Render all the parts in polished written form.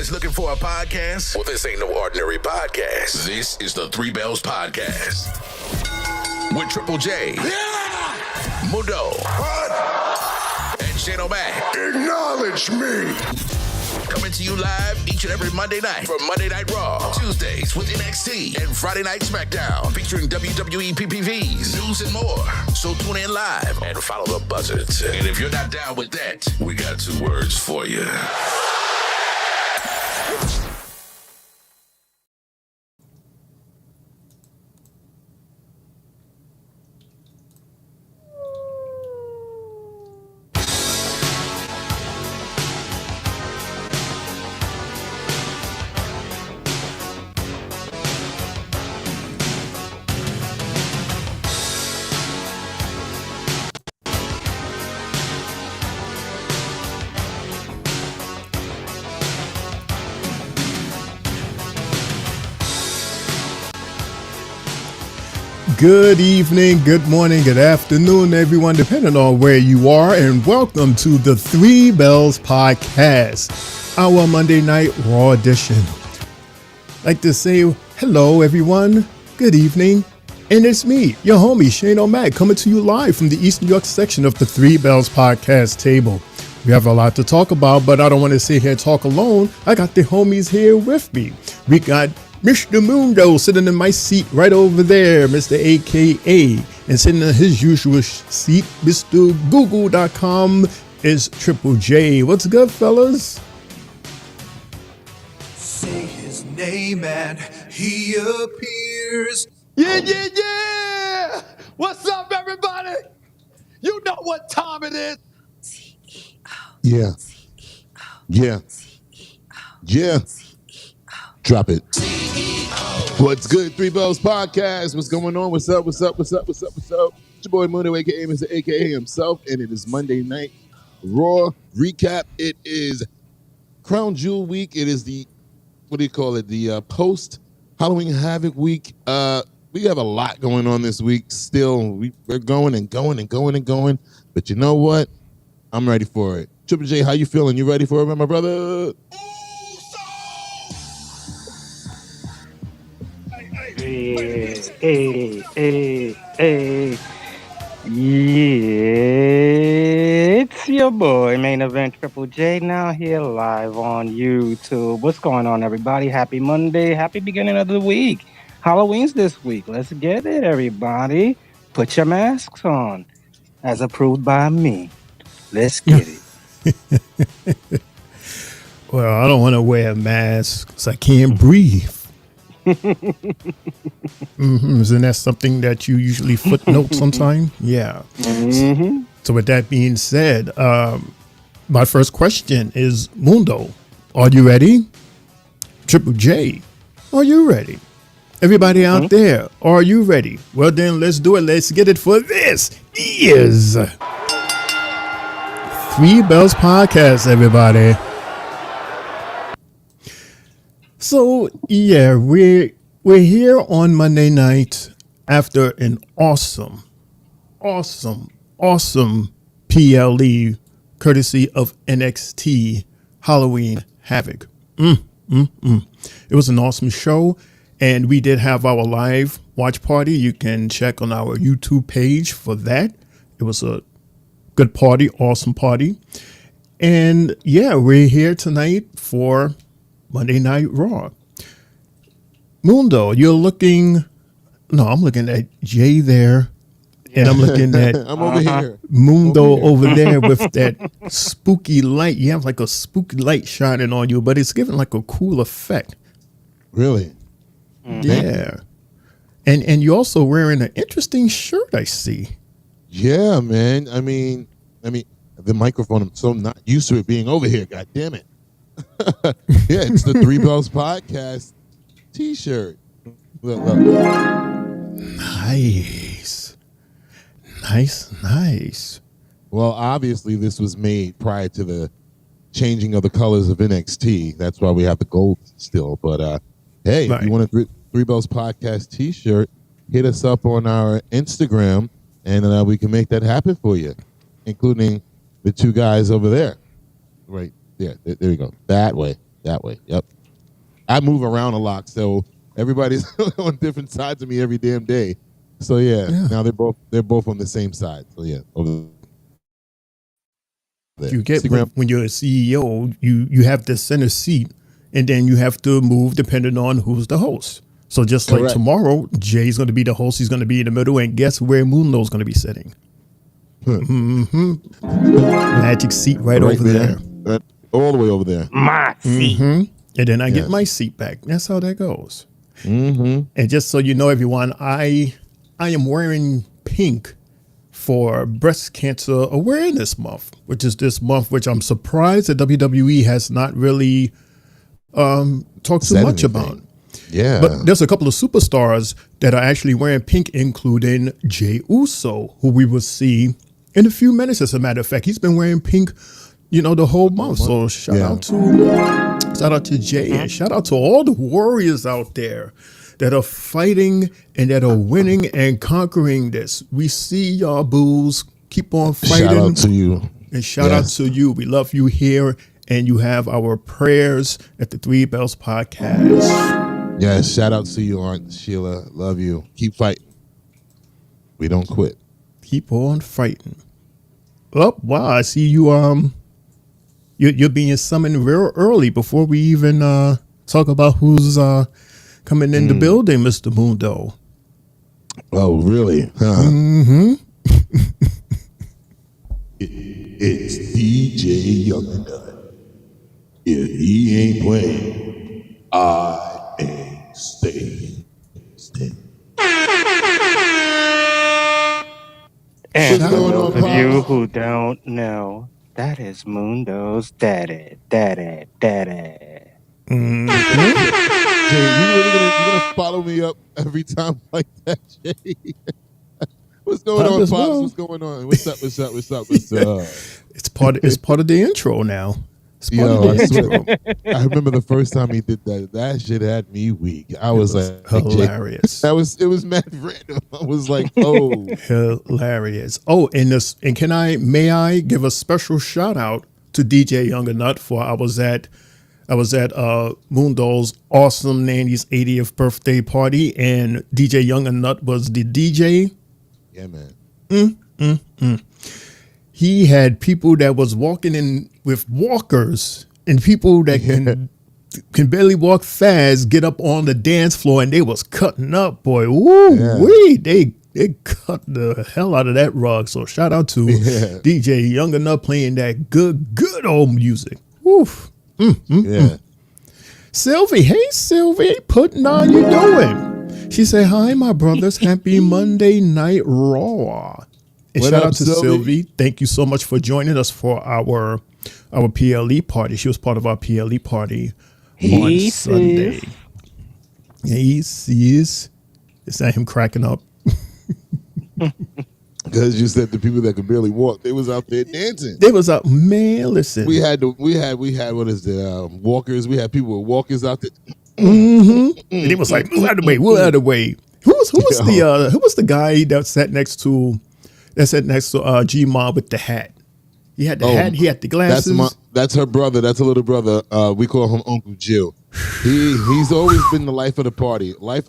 guys looking for a podcast? Well, this ain't no ordinary podcast. This is the Three Bells Podcast. With Triple J. Yeah! Mundo. What? And Shane O'Mac. Acknowledge me. Coming to you live each and every Monday night for Monday Night Raw, Tuesdays with NXT, and Friday Night SmackDown, featuring WWE PPVs, news, and more. So tune in live and follow the buzzards. And if you're not down with that, we got 2 words for you. Good evening, good morning, good afternoon, everyone, depending on where you are, and welcome to the Three Bells Podcast, our Monday Night Raw edition. I'd like to say hello, everyone, good evening, and it's me, your homie, Shane O'Mac, coming to you live from the East New York section of the Three Bells Podcast table. We have a lot to talk about, but I don't want to sit here and talk alone. I got the homies here with me. We got Mr. Mundo sitting in my seat right over there, Mr. AKA, and sitting in his usual seat, Mr. Google.com is Triple J. What's good, fellas? Say his name and he appears. Yeah! What's up, everybody? You know what time it is. Yeah. Drop it. What's good, Three Bells Podcast? What's going on? What's up? It's your boy Mundo, aka Mr. AKA himself, and it is Monday Night Raw Recap. It is Crown Jewel Week. It is the, the post Halloween Havoc Week. We have a lot going on this week. Still, we're going and going. But you know what? I'm ready for it. Triple J, how you feeling? You ready for it, my brother? Hey. It's your boy, Main Event Triple J, now here live on YouTube. What's going on, everybody? Happy Monday. Happy beginning of the week. Halloween's this week. Let's get it, everybody. Put your masks on, as approved by me. Let's get it. Well, I don't want to wear a mask because I can't breathe. Isn't that something that you usually footnote sometime? Yeah. Mm-hmm. So with that being said, my first question is, Mundo, are you ready? Triple J, are you ready? Everybody out there, are you ready? Well, then let's do it. Let's get it for this is Three Bells Podcast, everybody. So, yeah, we're here on Monday night after an awesome PLE courtesy of NXT Halloween Havoc. It was an awesome show, and we did have our live watch party. You can check on our YouTube page for that. It was a good party, awesome party. And yeah, we're here tonight for Monday Night Raw. Mundo, I'm looking at Jay there, and I'm looking at I'm over here. Mundo over there with that spooky light. You have like a spooky light shining on you, but it's giving like a cool effect. Really? Yeah. And you're also wearing an interesting shirt, I see. Yeah, man. I mean, the microphone, I'm so not used to it being over here. God damn it. Yeah, it's the Three Bells Podcast t-shirt. Look. Nice. Well, obviously this was made prior to the changing of the colors of NXT. That's why we have the gold still. But hey, right. If you want a Three Bells Podcast t-shirt, hit us up on our Instagram, and we can make that happen for you, including the two guys over there. Right there. There we go. That way. That way. Yep. I move around a lot, so everybody's on different sides of me every damn day. So yeah. Now they're both on the same side. So yeah, over there. You get when you're a CEO, you have the center seat, and then you have to move depending on who's the host. So just like tomorrow, Jay's going to be the host. He's going to be in the middle, and guess where Mundo's going to be sitting? Magic seat right over there. All the way over there. My seat. And then I get my seat back. That's how that goes. And just so you know, everyone, I am wearing pink for Breast Cancer Awareness Month, which is this month, which I'm surprised that WWE has not really talked too much about. Yeah. But there's a couple of superstars that are actually wearing pink, including Jey Uso, who we will see in a few minutes. As a matter of fact, he's been wearing pink, the whole month. So shout out to Jay, and shout out to all the warriors out there that are fighting and that are winning and conquering this. We see y'all, booze. Keep on fighting. Shout out to you. And shout out to you. We love you here. And you have our prayers at the Three Bells Podcast. Yes, shout out to you, Aunt Sheila. Love you. Keep fighting. We don't quit. Keep on fighting. Oh, wow. I see you. You're being summoned real early before we even talk about who's coming in the building, Mr. Mundo. Oh, really? Huh. It's DJ Young'Nut. If he ain't playing, I ain't staying. And for those of you who don't know, that is Mundo's daddy. Jay, you gonna follow me up every time like that, Jay? What's going on, Pops? What's going on? What's up? It's part of the intro now. I remember the first time he did that. That shit had me weak. I was like, hilarious. It was mad random. I was like, oh, hilarious. Oh, and may I give a special shout out to DJ Young'Nut for I was at Mundo's awesome Nanny's 80th birthday party, and DJ Young'Nut was the DJ. Yeah, man. He had people that was walking in with walkers and people that can barely walk fast get up on the dance floor, and they was cutting up, boy. Woo-wee. They cut the hell out of that rug. So shout out to DJ Young'Nut playing that good old music. Woof. Yeah. Sylvie, hey Sylvie, putting on you doing? She said, hi, my brothers. Happy Monday Night Raw. And shout out to Sylvie. Thank you so much for joining us for our PLE party. She was part of our PLE party on Sunday. He sees. Is that him cracking up? Because you said the people that could barely walk, they was out there dancing. They was out, man. Listen, we had what is it? Walkers. We had people with walkers out there. And it was like, move out of the way. Who was the guy that sat next to G-Mob with the hat? He had the hat. He had the glasses. That's her brother. That's her little brother. We call him Uncle Jill. He's always been the life of the party. I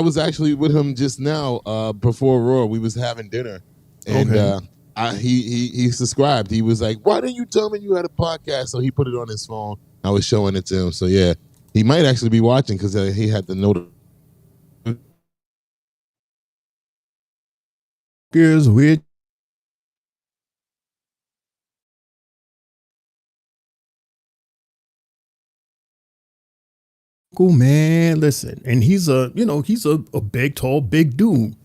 was actually with him just now before Raw. We was having dinner, and he subscribed. He was like, "Why didn't you tell me you had a podcast?" So he put it on his phone. I was showing it to him. So yeah, he might actually be watching because he had the note. Here's weird. Cool, man. Listen, and he's a big, tall, big dude. He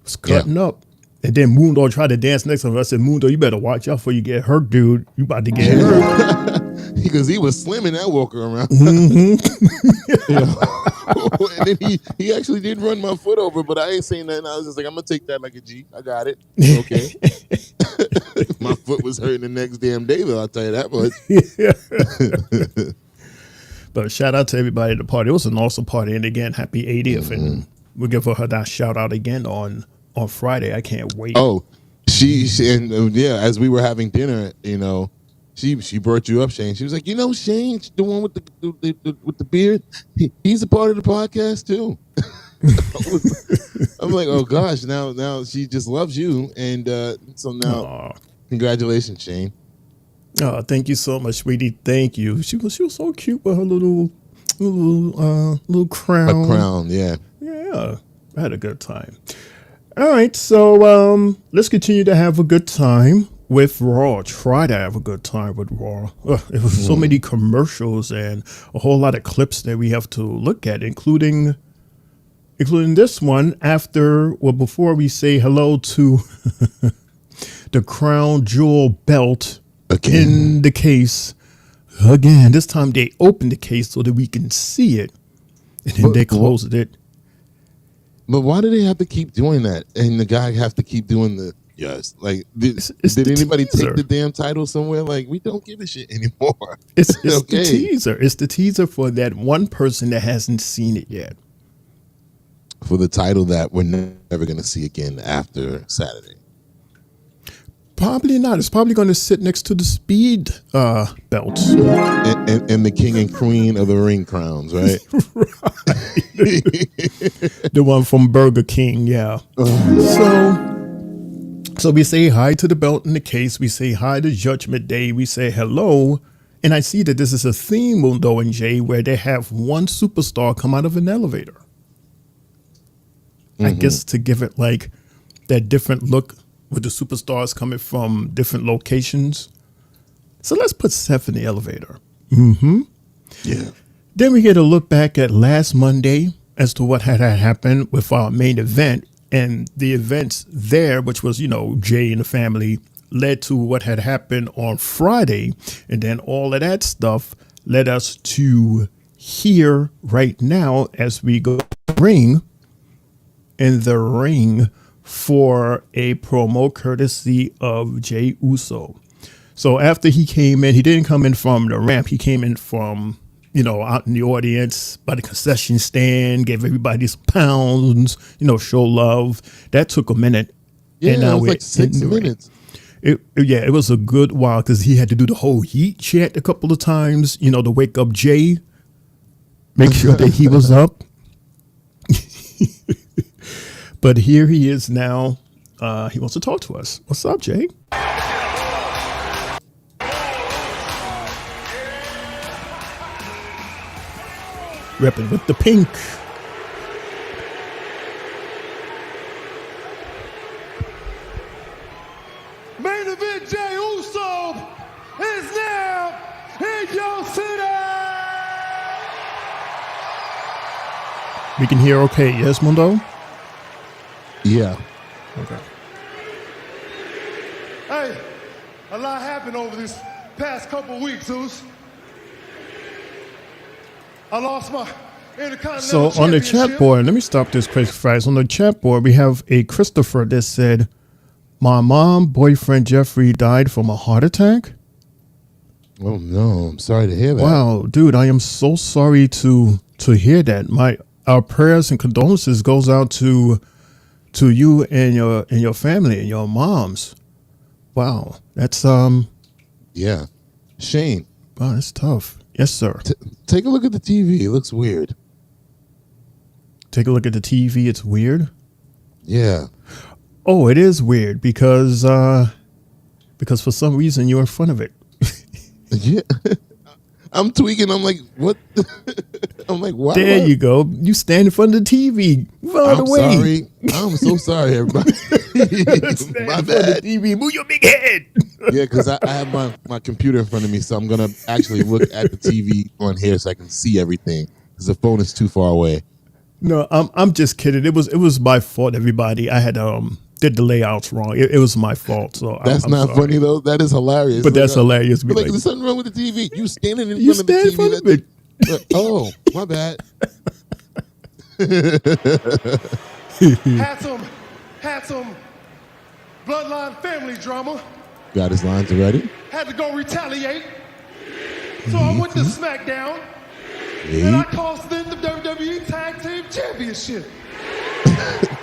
was cutting up. And then Mundo tried to dance next to him. I said, Mundo, you better watch out before you get hurt, dude. You about to get hurt. Because he was slimming that walker around. And then he actually did run my foot over, but I ain't saying nothing. I was just like, I'm going to take that like a G. I got it. Okay. My foot was hurting the next damn day, though, I'll tell you that much. But shout out to everybody at the party. It was an awesome party. And again, happy 80th. And we'll give her that shout out again on Friday. I can't wait. Oh, she and as we were having dinner, she brought you up, Shane. She was like, Shane, the one with the beard, he's a part of the podcast too. I'm like, oh gosh, now she just loves you, and so now, congratulations, Shane. Oh, thank you so much, sweetie. Thank you. She was so cute with her little crown. A crown, yeah. Yeah, I had a good time. All right, so let's continue to have a good time with Raw. Try to have a good time with Raw. It was so many commercials and a whole lot of clips that we have to look at, including this one before we say hello to the crown jewel belt in the case. Again, this time they opened the case so that we can see it, and then they closed it. But why do they have to keep doing that? And the guy have to keep doing the yes. Like, did anybody take the damn title somewhere? Like, we don't give a shit anymore. It's okay. The teaser. It's the teaser for that one person that hasn't seen it yet. For the title that we're never going to see again after Saturday. Probably not. It's probably going to sit next to the speed belts. And the king and queen of the ring crowns, right? Right. The one from Burger King, yeah. So we say hi to the belt in the case. We say hi to Judgment Day. We say hello. And I see that this is a theme, Mundo and Jay, where they have one superstar come out of an elevator. I guess to give it like that different look with the superstars coming from different locations. So let's put Seth in the elevator. Yeah. Then we get a look back at last Monday as to what had happened with our main event, and the events there, which was, Jay and the family, led to what had happened on Friday. And then all of that stuff led us to here right now as we go in the ring for a promo courtesy of Jey Uso. So after he came in, he didn't come in from the ramp. He came in from, out in the audience by the concession stand, gave everybody some pounds, show love. That took a minute. Yeah, and now it was like 6 minutes. It was a good while because he had to do the whole YEET chant a couple of times, to wake up Jay, make sure that he was up. But here he is now. He wants to talk to us. What's up, Jay? Repping with the pink. Main event Jey Uso is now in your city. We can hear okay. Yes, Mundo? Yeah. Okay. Hey, a lot happened over this past couple weeks, Zeus. I lost my Intercontinental So on the chat Championship. board, let me stop this quick fast. On the chat board, we have a Christopher that said, "My mom, boyfriend Jeffrey died from a heart attack." Oh no, I'm sorry to hear that. Wow, dude, I am so sorry to hear that. Our prayers and condolences goes out to you and your family and your moms. Wow, that's Yeah. Shane. Wow, that's tough. Yes, sir. Take a look at the TV. It looks weird. Take a look at the TV. It's weird. Yeah. Oh, it is weird because for some reason you're in front of it. Yeah. I'm tweaking. I'm like, what? I'm like, wow. There you go. You stand in front of the TV. I'm sorry. I'm so sorry, everybody. My bad. TV. Move your big head. Yeah, because I have my computer in front of me, so I'm gonna actually look at the TV on here so I can see everything. Because the phone is too far away. No, I'm just kidding. It was my fault, everybody. I had did the layouts wrong. It was my fault. So that's I'm not sorry. funny though. That is hilarious. But that's hilarious. Like, Like, there's something wrong with the TV. You standing in you front of the stand in TV. front of it. Oh, my bad. Had some bloodline family drama. Got his lines already. Had to go retaliate. So I went to SmackDown. Yeah. And I cost them the WWE Tag Team Championship.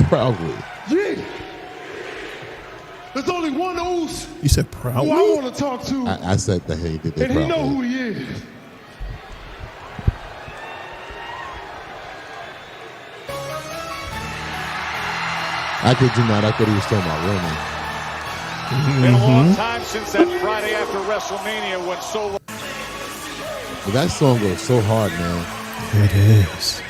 Probably. Yeah. There's only one Uso You said who proudly? I want to talk to, I said that he did that. and he know properly. who he is. I kid you not. I thought he was talking about Roman. Been a long time since that Friday after WrestleMania when Solo. But that song goes so hard, man. It is.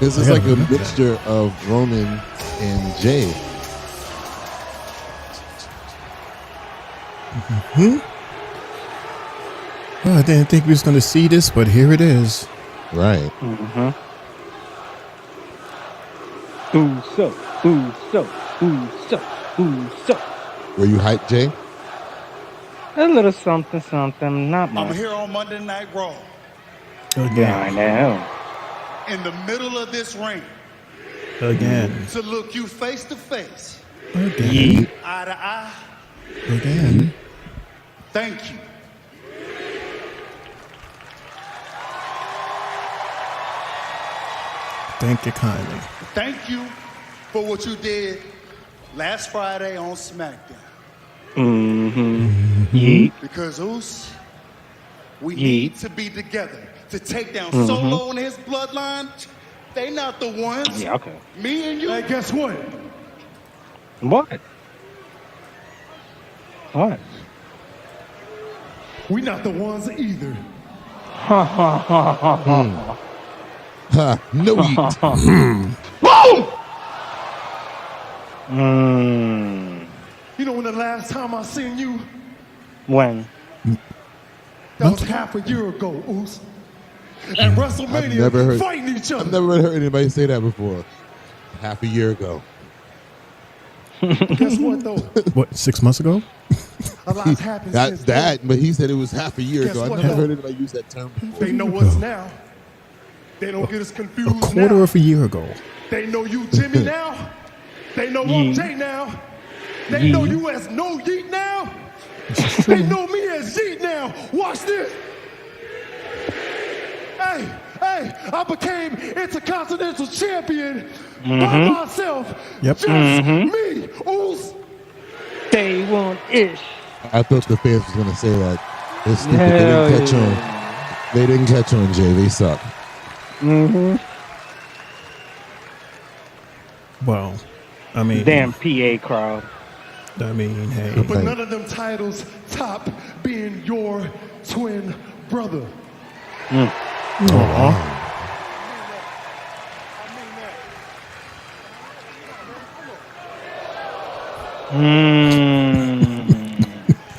This is like a mixture of Roman and Jay. Well, I didn't think we was going to see this, but here it is. Right. Uso. Were you hyped, Jay? A little something, not much. I'm here on Monday Night Raw Yeah, I know. in the middle of this ring Again. to look you face to face, Again. eye to eye. Again. Thank you. Thank you kindly. Thank you for what you did last Friday on SmackDown. Yeet. Because Uso, we Yeet. need to be together to take down Solo and his bloodline. They not the ones. Yeah, okay. Me and you. Hey, guess what? What? What? We not the ones either. Ha, no eat. You know when the last time I seen you, When? that was half a year ago, Uso. At WrestleMania, fighting each other. I've never heard anybody say that before. Half a year ago. Guess what though? What, 6 months ago? A lot's happened since then. But he said it was half a year Guess ago. I what, never though? heard anybody use that term before. They know what's now. They don't get us confused A quarter now. of a year ago. They know you Jimmy now. They know I'm Jay now. They know you as No Yeet now. They know me as Yeet now. Watch this. Hey, I became Intercontinental Champion by myself. Yep. Just me, Uso. Day one-ish. I thought the fans was gonna say that. It's stupid. Hell They didn't catch on. They didn't catch on, Jay. They suck. Well, I mean, Damn PA crowd. I mean, hey. But none of them titles top being your twin brother.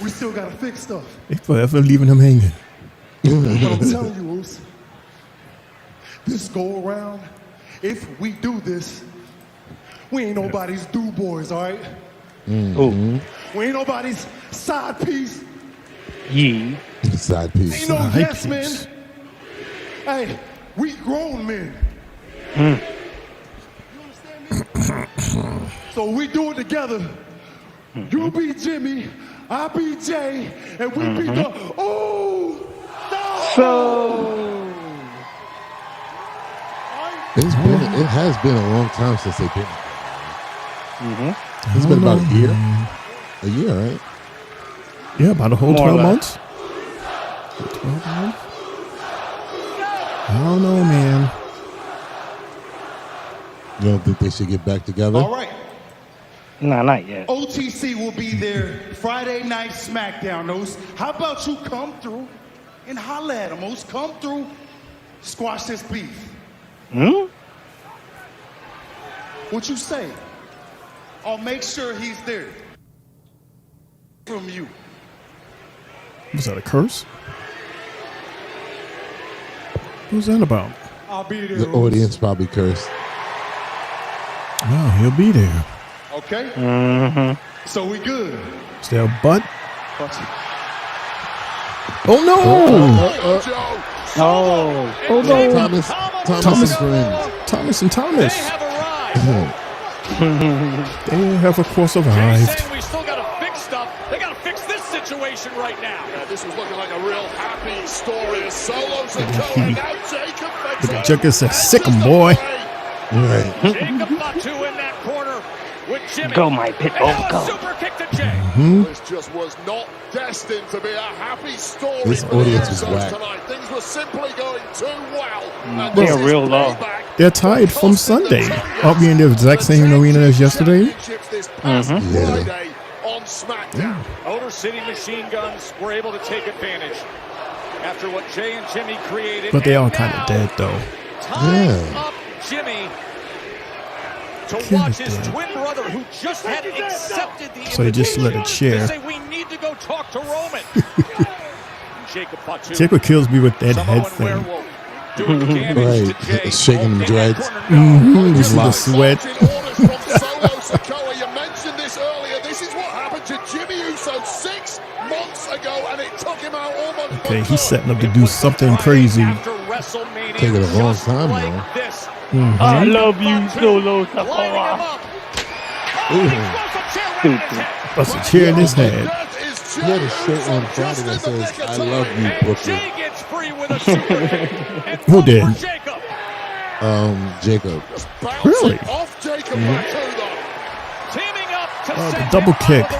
We still gotta fix stuff. They forever leaving him hanging. But I'm telling you, Uso, this go around, if we do this, we ain't nobody's do boys, all right? Ooh. We ain't nobody's side piece. Yee. Side piece. Ain't no Side yes piece. men. Hey, we grown men. You understand me? So we do it together. You be Jimmy, I be Jay, and we be the It has been a long time since they've been. It's been about a year. A year, right? Yeah, about a whole More or 12 less. months. 12 months? I don't know, man. You don't think they should get back together? All right. Nah, not yet. OTC will be there Friday night SmackDown, Os. How about you come through and holla at him, Os? Come through, squash this beef. What you say? I'll make sure he's there. From you. Was that a curse? What was that about? I'll be there. The Os. audience probably cursed. No, he'll be there. Okay? So we good. Is there a butt? Oh, no! Oh, no. Thomas friend. Thomas and Thomas. They have arrived. They have, of course, Jay arrived. saying we still got to fix stuff. They got to fix this situation right now. Yeah, this was looking like a real happy story. Solo's a go, and now Jacob makes Look at Jacob says, sick 'em, boy. Right. Jacob Batu in that corner with Jimmy. Go, my Pitbull, And now go. a super kick to Jay. This just was not destined to be a happy story This for the audience is Usos whack. tonight. Things were simply going too well. And They're this is real low. payback They're tied for from costing the Sunday. Tongas Aren't we in the exact same the arena as tag yesterday? championships this past Friday on SmackDown. Motor City Machine Guns were able to take advantage after what Jay and Jimmy created. But they And all kind now, of dead, though. tying Yeah. up Jimmy to Kid watch is his dead. twin brother, who just had accepted the So he just let a invitation, chair. to say we need to go talk to Roman. Jacob Batu, Jacob kills me with that head Samoan thing. werewolf, doing damage Right. to Jay. Shaking them in that dreads. corner. No. You see the sweat. Marching orders from Solo Sikoa. You mentioned this earlier. This is what happened to Jimmy Uso 6 months ago, and it took him out almost. Okay, he's setting up to do something crazy. After WrestleMania, Taking a long just time, like though. this. I love you, Solo Lining him Sikoa. up. Oh, he throws a chair right in his head. That's a chair in his head. He had a shirt on Friday that says, I love you, And Brooklyn. Jay gets free with a super kick. And Who one did? for Jacob. Jacob. Really? Off Jacob Batu, though. Teaming up to Oh, the send double him out kick. of the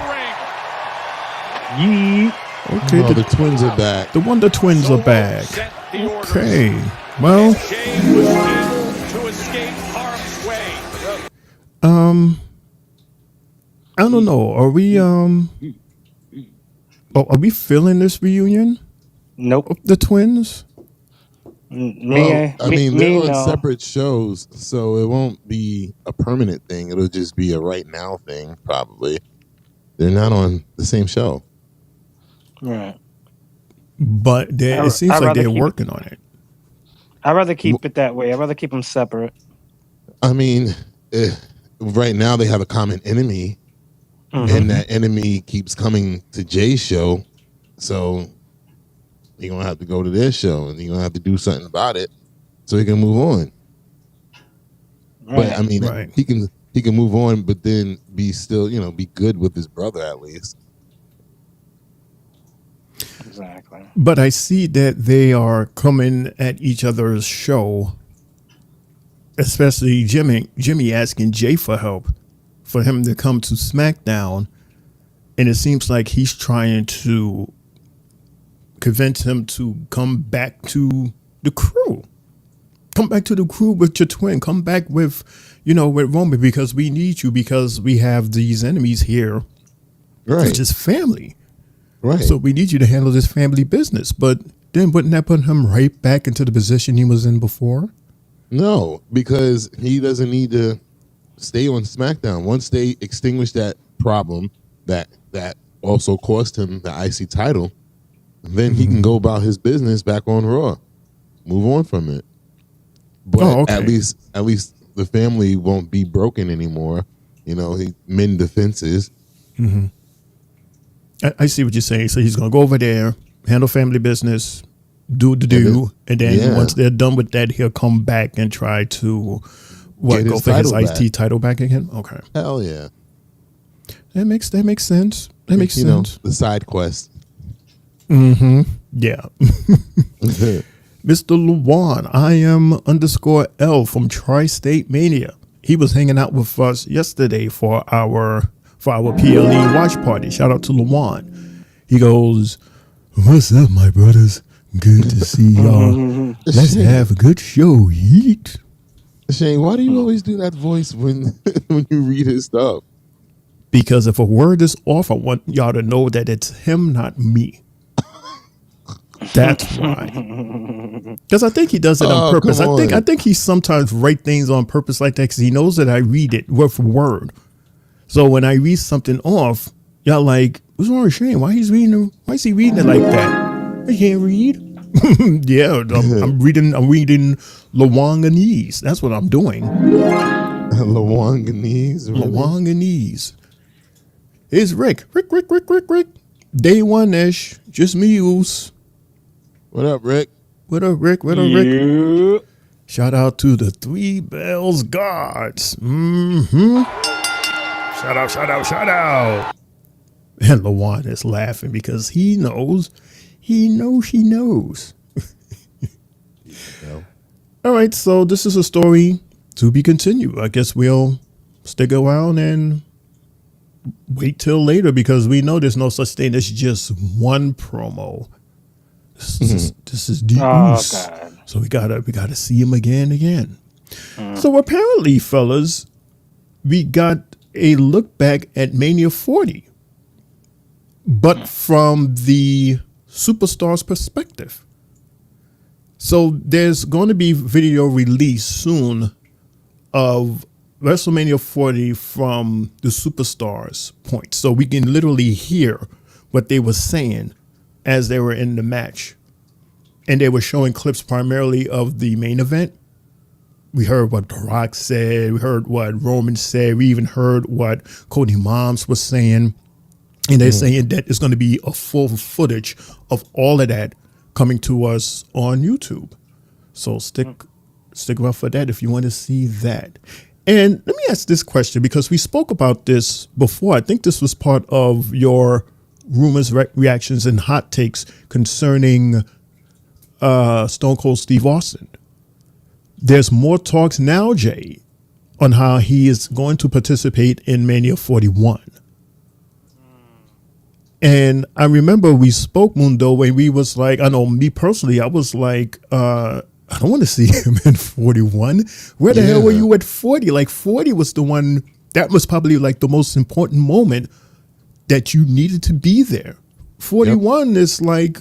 ring. Yeet. Okay, Oh, the twins are back. the Wonder Twins are back. Sent the orders. Okay, well, Jay was able to escape harm's way. I don't know. Are we are we feeling this reunion Nope. of the twins? Well, I mean, they're on no. separate shows, so it won't be a permanent thing. It'll just be a right now thing, probably. They're not on the same show. Right. But it seems I'd like rather they're keep- working on it. I'd rather keep it that way. I'd rather keep them separate. I mean, right now they have a common enemy, and that enemy keeps coming to Jay's show. So you're going to have to go to their show, and you're going to have to do something about it so he can move on. But I mean, Right. he can move on, but then be still, be good with his brother at least. Exactly. But I see that they are coming at each other's show, especially Jimmy asking Jay for help for him to come to SmackDown. And it seems like he's trying to convince him to come back to the crew. Come back to the crew with your twin. Come back with Roman, because we need you, because we have these enemies here, Right. which is family. Right. So we need you to handle this family business. But then wouldn't that put him right back into the position he was in before? No, because he doesn't need to stay on SmackDown. Once they extinguish that problem that also cost him the IC title, then he can go about his business back on Raw. Move on from it. But okay. at least the family won't be broken anymore. He mend the fences. I see what you're saying. So he's going to go over there, handle family business, do the do, and then yeah. once they're done with that, he'll come back and try to Get go his for his title IC title back again. Okay, Hell yeah. that makes sense. That makes sense. The side quest. Yeah. Mr. Luwan, I am _L from Tri-State Mania. He was hanging out with us yesterday for our PLE watch party. Shout out to Luwan. He goes, "What's up, my brothers? Good to see y'all. Let's have a good show, YEET." Shane, why do you always do that voice when you read his stuff? Because if a word is off, I want y'all to know that it's him, not me. That's why. Because I think he does it on purpose. come I on. think he sometimes write things on purpose like that because he knows that I read it word for word. So when I read something off, y'all like, what's wrong with Shane? Why is he reading it like that? I can't read. Yeah, I'm reading Luwanganese. That's what I'm doing. Luwanganese. Really? Luwanganese. Here's Rick. Rick. Day one-ish. Just me, Oos. What up, Rick? What up, Rick? Yeah. Shout out to the Three Bells Gods. Shout out. And Lawan is laughing because he knows. He knows. All right, so this is a story To be continued. I guess we'll stick around and wait till later because we know there's no such thing as just one promo. This is the ooze. God. So we gotta see him again. So apparently, fellas, we got a look back at Mania 40, but from the superstar's perspective. So there's going to be video release soon of WrestleMania 40 from the superstars' point. So we can literally hear what they were saying as they were in the match. And they were showing clips primarily of the main event. We heard what The Rock said. We heard what Roman said. We even heard what Cody Moms was saying. And they're saying that it's going to be a full footage of all of that coming to us on YouTube. So stick around for that if you want to see that. And let me ask this question because we spoke about this before. I think this was part of your rumors, reactions, and hot takes concerning Stone Cold Steve Austin. There's more talks now, Jay, on how he is going to participate in Mania 41. And I remember we spoke, Mundo, when we was like, I know me personally, I was like, I don't want to see him in 41. Where the hell were you at 40? Like 40 was the one, that was probably like the most important moment that you needed to be there. 41 is like,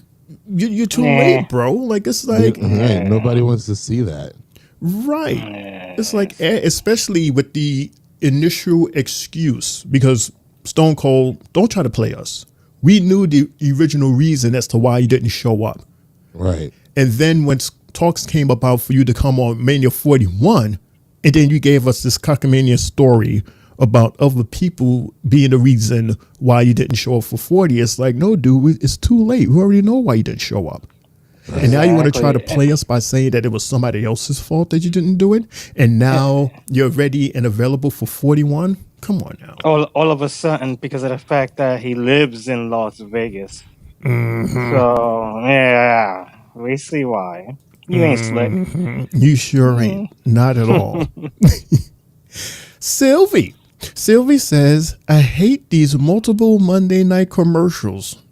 you're too late, bro. Like, it's like. Right. Nobody wants to see that. Right. It's like, especially with the initial excuse, because Stone Cold, don't try to play us. We knew the original reason as to why you didn't show up. Right. And then when talks came about for you to come on Mania 41, and then you gave us this cockamania story about other people being the reason why you didn't show up for 40. It's like, no, dude, it's too late. We already know why you didn't show up. Exactly. And now you want to try to play us by saying that it was somebody else's fault that you didn't do it. And now you're ready and available for 41. Come on now. All of a sudden, because of the fact that he lives in Las Vegas. So, yeah, we see why. You ain't slick. You sure ain't. Not at all. Sylvie says, I hate these multiple Monday night commercials.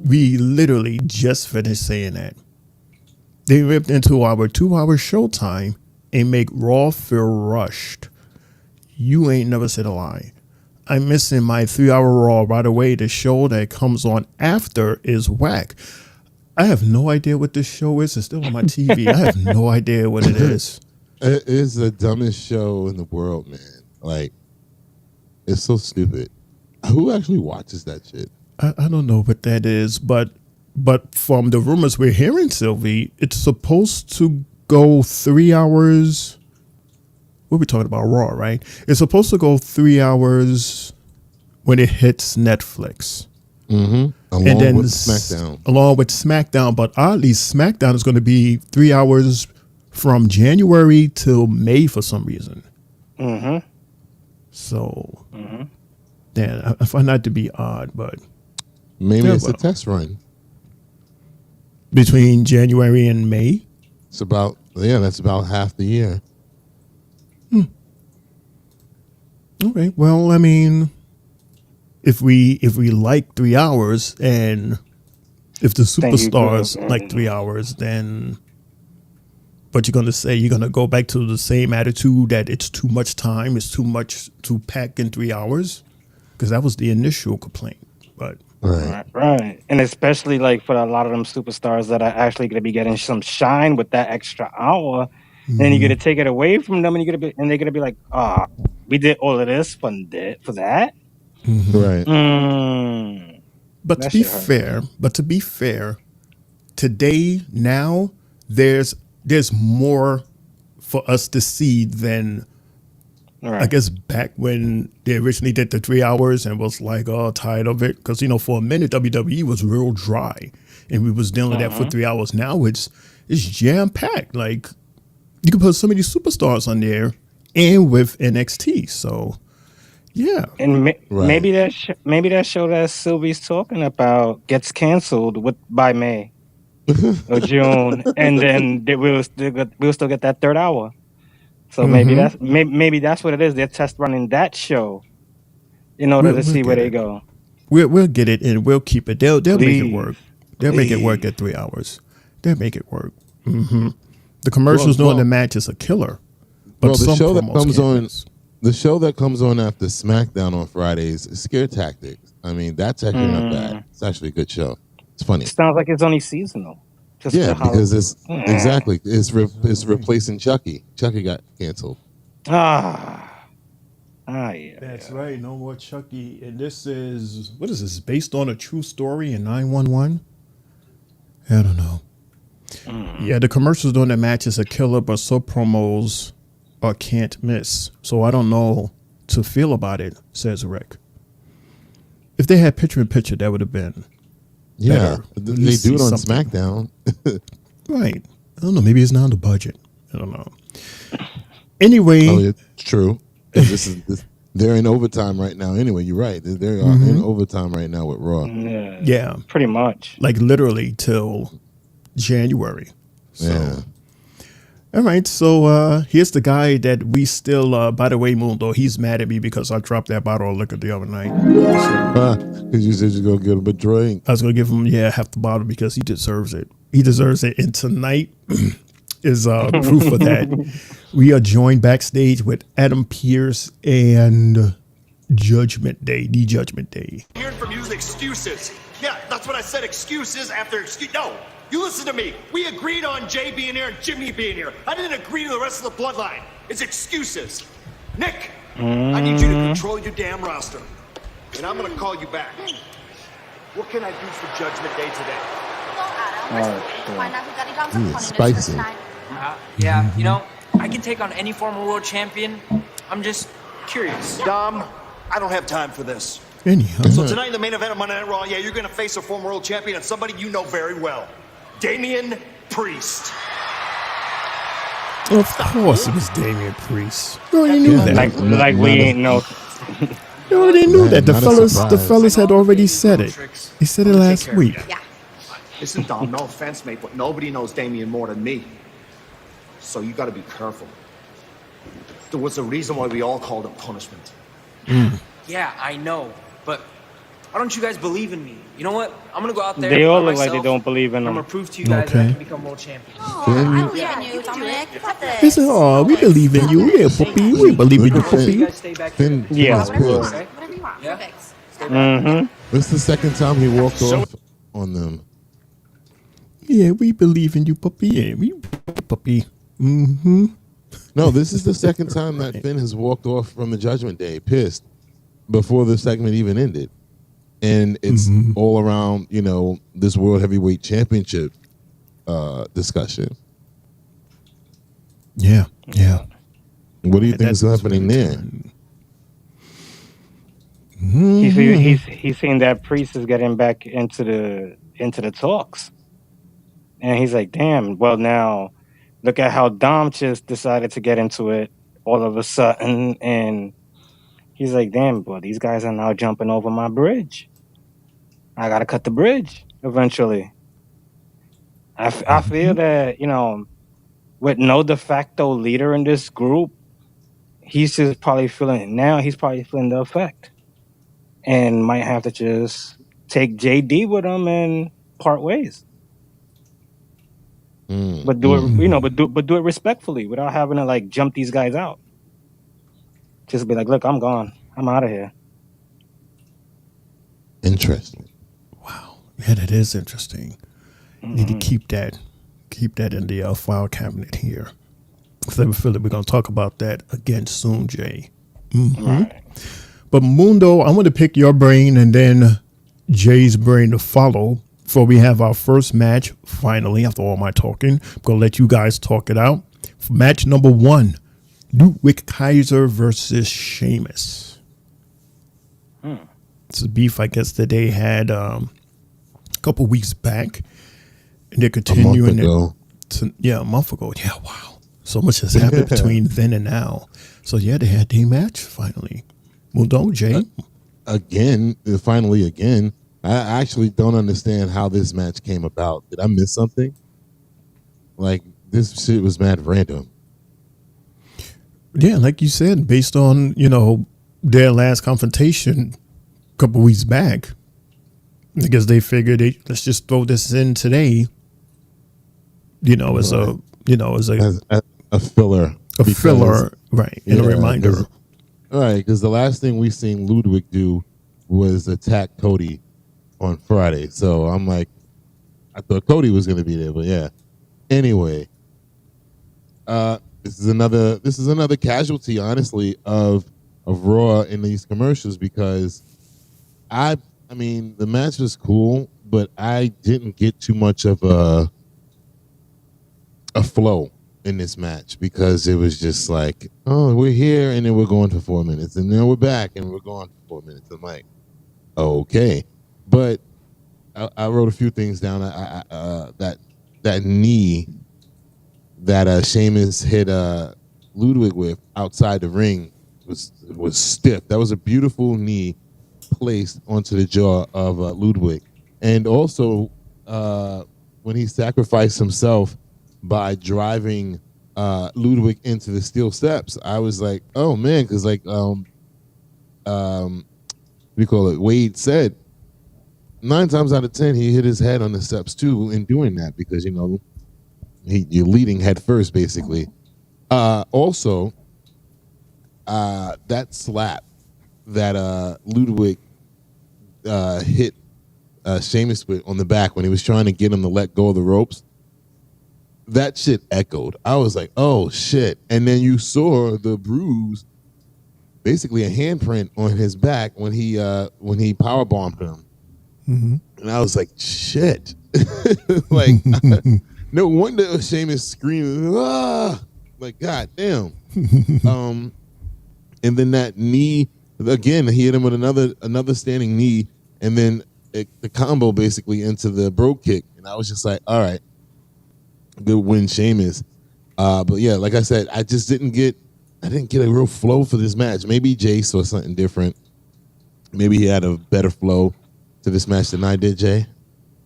We literally just finished saying that. They ripped into our 2-hour showtime and make Raw feel rushed. You ain't never said a lie. I'm missing my 3-hour Raw right away. The show that comes on after is whack. I have no idea what this show is. It's still on my TV. I have no idea what it is. It is the dumbest show in the world, man. Like, it's so stupid. Who actually watches that shit? I don't know what that is, but from the rumors we're hearing, Sylvie, it's supposed to go 3 hours. What are we talking about? Raw, right? It's supposed to go 3 hours when it hits Netflix. Along with SmackDown. But oddly, SmackDown is going to be 3 hours from January till May for some reason. So, yeah, I find that to be odd, but maybe it's a test run between January and May. It's about that's about half the year. Okay, well, I mean, if we like 3 hours, and if the superstars like 3 hours, then what you're gonna say? You're gonna go back to the same attitude that it's too much time, it's too much to pack in 3 hours, because that was the initial complaint. But right, and especially like for a lot of them superstars that are actually gonna be getting some shine with that extra hour. Then you're gonna take it away from them, and they're gonna be like, we did all of this for that. Right. But to be fair, today now there's more for us to see than I guess back when they originally did the 3 hours and was like, tired of it, because for a minute WWE was real dry and we was dealing with that for 3 hours. Now it's jam packed. Like, you can put so many superstars on there, and with NXT. So, yeah. And maybe that show that Sylvie's talking about gets canceled by May. or June, and then we'll still get that third hour. So maybe that's what it is. They're test running that show in order to see where they go. We'll get it and we'll keep it. They'll make it work. They'll make it work at 3 hours. They'll make it work. The commercials during the match is a killer. But the show that comes on after SmackDown on Fridays is Scare Tactics. I mean, that's actually not bad. It's actually a good show. It's funny. It sounds like it's only seasonal. Because it's replacing Chucky. Chucky got canceled. Yeah. That's right. No more Chucky. And this is, what is this? Based on a true story in 911? I don't know. Yeah, the commercials during the match is a killer, but so promos are can't miss. So I don't know to feel about it, says Rick. If they had picture in picture, that would have been better. They do it on SmackDown. Right. I don't know. Maybe it's not on the budget. I don't know. Anyway. It's true. They're in overtime right now. Anyway, you're right. They are in overtime right now with Raw. Yeah. Pretty much. Like literally till January. So. All right. So here's the guy that we still, by the way, Mundo, he's mad at me because I dropped that bottle of liquor the other night. Because you said you're going to get him a drink. I was going to give him, half the bottle because he deserves it. He deserves it. And tonight is proof of that. We are joined backstage with Adam Pearce and Judgment Day, the Judgment Day. Hearing from you is excuses. Yeah, that's what I said, excuses after excuse. No, you listen to me. We agreed on Jay being here and Jimmy being here. I didn't agree to the rest of the bloodline. It's excuses. Nick, I need you to control your damn roster. And I'm going to call you back. What can I do for Judgment Day today? Spicy. Yeah, you know, I can take on any former world champion. I'm just curious. Dom, I don't have time for this. Anyhow. So tonight in the main event of Monday Night Raw, you're going to face a former world champion and somebody you know very well. Damian Priest. Of course it was Damian Priest. You already knew that. Like we ain't know. You already knew that. The fellas had already said it. He said it last week. Yeah. Listen, Dom, no offense, mate, but nobody knows Damian more than me. So you got to be careful. There was a reason why we all called it punishment. Yeah, I know, but why don't you guys believe in me? You know what? I'm gonna go out there. They all look like they don't believe in I'm him. gonna prove to you guys that I can become world champion. I believe in you, Dominic. You got this. He said, "Oh, we believe in you, yeah, puppy. We believe in you, puppy." Yeah. Whatever you want. Yeah. This is the second time he walked off on them. Yeah, we believe in you, puppy. Yeah, we puppy. No, this is the second time that Finn has walked off from the Judgment Day, pissed, before the segment even ended. And it's all around, this World Heavyweight Championship discussion. Yeah. What do you think is happening there? He's seen that Priest is getting back into the talks. And he's like, damn, well now look at how Dom just decided to get into it all of a sudden. And he's like, damn, well, these guys are now jumping over my bridge. I got to cut the bridge eventually. I feel that, with no de facto leader in this group, he's probably feeling the effect. And might have to just take JD with him and part ways. But do it, but do it respectfully without having to jump these guys out. Just be like, look, I'm gone. I'm out of here. Interesting. Wow. Yeah, that is interesting. Need to keep that in the file cabinet here. Because I feel that we're going to talk about that again soon, Jay. Right. But Mundo, I want to pick your brain and then Jay's brain to follow. Before we have our first match, finally, after all my talking, I'm going to let you guys talk it out. Match number 1, Ludwig Kaiser versus Sheamus. It's a beef, I guess, that they had a couple weeks back. And they're continuing a month ago. A month ago. Yeah, wow. So much has happened between then and now. So, yeah, they had their match finally. Mundo, Jay? Finally again. I actually don't understand how this match came about. Did I miss something? Like, this shit was mad random. Yeah, like you said, based on, their last confrontation a couple weeks back, because they figured let's just throw this in today, as Right. as a filler. a filler, right, and a reminder. All right, because the last thing we seen Ludwig do was attack Cody on Friday. So I'm like, I thought Cody was going to be there, but yeah. Anyway, this is another casualty, honestly, of Raw in these commercials, because I mean, the match was cool, but I didn't get too much of a flow in this match, because it was just like, oh, we're here and then we're going for 4 minutes, and then we're back and we're going for 4 minutes. I'm like, okay, but I wrote a few things down. That knee that Sheamus hit Ludwig with outside the ring was stiff. That was a beautiful knee placed onto the jaw of Ludwig, and also when he sacrificed himself by driving Ludwig into the steel steps, I was like, oh man, because like we call it, Wade said 9 times out of 10 he hit his head on the steps too in doing that, because you're leading head first basically. Also, that slap that Ludwig hit Sheamus with on the back when he was trying to get him to let go of the ropes, that shit echoed. I was like, oh shit. And then you saw the bruise, basically a handprint on his back when he power bombed him. Mm-hmm. And I was like, shit. Like, no wonder Sheamus screaming, ah, like, god damn. And then that knee again, he hit him with another standing knee, and then the combo basically into the bro kick. And I was just like, all right, good win, Sheamus. But yeah, like I said, I didn't get a real flow for this match. Maybe Jay saw something different. Maybe he had a better flow to this match than I did, Jay.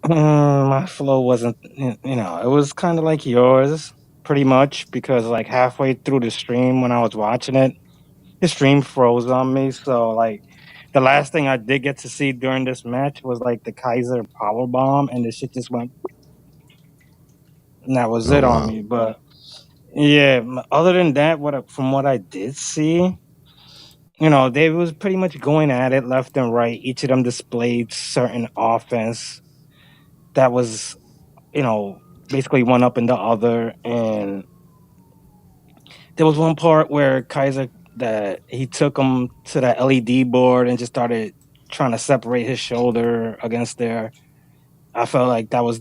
My flow wasn't, it was kind of like yours, pretty much, because like halfway through the stream when I was watching it, the stream froze on me. So like the last thing I did get to see during this match was like the Kaiser power bomb, and the shit just went, and that was Oh it on wow. me. But yeah, other than that, from what I did see, they was pretty much going at it left and right. Each of them displayed certain offense that was, basically one up in the other. And there was one part where Kaiser, that he took him to that LED board and just started trying to separate his shoulder against there. I felt like that was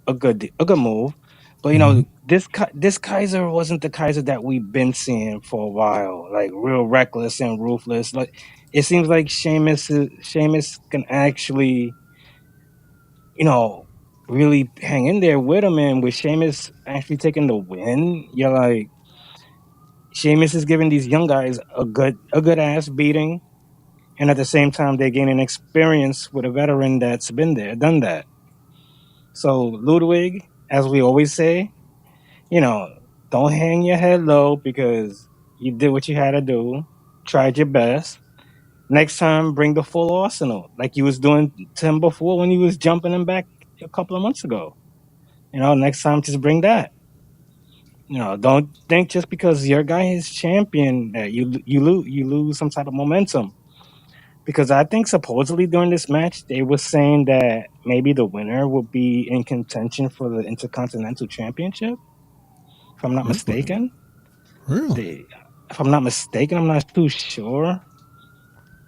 a good move. But this Kaiser wasn't the Kaiser that we've been seeing for a while, like real reckless and ruthless. Like it seems like Sheamus can actually, really hang in there with him. And with Sheamus actually taking the win, you're like, Sheamus is giving these young guys a good ass beating, and at the same time they're gaining experience with a veteran that's been there, done that. So Ludwig, as we always say, don't hang your head low, because you did what you had to do, tried your best. Next time, bring the full arsenal, like you was doing to him before when he was jumping him back a couple of months ago. Next time, just bring that. Don't think just because your guy is champion that you lose some type of momentum. Because I think supposedly during this match they were saying that maybe the winner will be in contention for the Intercontinental Championship. If I'm not mistaken. Really? If I'm not mistaken, I'm not too sure.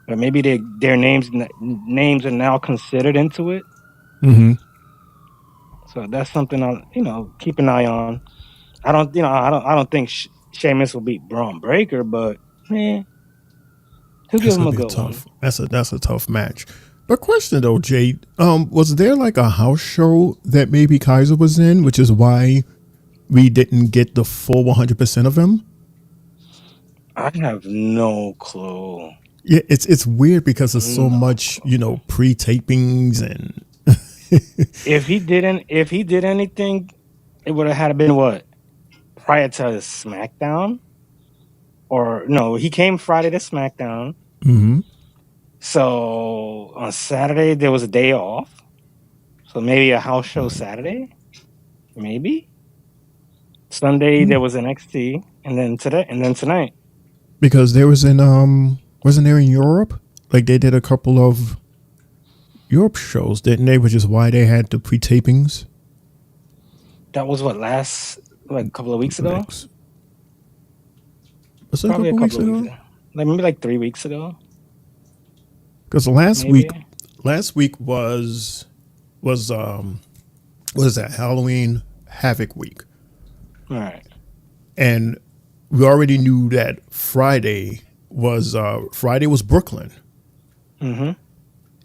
But maybe their names are now considered into it. Mm-hmm. So that's something I'll keep an eye on. I don't think Sheamus will beat Braun Breaker, but he'll give him a good one. That's a tough match. But question though, Jade, was there like a house show that maybe Kaiser was in, which is why we didn't get the full 100% of him? I have no clue. Yeah, it's weird because there's so much, pre-tapings and If he did anything, it would have had been what prior to SmackDown, or no? He came Friday to SmackDown. Mhm. So on Saturday there was a day off. So maybe a house show Saturday, maybe Sunday there was NXT, and then tonight. because there was in wasn't there in Europe? Like they did a couple of Europe shows, didn't they? Which is why they had the pre-tapings. That was what like a couple of weeks ago. Was it Probably a couple weeks ago? Like maybe like 3 weeks ago. Because last Maybe. week was that Halloween Havoc week, All right. and we already knew that Friday was Brooklyn, Mm-hmm.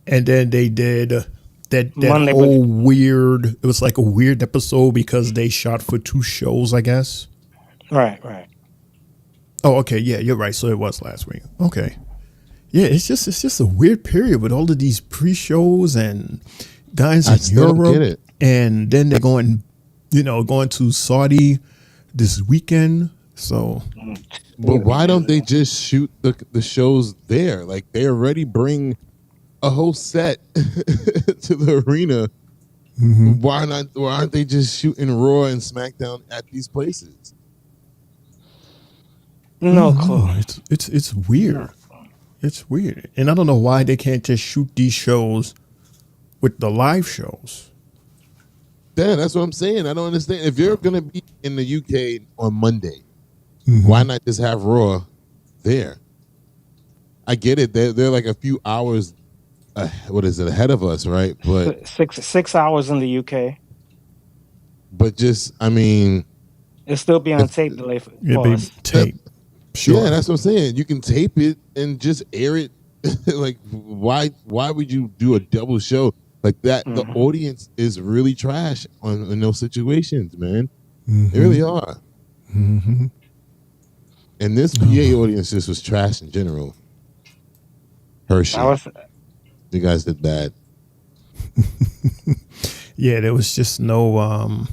and then they did that Monday whole weird. It was like a weird episode because they shot for 2 shows, I guess. Right. Oh, okay, yeah, you're right. So it was last week. Okay, yeah, it's just a weird period with all of these pre-shows and guys I in still don't Europe, get it. and then they're going to Saudi this weekend. So, But why don't they just shoot the shows there? Like they already bring a whole set to the arena. Why aren't they just shooting Raw and SmackDown at these places? No clue. It's weird. It's weird, and I don't know why they can't just shoot these shows with the live shows. Yeah, that's what I'm saying. I don't understand. If you're gonna be in the UK on Monday, why not just have Raw there? I get it. They're like a few hours. Ahead of us, right? But 6 hours in the UK. But just, I mean, It'll still be on tape delay for It'd be us. tape. Sure. Yeah, that's what I'm saying. You can tape it and just air it. Like, why would you do a double show like that? The audience is really trash in those situations, man. They really are. And this PA audience just was trash in general. Hershey, you guys did bad. Yeah, there was just no.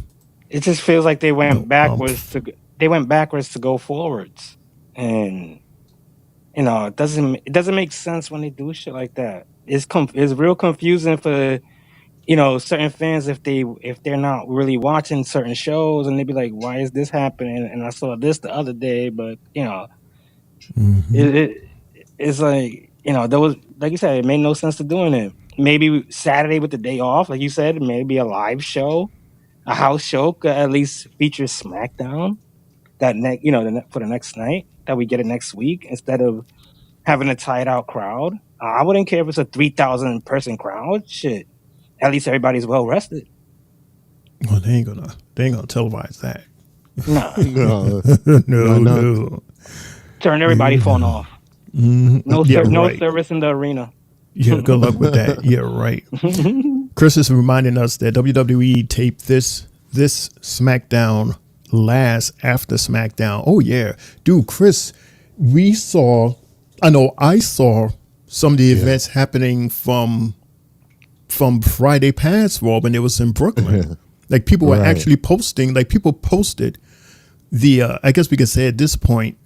It just feels like they went backwards to go forwards, and it doesn't make sense when they do shit like that. It's real confusing for certain fans if they're not really watching certain shows, and they be like, why is this happening? And I saw this the other day, but it's like there was, like you said, it made no sense to doing it. Maybe Saturday with the day off, like you said, maybe a live show, a house show could at least feature SmackDown for the next night, that we get it next week instead of having a tied out crowd. I wouldn't care if it's a 3,000 person crowd. Shit, at least everybody's well rested. Well, they ain't gonna televise that. No. No. Turn everybody phone off. No service in the arena. Yeah, good luck with that. Yeah, right. Chris is reminding us that WWE taped this SmackDown last after SmackDown. Oh yeah, dude, Chris, I saw some of the events happening from Friday past, Raw, when it was in Brooklyn. Like people were actually posting. Like people posted the. I guess we could say at this point,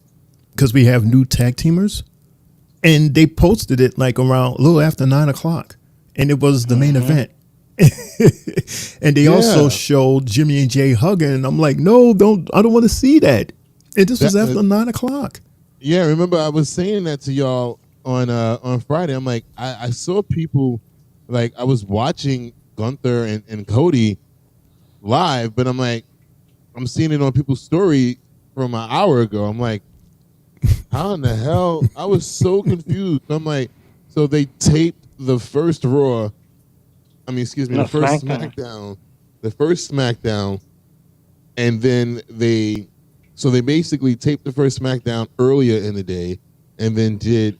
because we have new tag teamers. And they posted it like around a little after 9:00, and it was the main event. And they also showed Jimmy and Jay hugging, and I'm like, no, I don't want to see that. And this was after 9:00. Yeah, remember I was saying that to y'all on Friday. I'm like, I saw people, like I was watching Gunter and Cody live, but I'm like, I'm seeing it on people's story from an hour ago. I'm like, how in the hell? I was so confused. I'm like, so they taped the first Raw. The first SmackDown. The first SmackDown, and then they basically taped the first SmackDown earlier in the day, and then did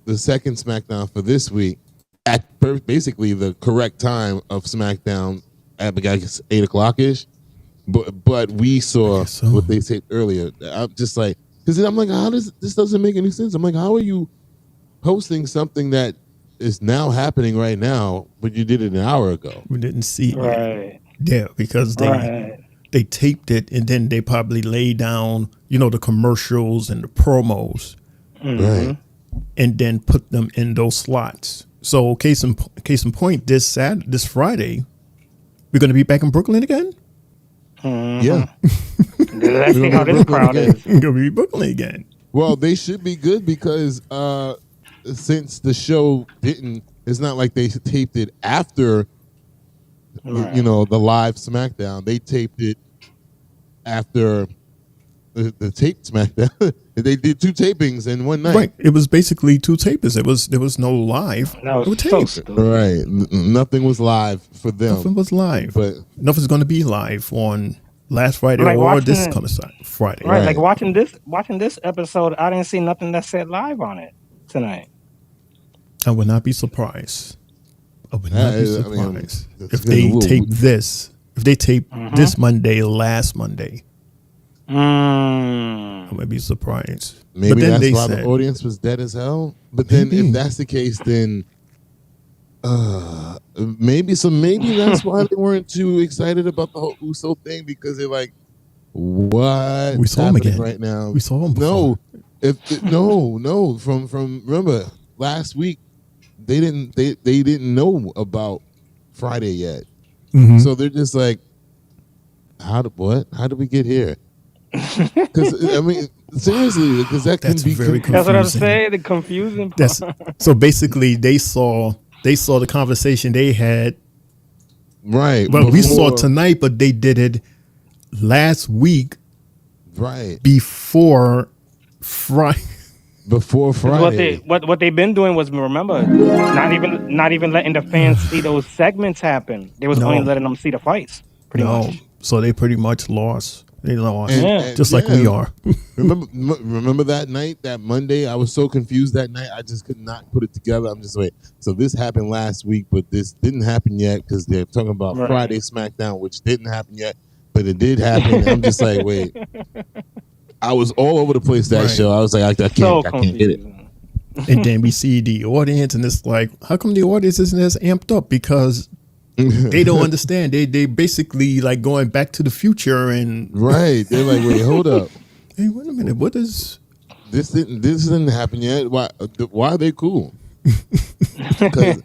the second SmackDown for this week at basically the correct time of SmackDown at, I guess, 8:00 ish. But we saw what they taped earlier. I'm just like. Because I'm like, this doesn't make any sense. I'm like, how are you hosting something that is now happening right now, but you did it an hour ago. We didn't see it. Right. Yeah, because they taped it and then they probably laid down, the commercials and the promos, Right. and then put them in those slots. So case in point, this Friday, we're going to be back in Brooklyn again. Yeah. Let's see how this crowd is. We're going to be Brooklyn again. Well, they should be good because since the show it's not like they taped it after, the live SmackDown. They taped it after the taped SmackDown. They did 2 tapings in one night. Right. It was basically 2 tapings. There was no live. No, it was so taped. stupid. Right. Nothing was live for them. Nothing was live. But nothing's going to be live on last Friday or this coming Friday. Right. Like watching this episode, I didn't see nothing that said live on it tonight. I would not be surprised. I would not be surprised if they tape this. If they tape this Monday, last Monday. I would be surprised. Maybe but then that's why the audience was dead as hell. But then if that's the case, then maybe that's why they weren't too excited about the whole Uso thing, because they're like, what? We saw him again right now. We saw him before. No. From remember last week, they didn't know about Friday yet. So they're just like, how did we get here? Because I mean, seriously, because that can be very confusing. That's what I'm saying. The confusing part. So basically, they saw the conversation they had. Right. But we saw tonight, but they did it last week. Right. Before Friday. Before Friday. What they've been doing was, remember, not even letting the fans see those segments happen. They was only letting them see the fights. Pretty much. So they pretty much lost. They lost, and like we are. remember that night, that Monday? I was so confused that night. I just could not put it together. I'm just so this happened last week, but this didn't happen yet because they're talking about Friday SmackDown, which didn't happen yet, but it did happen. I'm just like, wait. I was all over the place that show. I was like, I can't get it. And then we see the audience, and it's like, how come the audience isn't as amped up? Because they don't understand. They basically like going back to the future and right. They're like, wait, hold up. Hey, wait a minute. What is this? Didn't happen yet. Why are they cool? Because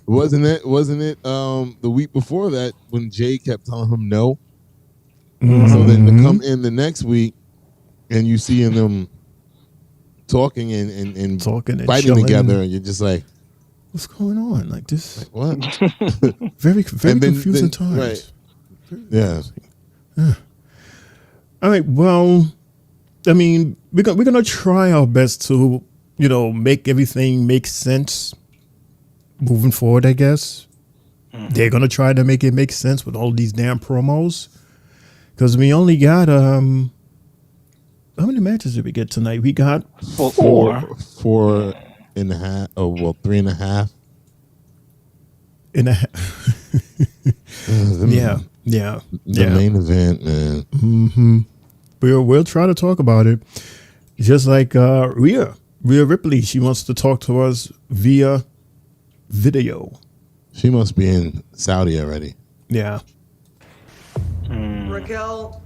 wasn't it the week before that when Jay kept telling him no? So then to come in the next week and you seeing them talking and fighting together, and you're just like, what's going on? Like this? Like, what? very confusing times. Right. Yeah. All right. Well, I mean, we're gonna try our best to make everything make sense moving forward. I guess they're gonna try to make it make sense with all these damn promos, because we only got how many matches did we get tonight? We got 4.5. 3.5. Yeah. The main event, man. We'll try to talk about it. Just like Rhea Ripley, she wants to talk to us via video. She must be in Saudi already. Yeah. Raquel,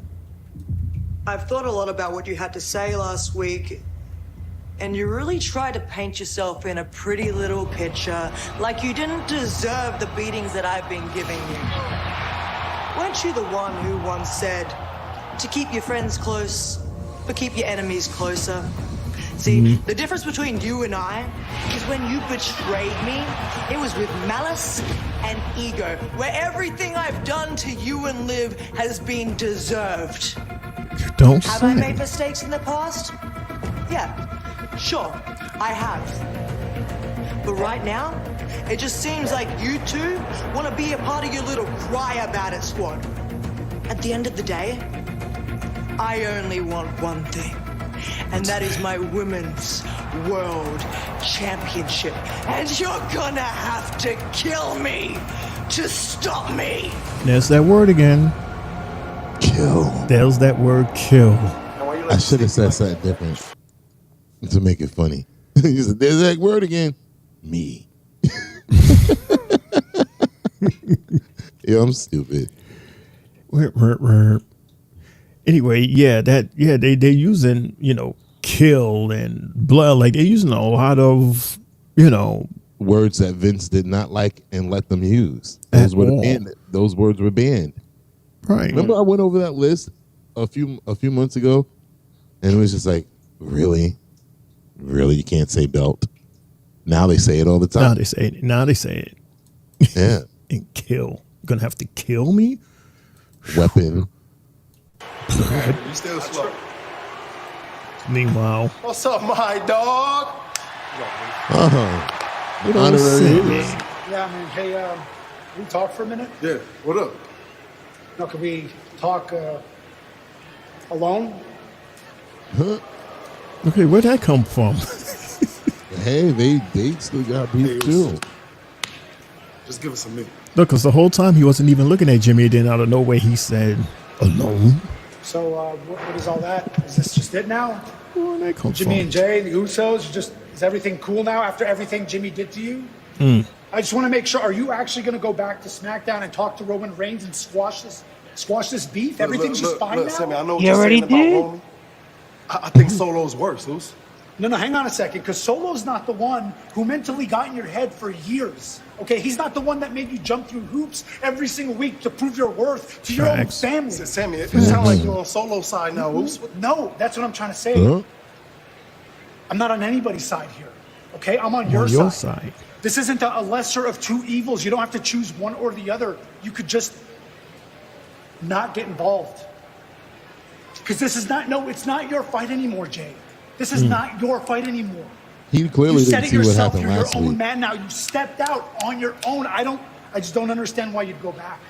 I've thought a lot about what you had to say last week, and you really tried to paint yourself in a pretty little picture, like you didn't deserve the beatings that I've been giving you. Weren't you the one who once said to keep your friends close, but keep your enemies closer? See, the difference between you and I is when you betrayed me, it was with malice and ego, where everything I've done to you and Liv has been deserved. Don't Have say I made mistakes in the past? Yeah, sure, I have. But right now, it just seems like you two want to be a part of your little cry about it squad. At the end of the day, I only want one thing, and that is my Women's World Championship. And you're gonna have to kill me to stop me. There's that word again. Kill. There's that word, kill. I should have said something different to make it funny. He said, "There's that word again." Me. Yo, I'm stupid. Anyway, they're using, kill and blood. Like they're using a lot of, words that Vince did not like and let them use. Those words were banned. Right. Remember I went over that list a few months ago, and it was just like, really, you can't say belt. Now they say it all the time. Now they say it. Yeah. And kill. You're gonna have to kill me. Weapon. You still slow. Meanwhile, What's up, my dog? Yeah, I mean, hey, can we talk for a minute? Yeah, what up? No, can we talk alone? Huh? Okay, where'd that come from? Hey, they still got beef too. Just give us a minute. Look, because the whole time he wasn't even looking at Jimmy. Then out of nowhere he said, "Alone." So, what is all that? Is this just it now? Where'd that come Jimmy from? and Jay, the Usos, is everything cool now after everything Jimmy did to you? I just want to make sure, are you actually going to go back to SmackDown and talk to Roman Reigns and squash this beef? Everything's just fine now? Sammy, I know what You you're already saying about did? Roman. I think Solo's worse, Luce. No, hang on a second, because Solo's not the one who mentally got in your head for years. Okay, he's not the one that made you jump through hoops every single week to prove your worth to your own family. Sammy, it sounds like you're on Solo's side now, Luce. No, that's what I'm trying to say. I'm not on anybody's side here. Okay, I'm on your side. This isn't a lesser of two evils. You don't have to choose one or the other. You could just not get involved. Because this is it's not your fight anymore, Jay. This is not your fight anymore. He clearly You said didn't it see what yourself. happened You're last your own week. man now. You stepped out on your own. I just don't understand why you'd go back.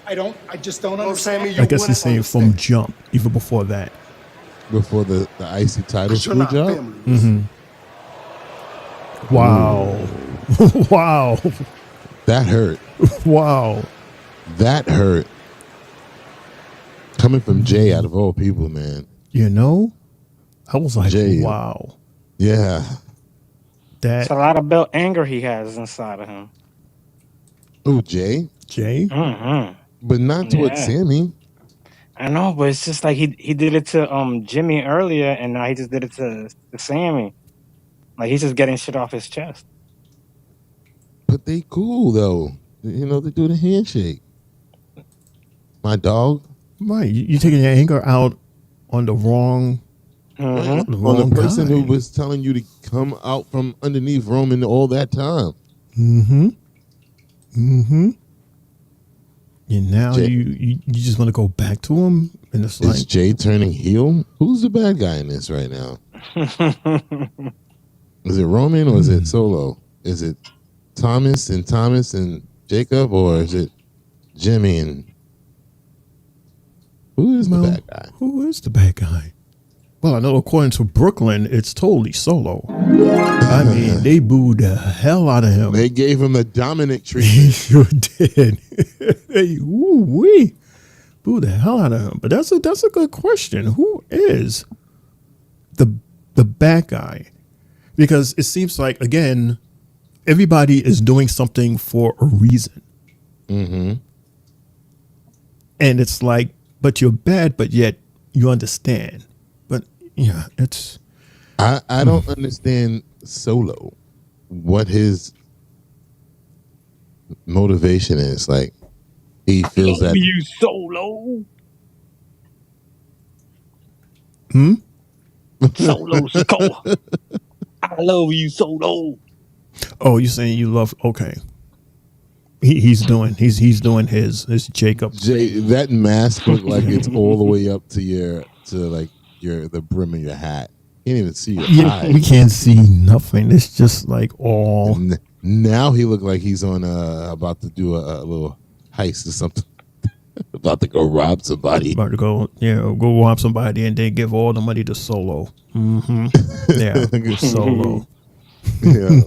I just don't understand. I guess he's saying from jump, even before that. Before the IC title screw job? Wow. Wow. That hurt. Wow. That hurt. Coming from Jay out of all people, man. I was like, Jay. wow. Yeah. It's a lot of belt anger he has inside of him. Oh, Jay? Mm-hmm. But not towards Sammy. I know, but it's just like he did it to Jimmy earlier, and now he just did it to Sammy. Like he's just getting shit off his chest. But they cool, though. They do the handshake. My dog. Right. You taking your anger out on the wrong... Mm-hmm. On the person who was telling you to come out from underneath Roman all that time. And now you just want to go back to him, and it's Is Jay turning heel? Who's the bad guy in this right now? Is it Roman or is it Solo? Is it Thomas and Jacob, or is it Jimmy and who is the bad guy? Who is the bad guy? Well, I know according to Brooklyn, it's totally Solo. I mean, they booed the hell out of him. They gave him the Dominic treatment. They sure did. They booed the hell out of him. But that's a good question. Who is the bad guy? Because it seems like, again, everybody is doing something for a reason. Mm-hmm. And it's like, but you're bad, but yet you understand. But yeah, it's... I don't understand Solo, what his motivation is. Like, he feels that... You Solo. Solo score. I love you, Solo. Oh, you're saying you love... Okay. He's doing his Jacob. Jay, that mask look like it's all the way up to the brim of your hat. Can't even see your eyes. We can't see nothing. It's just like all. Now he looked like he's on about to do a little heist or something. About to go rob somebody. About to go rob somebody and then give all the money to Solo. Mm-hmm. Yeah, Solo. Yeah.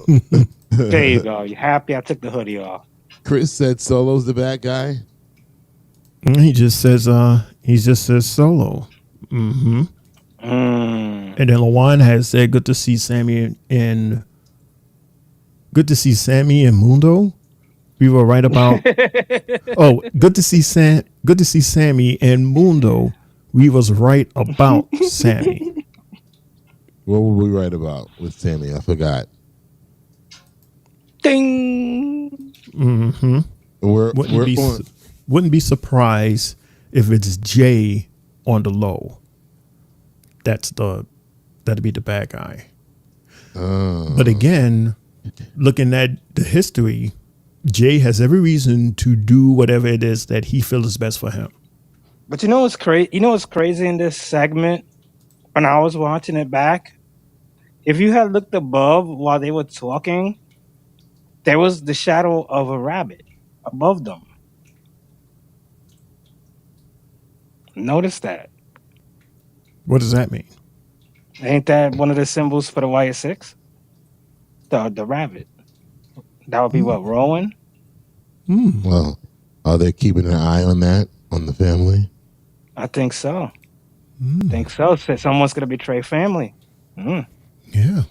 There you go. You happy? I took the hoodie off. Chris said Solo's the bad guy. He just says Solo. Mm-hmm. And then Lawan has said, "Good to see Sammy and Mundo." We were right about. Good to see Sammy and Mundo. We was right about Sammy. What were we right about with Sammy? I forgot. Ding. Mm-hmm. Wouldn't be surprised if it's Jay on the low. That'd be the bad guy. But again, looking at the history, Jay has every reason to do whatever it is that he feels is best for him. But you know what's crazy? You know what's crazy in this segment? When I was watching it back, if you had looked above while they were talking, there was the shadow of a rabbit above them. Notice that. What does that mean? Ain't that one of the symbols for the YS6? The rabbit. That would be what, Rowan? Well, are they keeping an eye on that, on the family? I think so. Think so. Someone's going to betray family. Yeah.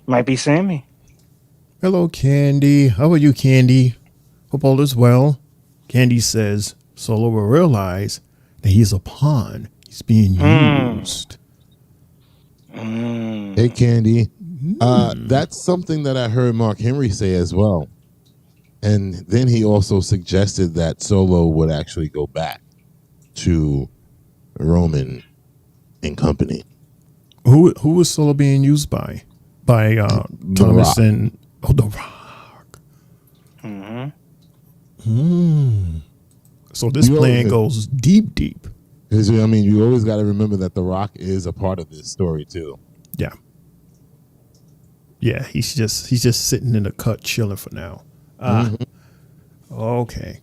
Might be Sammy. Hello, Candy. How are you, Candy? Hope all is well. Candy says Solo will realize that he's a pawn. He's being used. Hey, Candy. That's something that I heard Mark Henry say as well. And then he also suggested that Solo would actually go back to Roman and company. Who was Solo being used by? By Thomas Rock. and The Rock. So this plan goes deep. Because, I mean, you always got to remember that The Rock is a part of this story too. Yeah. Yeah, he's just sitting in the cut chilling for now. Okay.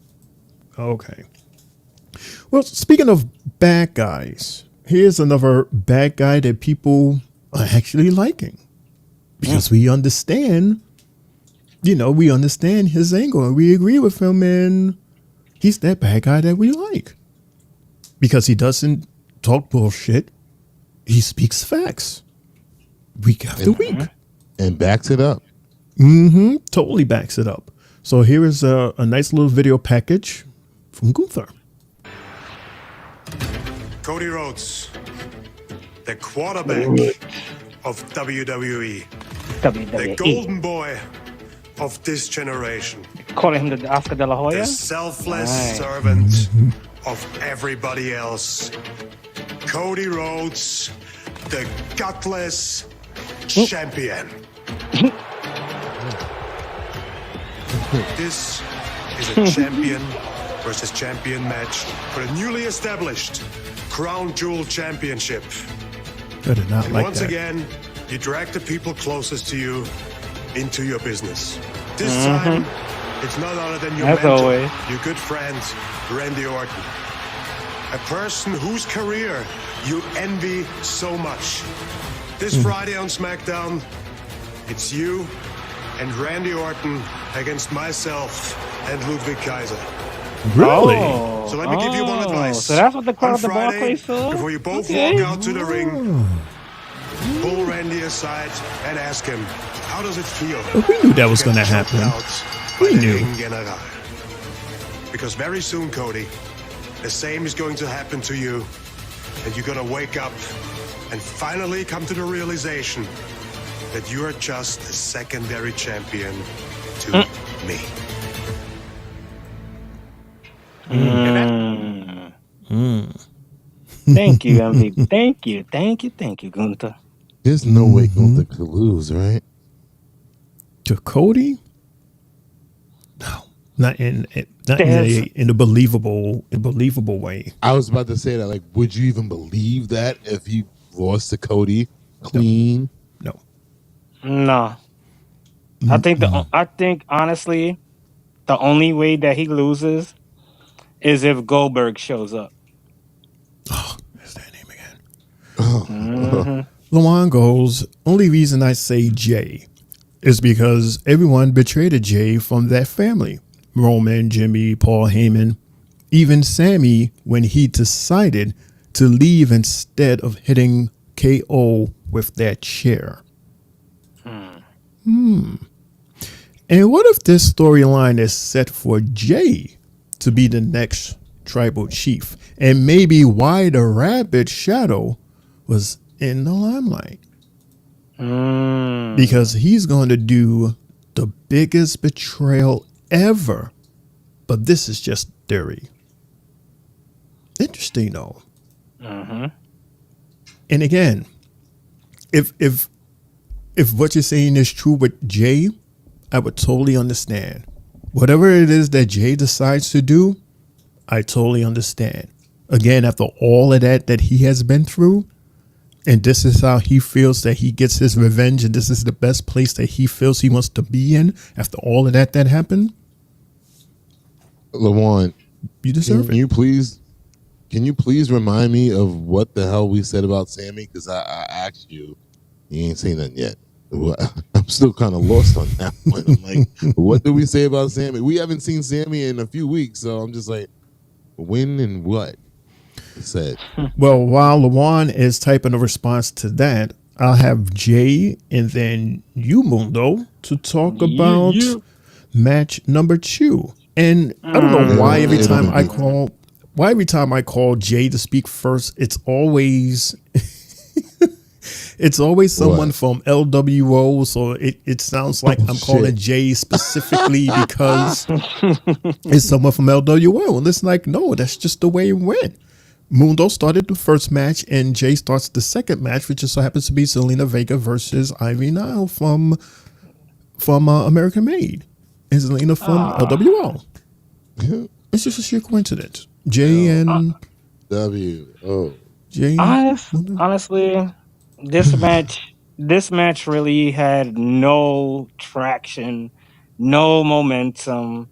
Well, speaking of bad guys, here's another bad guy that people are actually liking. Because we understand, we understand his angle and we agree with him, and he's that bad guy that we like. Because he doesn't talk bullshit. He speaks facts. Week after week. And backs it up. Totally backs it up. So here is a nice little video package from Gunter. Cody Rhodes, the quarterback of WWE. The golden boy of this generation. Calling him the Oscar de la Hoya? The selfless servant of everybody else. Cody Rhodes, the gutless champion. This is a champion versus champion match for the newly established Crown Jewel Championship. Better not And like once that. again, you drag the people closest to you into your business. This time, it's none other than your As mentor, always. your good friend, Randy Orton. A person whose career you envy so much. This Friday on SmackDown, it's you and Randy Orton against myself and Ludwig Kaiser. Really? So let me give you one advice. So that's what the crowd On of the Friday, Barclays saw? before you both Okay. walk out to the ring, pull Randy aside and ask him, how does it feel? We knew that was to get going to choked happen. out We by the knew. Ring General? Because very soon, Cody, the same is going to happen to you, and you're going to wake up and finally come to the realization that you are just a secondary champion to me. Thank you, MVP. Thank you, Gunter. There's no way Gunther could lose, right? To Cody? No. Not in a believable way. I was about to say that. Like, would you even believe that if he lost to Cody clean? No. I think honestly, the only way that he loses is if Goldberg shows up. There's that name again. Lawan goes, only reason I say Jay is because everyone betrayed Jay from that family. Roman, Jimmy, Paul Heyman, even Sammy when he decided to leave instead of hitting KO with that chair. And what if this storyline is set for Jay to be the next tribal chief? And maybe why the rabbit shadow was in the limelight? Because he's going to do the biggest betrayal ever. But this is just theory. Interesting though. And again, if what you're saying is true with Jay, I would totally understand. Whatever it is that Jay decides to do, I totally understand. Again, after all of that he has been through, and this is how he feels that he gets his revenge, and this is the best place that he feels he wants to be in after all of that happened. LaJuan, you deserve it. Can you please remind me of what the hell we said about Sammy? Because I asked you, you ain't saying nothing yet. I'm still kind of lost on that one. I'm like, what did we say about Sammy? We haven't seen Sammy in a few weeks, so I'm just like, when and what? He said. Well, while LaJuan is typing a response to that, I'll have Jay and then you, Mundo, to talk about match number 2. And I don't know why every time I call Jay to speak first, it's always someone from LWO. So it sounds like I'm calling Jay specifically because it's someone from LWO. And it's like, no, that's just the way it went. Mundo started the first match and Jay starts the second match, which just so happens to be Zelina Vega versus Ivy Nile from American Made. And Zelina from LWO. It's just a sheer coincidence. Jay and Jay. Honestly, this match really had no traction, no momentum.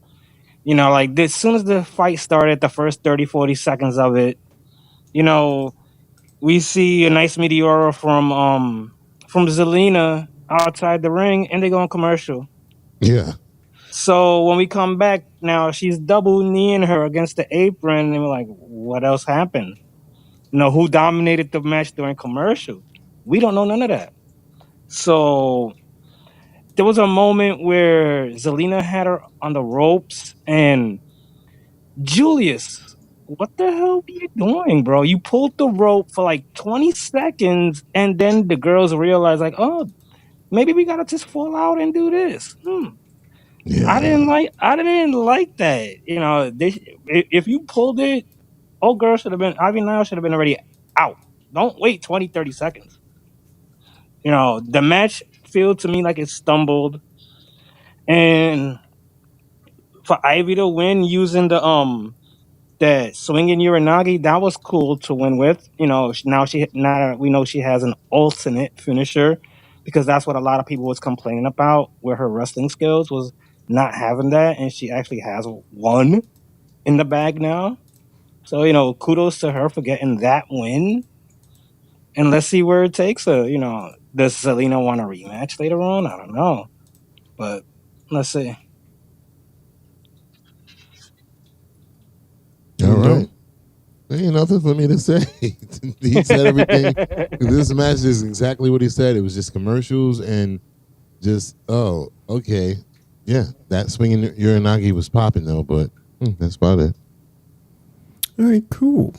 You know, like as soon as the fight started, the first 30, 40 seconds of it, you know, we see a nice Meteora from Zelina outside the ring, and they go on commercial. Yeah. So when we come back now, she's double kneeing her against the apron, and we're like, what else happened? You know, who dominated the match during commercial? We don't know none of that. So there was a moment where Zelina had her on the ropes, and Julius, what the hell are you doing, bro? You pulled the rope for like 20 seconds, and then the girls realized, like, oh, maybe we gotta just fall out and do this. Yeah. I didn't like that. You know, if you pulled it, old girl should have been, Ivy Nile should have been already out. Don't wait 20, 30 seconds. You know, the match felt to me like it stumbled. And for Ivy to win using the swinging Uranagi, that was cool to win with. You know, now we know she has an alternate finisher, because that's what a lot of people was complaining about, where her wrestling skills was not having that, and she actually has one in the bag now. So, you know, kudos to her for getting that win. And let's see where it takes her. You know, does Zelina want a rematch later on? I don't know. But let's see. All right. There ain't nothing for me to say. He said everything. This match is exactly what he said. It was just commercials and just, oh, okay. Yeah, that swinging Uranagi was popping though, but that's about it. All right, cool.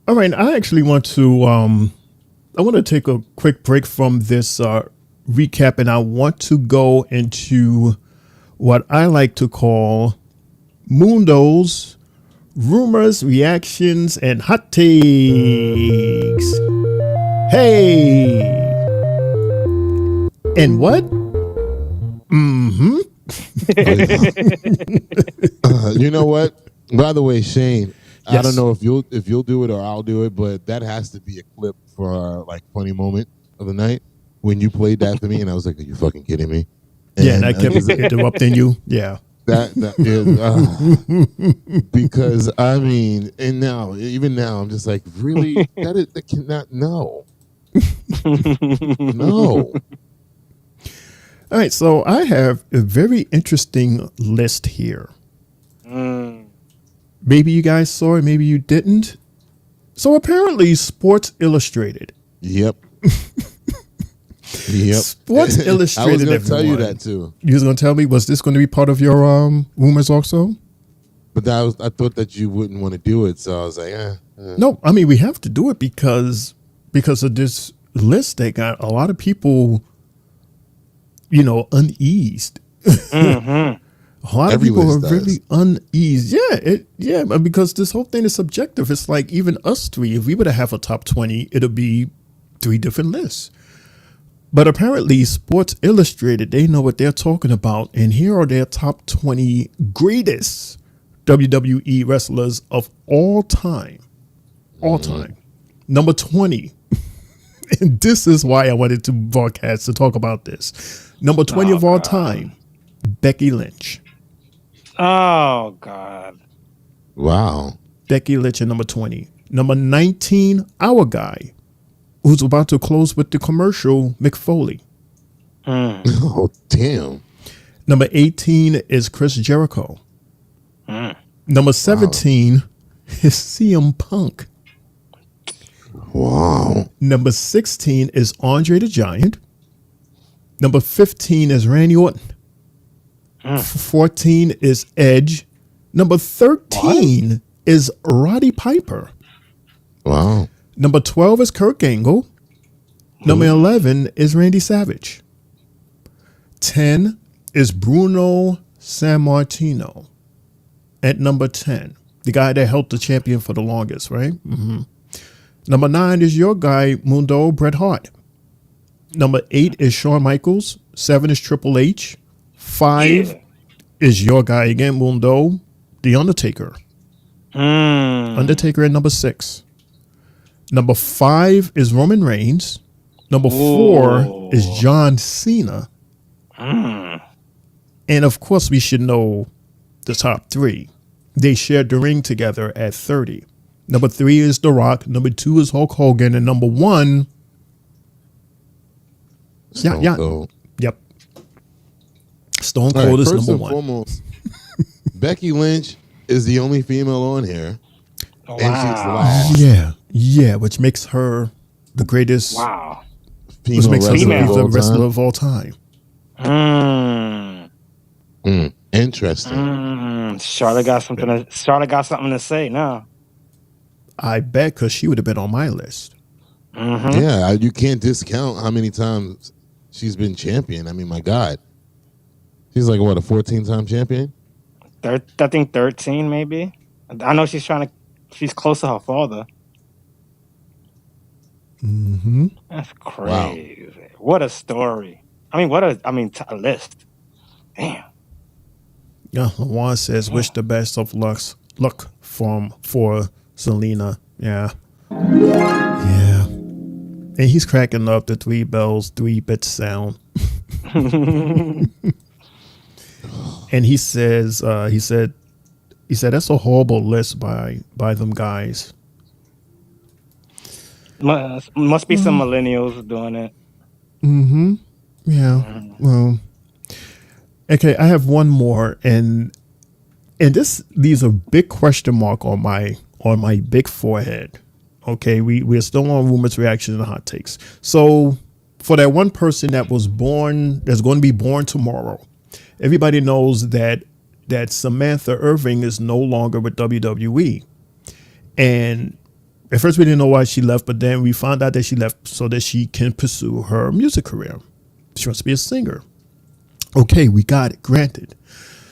All right, I actually want to take a quick break from this recap, and I want to go into what I like to call Mundo's rumors, reactions, and hot takes. Hey! And what? You know what? By the way, Shane, yes. I don't know if you'll do it or I'll do it, but that has to be a clip for our like funny moment of the night when you played that to me, and I was like, "Are you fucking kidding me?" And yeah, and I kept interrupting you. Yeah. That is because I mean, and now even now I'm just like, really, that cannot no. All right, so I have a very interesting list here. Maybe you guys saw it, maybe you didn't. So apparently Sports Illustrated Yep. Yep. Sports Illustrated. I was going to tell you everyone. that too. You was going to tell me, was this going to be part of your rumors also? But I thought that you wouldn't want to do it, so I was like, No, I mean, we have to do it because of this list. They got a lot of people, uneased. Mm-hmm. A lot of people are really uneased. Yeah, because this whole thing is subjective. It's like even us three, if we were to have a top 20, it'll be 3 different lists. But apparently, Sports Illustrated, they know what they're talking about. And here are their top 20 greatest WWE wrestlers of all time. All time. Number 20. And this is why I wanted to broadcast to talk about this. Number 20 of all time, Becky Lynch. Oh, God. Wow. Becky Lynch at number 20. Number 19, our guy, who's about to close with the commercial, Mick Foley. Oh, damn. Number 18 is Chris Jericho. Number 17 is CM Punk. Wow. Number 16 is Andre the Giant. Number 15 is Randy Orton. 14 is Edge. Number 13 is Roddy Piper. Wow. Number 12 is Kurt Angle. Number 11 is Randy Savage. 10 is Bruno Sammartino. At number 10, the guy that held the champion for the longest, right? Mm-hmm. Number 9 is your guy, Mundo Bret Hart. Number 8 is Shawn Michaels. 7 is Triple H. 5 is your guy again, Mundo, The Undertaker. Undertaker at number 6. Number 5 is Roman Reigns. Number 4 is John Cena. And of course, we should know the top 3. They shared the ring together at 30. Number 3 is The Rock. Number 2 is Hulk Hogan. And number 1, Stone Cold. Yep. Stone Cold is number 1. First and foremost, Becky Lynch is the only female on here. Wow. And she's last. Yeah, which makes her the greatest Female wrestler of all time. Interesting. Charlotte got something to say now. I bet, because she would have been on my list. Yeah, you can't discount how many times she's been champion. I mean, my God. She's like, what, a 14-time champion? I think 13, maybe. I know she's close to her father. Mm-hmm. That's crazy. Wow. What a story. A list. Damn. Yeah, Juan says, wish the best of luck for Selena. Yeah. Yeah. And he's cracking up the 3 bells, 3-bit sound. And he says, he said that's a horrible list by them guys. Must be some millennials doing it. Mm-hmm. Yeah. Well, okay, I have one more, and this leaves a big question mark on my big forehead. Okay, we're still on rumors, reactions, and hot takes. So for that one person that's going to be born tomorrow, everybody knows that Samantha Irving is no longer with WWE. And at first we didn't know why she left, but then we found out that she left so that she can pursue her music career. She wants to be a singer. Okay, we got it, granted.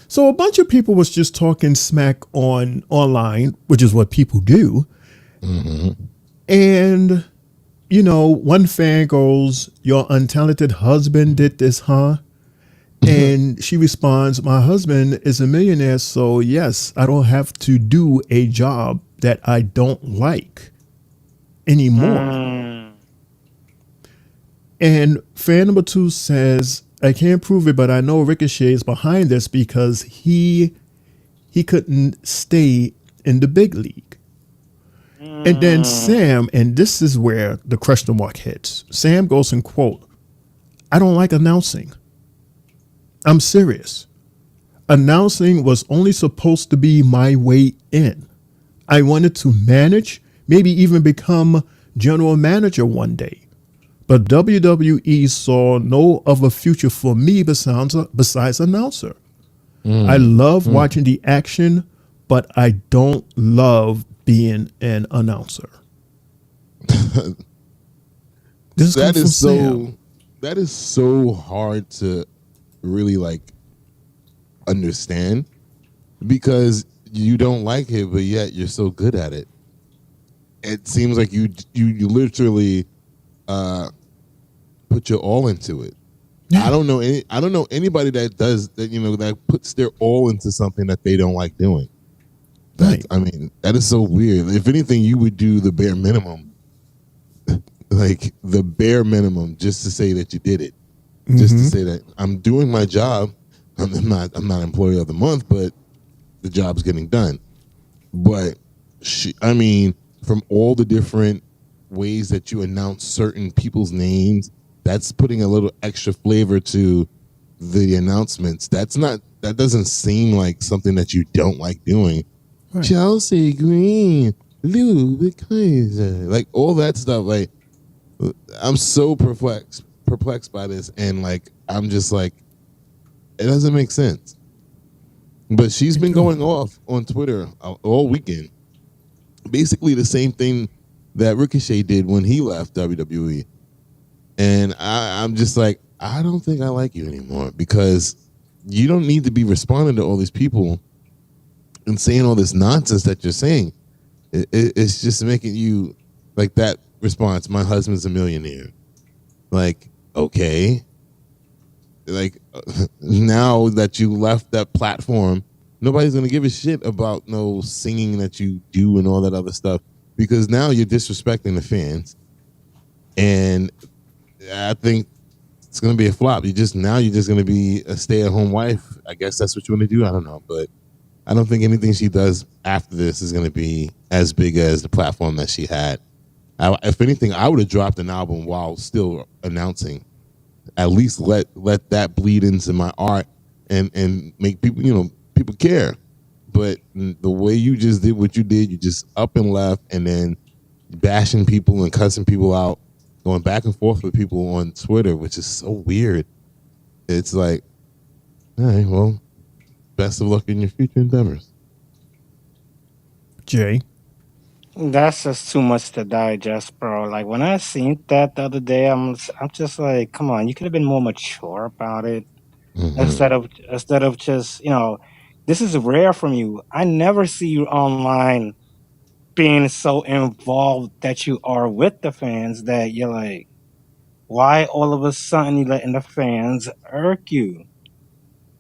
So a bunch of people was just talking smack online, which is what people do. Mm-hmm. And, one fan goes, your untalented husband did this, huh? And she responds, my husband is a millionaire, so yes, I don't have to do a job that I don't like anymore. And fan number 2 says, I can't prove it, but I know Ricochet is behind this because he couldn't stay in the big league. And then Sam, and this is where the question mark hits. Sam goes and quote, I don't like announcing. I'm serious. Announcing was only supposed to be my way in. I wanted to manage, maybe even become general manager one day. But WWE saw no other future for me besides announcer. I love watching the action, but I don't love being an announcer. That is so hard to really like understand, because you don't like it, but yet you're so good at it. It seems like you literally put your all into it. I don't know anybody that does that, that puts their all into something that they don't like doing. Right. I mean, that is so weird. If anything, you would do the bare minimum, like the bare minimum, just to say that you did it, just to say that I'm doing my job. I'm not employee of the month, but the job's getting done. But from all the different ways that you announce certain people's names, that's putting a little extra flavor to the announcements. That doesn't seem like something that you don't like doing. Right. Chelsea Green, Lou Kaiser, like all that stuff. Like, I'm so perplexed by this, and like I'm just like, it doesn't make sense. But she's been going off on Twitter all weekend, basically the same thing that Ricochet did when he left WWE. And I'm just like, I don't think I like you anymore, because you don't need to be responding to all these people and saying all this nonsense that you're saying. It's just making you like that response. My husband's a millionaire. Like, okay. Like, now that you left that platform, nobody's going to give a shit about no singing that you do and all that other stuff, because now you're disrespecting the fans. And I think it's going to be a flop. You're just going to be a stay-at-home wife. I guess that's what you want to do. I don't know. But I don't think anything she does after this is going to be as big as the platform that she had. If anything, I would have dropped an album while still announcing. At least let that bleed into my art and make people, people care. But the way you just did what you did, you just up and left, and then bashing people and cussing people out, going back and forth with people on Twitter, which is so weird. It's like, all right, well, best of luck in your future endeavors. Jay? That's just too much to digest, bro. Like, when I seen that the other day, I'm just like, come on, you could have been more mature about it. Instead of just, this is rare from you. I never see you online being so involved that you are with the fans that you're like, why all of a sudden you letting the fans irk you?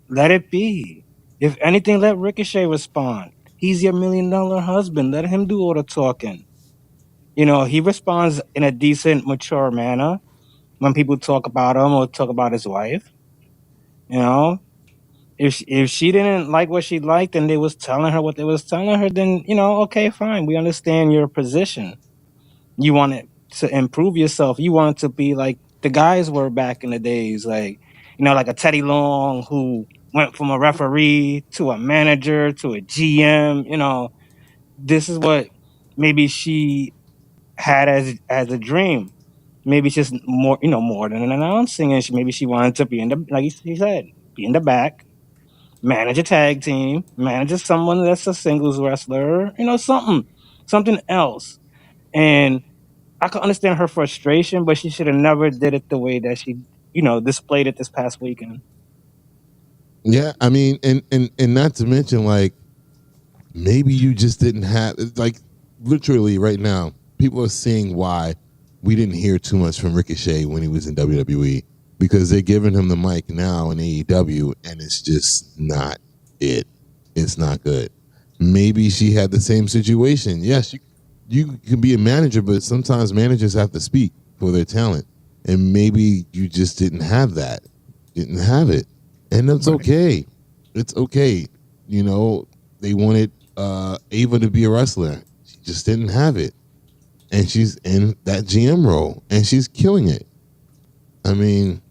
Let it be. If anything, let Ricochet respond. He's your $1 million husband. Let him do all the talking. He responds in a decent, mature manner when people talk about him or talk about his wife. If she didn't like what she liked and they was telling her what they was telling her, then, okay, fine. We understand your position. You wanted to improve yourself. You wanted to be like the guys were back in the days, like, like a Teddy Long who went from a referee to a manager to a GM. This is what maybe she had as a dream. Maybe it's just more, more than an announcing, and maybe she wanted to be in the, like he said, be in the back, manage a tag team, manage someone that's a singles wrestler, something else. And I can understand her frustration, but she should have never did it the way that she, displayed it this past weekend. Yeah, I mean, and not to mention, like, maybe you just didn't have, like, literally right now, people are seeing why we didn't hear too much from Ricochet when he was in WWE, because they're giving him the mic now in AEW, and it's just not it. It's not good. Maybe she had the same situation. Yes, you can be a manager, but sometimes managers have to speak for their talent, and maybe you just didn't have that. Didn't have it. And that's okay. It's okay. They wanted Ava to be a wrestler. She just didn't have it. And she's in that GM role, and she's killing it. I mean,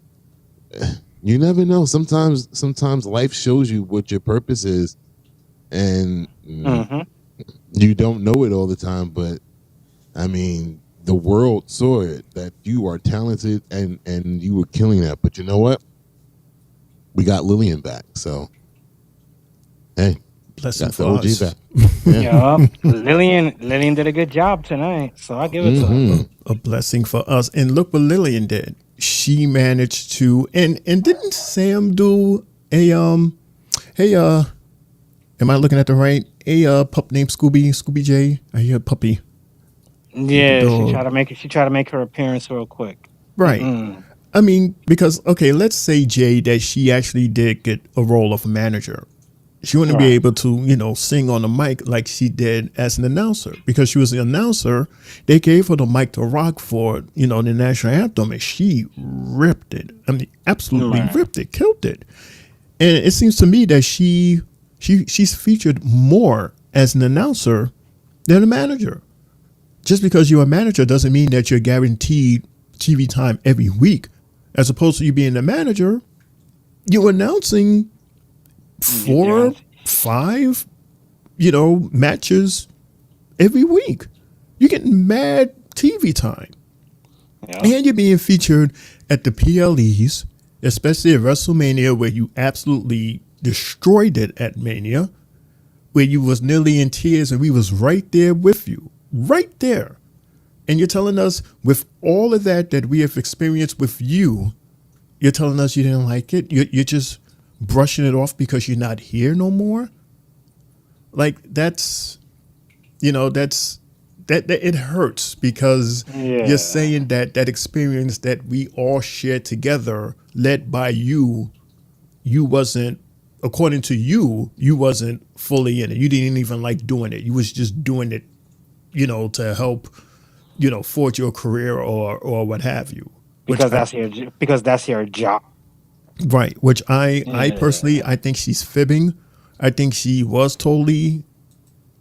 you never know. Sometimes life shows you what your purpose is, and you don't know it all the time. But I mean, the world saw it, that you are talented and you were killing that. But you know what? We got Lillian back. So, hey, blessing got the for OG us. back. Yeah, Lillian did a good job tonight, so I give it to her. A blessing for us. And look what Lillian did. She managed to, and didn't Sam do a hey am I looking at the right pup named Scooby J? I hear puppy. Yeah, she tried to make her appearance real quick. Right. I mean, because okay, let's say Jay that she actually did get a role of a manager. She wouldn't be able to, sing on the mic like she did as an announcer, because she was the announcer. They gave her the mic to rock for, the national anthem, and she ripped it. I mean, absolutely ripped it, killed it. And it seems to me that she's featured more as an announcer than a manager. Just because you're a manager doesn't mean that you're guaranteed TV time every week. As opposed to you being a manager, you're announcing 4, 5, matches every week. You're getting mad TV time. Yeah. And you're being featured at the PLEs, especially at WrestleMania, where you absolutely destroyed it at Mania, where you was nearly in tears and we was right there with you. Right there. And you're telling us with all of that we have experienced with you, you're telling us you didn't like it? You're just brushing it off because you're not here no more? Like, that's that it hurts, because you're saying that experience that we all shared together, led by you wasn't, according to you wasn't fully in it. You didn't even like doing it. You was just doing it, to help, forge your career or what have you. Because that's your job. Right. Which I personally, I think she's fibbing. I think she was totally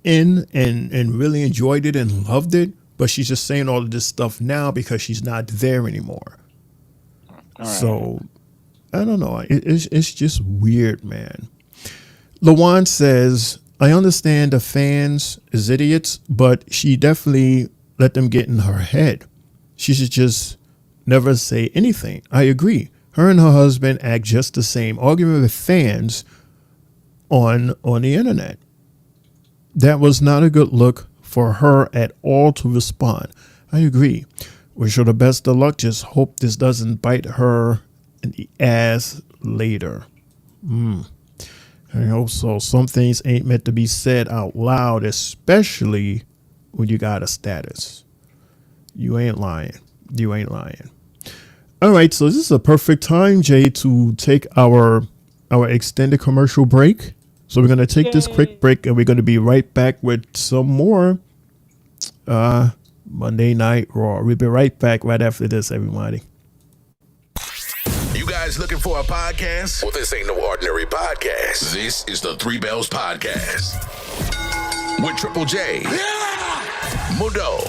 in and really enjoyed it and loved it, but she's just saying all of this stuff now because she's not there anymore. So I don't know. It's just weird, man. Lawan says, I understand the fans is idiots, but she definitely let them get in her head. She should just never say anything. I agree. Her and her husband act just the same, arguing with fans on the internet. That was not a good look for her at all to respond. I agree. Wish her the best of luck. Just hope this doesn't bite her in the ass later. I hope so. Some things ain't meant to be said out loud, especially when you got a status. You ain't lying. You ain't lying. All right, so this is a perfect time, Jay, to take our extended commercial break. So we're going to take this quick break, and we're going to be right back with some more Monday Night Raw. We'll be right back right after this, everybody. You guys looking for a podcast? Well, this ain't no ordinary podcast. This is the Three Bells Podcast. With Triple J, Mundo,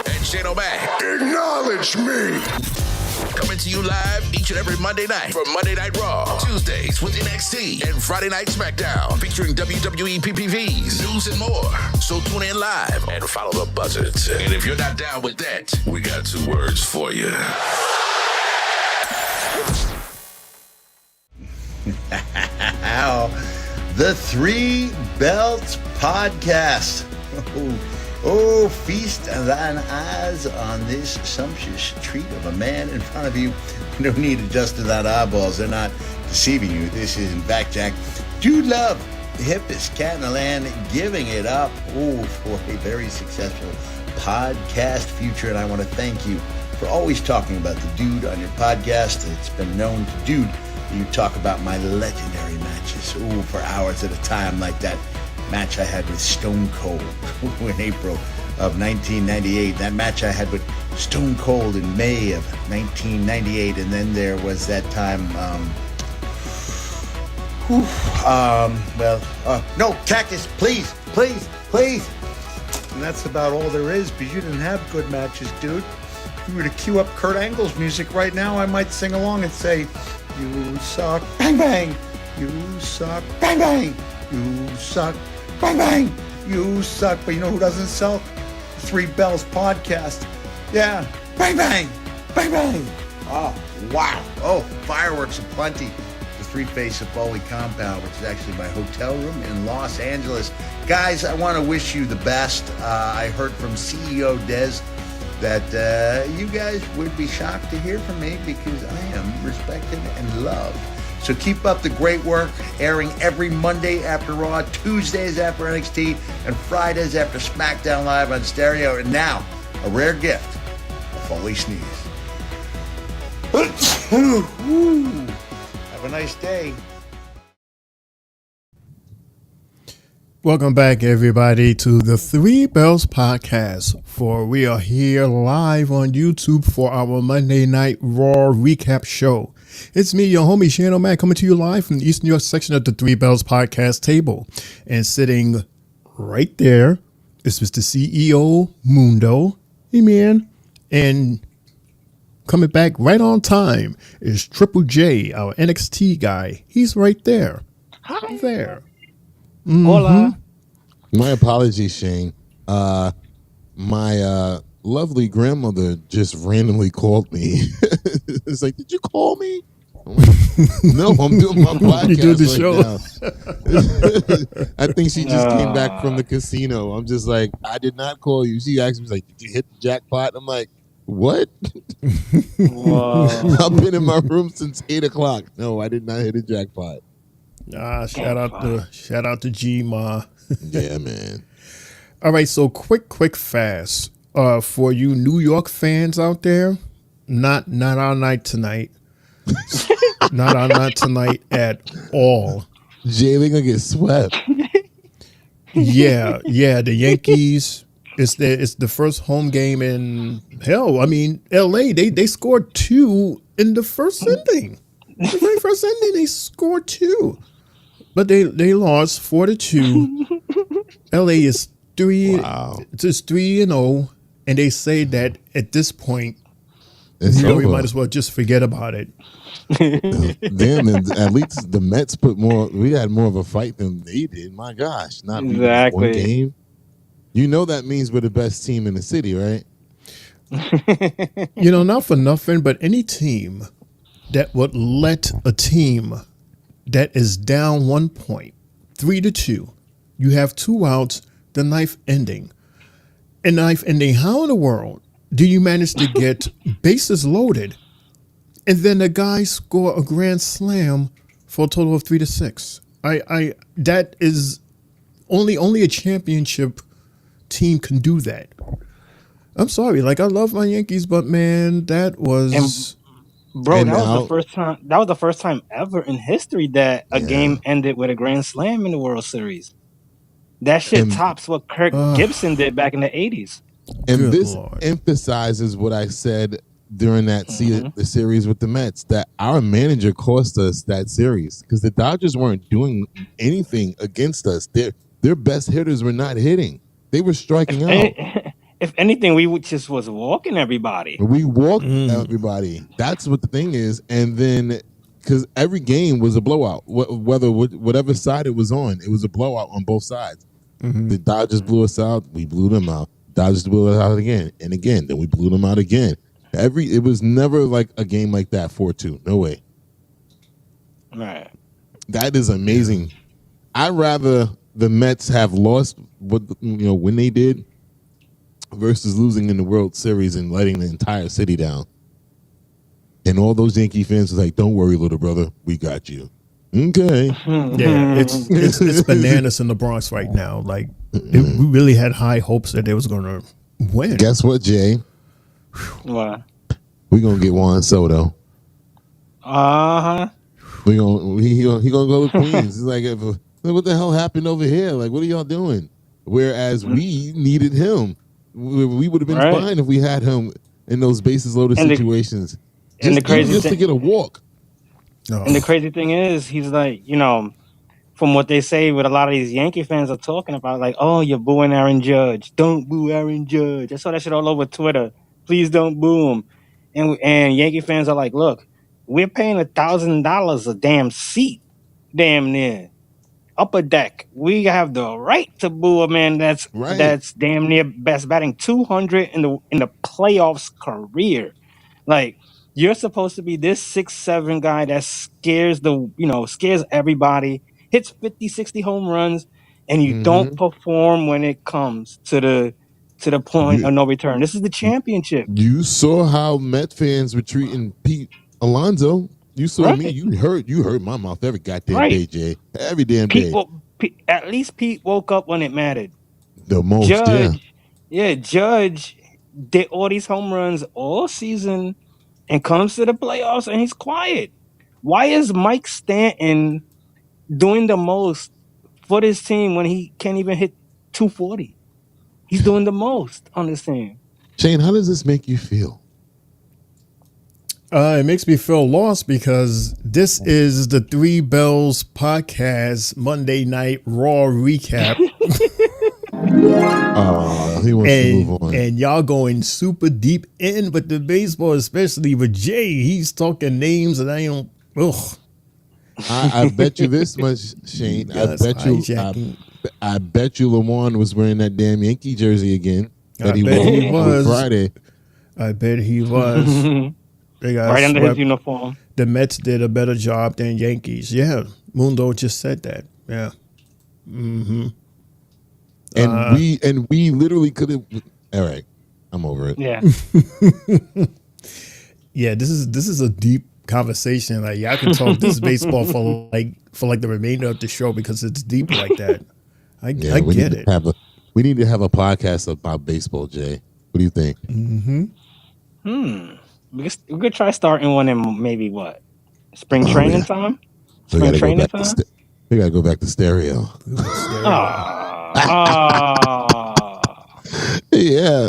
and Shane O'Mac. Acknowledge me. Coming to you live each and every Monday night for Monday Night Raw, Tuesdays with NXT, and Friday Night SmackDown, featuring WWE PPVs, news, and more. So tune in live and follow the buzzards. And if you're not down with that, we got 2 words for you. The Three Belts Podcast. Oh, feast thine eyes on this sumptuous treat of a man in front of you. You don't need to adjust to that eyeballs. They're not deceiving you. This is, in fact, Jack, Dude Love, the hippest cat in the land, giving it up for a very successful podcast future. And I want to thank you for always talking about the dude on your podcast. It's been known to dude. You talk about my legendary matches, for hours at a time, like that match I had with Stone Cold in April of 1998. That match I had with Stone Cold in May of 1998. And then there was that time, no, Cactus, please. And that's about all there is, because you didn't have good matches, dude. If you were to cue up Kurt Angle's music right now, I might sing along and say, you suck, bang, bang. You suck, bang, bang. You suck, bang, bang. You suck. But you know who doesn't suck? Three Bells Podcast. Yeah. Bang, bang. Bang, bang. Oh, wow. Oh, fireworks aplenty. The three-face of Foley compound, which is actually my hotel room in Los Angeles. Guys, I want to wish you the best. I heard from CEO Dez that you guys would be shocked to hear from me because I am respected and loved. So keep up the great work, airing every Monday after Raw, Tuesdays after NXT, and Fridays after SmackDown Live on Stereo. And now, a rare gift, a Foley sneeze. Have a nice day. Welcome back, everybody, to the Three Bells Podcast. For we are here live on YouTube for our Monday Night Raw recap show. It's me, your homie, Shane O'Mac, coming to you live from the Eastern York section of the Three Bells Podcast table. And sitting right there is Mr. CEO Mundo. Hey, man. And coming back right on time is Triple J, our NXT guy. He's right there. Hi. There. Hola. My apologies, Shane. My lovely grandmother just randomly called me. It's like, did you call me? I'm like, no, I'm doing my podcast You do the right now. I think she just came back from the casino. I'm just like, I did not call you. She asked me, like, did you hit the jackpot? I'm like, what? I've been in my room since 8 o'clock. No, I did not hit a jackpot. Shout out to G Ma. Yeah, man. All right, so quick, fast. For you New York fans out there, not our night tonight. Not our night tonight at all. Jay, we're gonna get swept. Yeah. The Yankees. It's the first home game in hell. I mean, LA. They scored 2 in the first inning. The very first inning, they scored 2. But they lost 4-2. LA is 3-0, and they say that at this point, we might as well just forget about it. Damn, and at least the Mets we had more of a fight than they did. My gosh, not Exactly. one game. You know that means we're the best team in the city, right? Not for nothing, but any team that would let a team that is down 1 point, 3-2, you have 2 outs, the ninth ending. And ninth ending, how in the world do you manage to get bases loaded and then the guys score a grand slam for a total of 3-6? That is only a championship team can do that. I'm sorry, I love my Yankees, but man, that was. Bro, that was the first time. That was the first time ever in history that a game ended with a grand slam in the World Series. That shit tops what Kirk Gibson did back in the 80s. And this emphasizes what I said during that the series with the Mets, that our manager cost us that series because the Dodgers weren't doing anything against us. Their best hitters were not hitting. They were striking out. If anything, we just was walking everybody. We walked everybody. That's what the thing is. And then, because every game was a blowout, whatever side it was on, it was a blowout on both sides. Mm-hmm. The Dodgers blew us out. We blew them out. Dodgers blew us out again and again. Then we blew them out again. It was never like a game like that, 4-2. No way. Right. That is amazing. I'd rather the Mets have lost when they did versus losing in the World Series and letting the entire city down. And all those Yankee fans was like, don't worry, little brother, we got you. Okay. Yeah, it's bananas in the Bronx right now. We really had high hopes that they was going to win. Guess what, Jay? What? We're going to get Juan Soto. Uh-huh. He gonna go to Queens. It's like, what the hell happened over here? Like, what are y'all doing? Whereas we needed him. We would have been fine if we had him in those bases loaded situations. Just to get a walk. Oh. And the crazy thing is, he's like, from what they say, what a lot of these Yankee fans are talking about, like, oh, you're booing Aaron Judge. Don't boo Aaron Judge. I saw that shit all over Twitter. Please don't boo him. And Yankee fans are like, look, we're paying $1,000 a damn seat, damn near. upper deck. We have the right to boo a man that's damn near best batting 200 in the playoffs career. Like, you're supposed to be this 6'7" guy that scares everybody, hits 50, 60 home runs, and you don't perform when it comes to the point of no return. This is the championship. You saw how Met fans were treating Pete Alonso. You saw me. You heard my mouth every goddamn day, Jay. Every damn day. At least Pete woke up when it mattered. The most, Judge did all these home runs all season and comes to the playoffs and he's quiet. Why is Mike Stanton doing the most for this team when he can't even hit 240? He's doing the most on this team. Shane, how does this make you feel? It makes me feel lost because this is the Three Bells Podcast Monday Night Raw Recap. He wants to move on. And y'all going super deep in, but the baseball, especially with Jay, he's talking names and I don't. Ugh. I bet you this much, Shane. I bet you Lamont was wearing that damn Yankee jersey again. That he wore Friday. I bet he was. They got right under his uniform. The Mets did a better job than Yankees. Yeah, Mundo just said that. Yeah. Mm-hmm. And we literally could have. All right, I'm over it. Yeah. Yeah, this is a deep conversation. Like, y'all can talk this baseball for the remainder of the show because it's deep like that. I get it. We need to have a podcast about baseball, Jay. What do you think? We could try starting one in maybe what? Spring training time? We gotta go back to stereo. Yeah.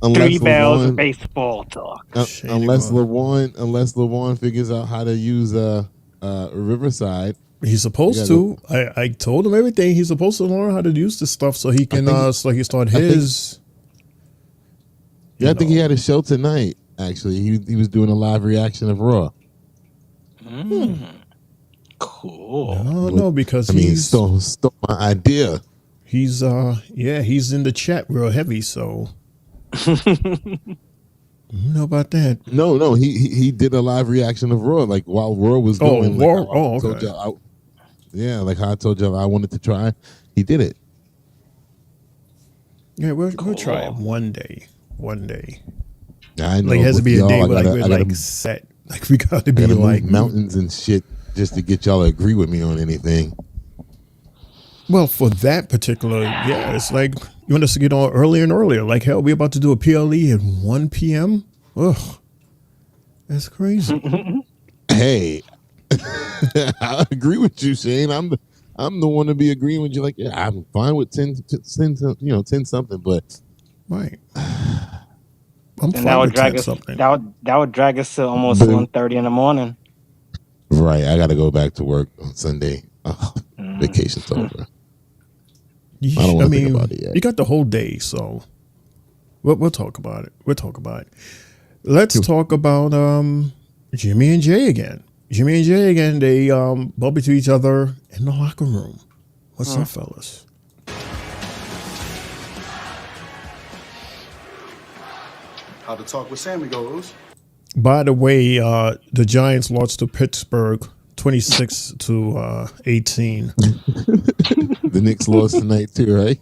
Three Bells baseball talk. Unless LeJuan figures out how to use Riverside. He's supposed to. I told him everything. He's supposed to learn how to use this stuff so he can start his. I think he had a show tonight. Actually, he was doing a live reaction of Raw. Cool. No, because he stole my idea. He's he's in the chat real heavy. So, you know about that? No, he did a live reaction of Raw, like while Raw was going. Okay. Like how I told you I wanted to try. He did it. Yeah, we'll try it one day. I know. Like, it has to be a day we're set. Like, we got to be like mountains and shit just to get y'all to agree with me on anything. Well, for that particular, it's like you want us to get on earlier and earlier. Like, hell, we're about to do a PLE at 1 p.m. Ugh, that's crazy. Hey, I agree with you, Shane. I'm the one to be agreeing with you. Like, yeah, I'm fine with 10 something, but right. That would drag us to almost 1:30 in the morning. Right, I got to go back to work on Sunday. Vacation's over. I don't want to think about it yet. You got the whole day, so we'll talk about it. Let's talk about Jimmy and Jay again. They bump into each other in the locker room. What's up, fellas? How the talk with Sammy goes. By the way, the Giants lost to Pittsburgh 26-18. The Knicks lost tonight too, right?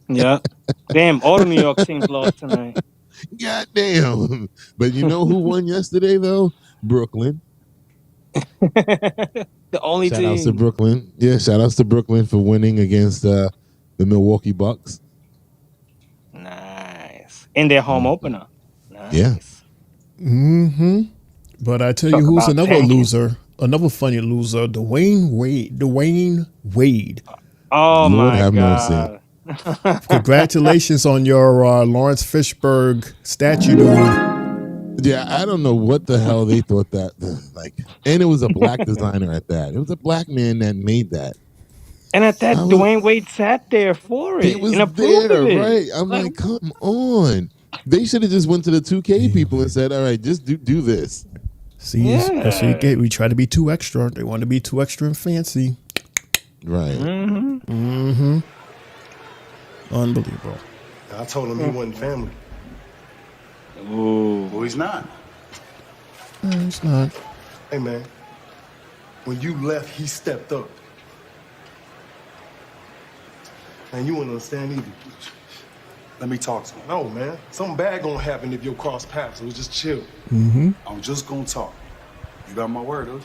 Yeah. Damn, all the New York teams lost tonight. God damn. But you know who won yesterday though? Brooklyn. The only team. Shout outs to Brooklyn. Yeah, shout outs to Brooklyn for winning against the Milwaukee Bucks. Nice. In their home opener. Nice. Yeah. Mm-hmm. But I tell you who's another loser, another funny loser, Dwayne Wade. Oh, Lord my have God. mercy. Congratulations on your Lawrence Fishburne statue, dude. Yeah, I don't know what the hell they thought that like, and it was a black designer at that. It was a black man that made that. And at that, Dwayne Wade sat there for it. He was and approved there, of it. right? I'm like, come on. They should have just went to the 2K people and said, all right, just do this. See, that's what you get. We try to be too extra. They want to be too extra and fancy. Right. Mm-hmm. Unbelievable. I told him he wasn't family. Ooh. Well, he's not. It's not. Hey, man. When you left, he stepped up. And you wouldn't understand either. Let me talk to him. No, man. Something bad gonna happen if you cross paths, so just chill. Mm-hmm. I'm just gonna talk. You got my word, Oz.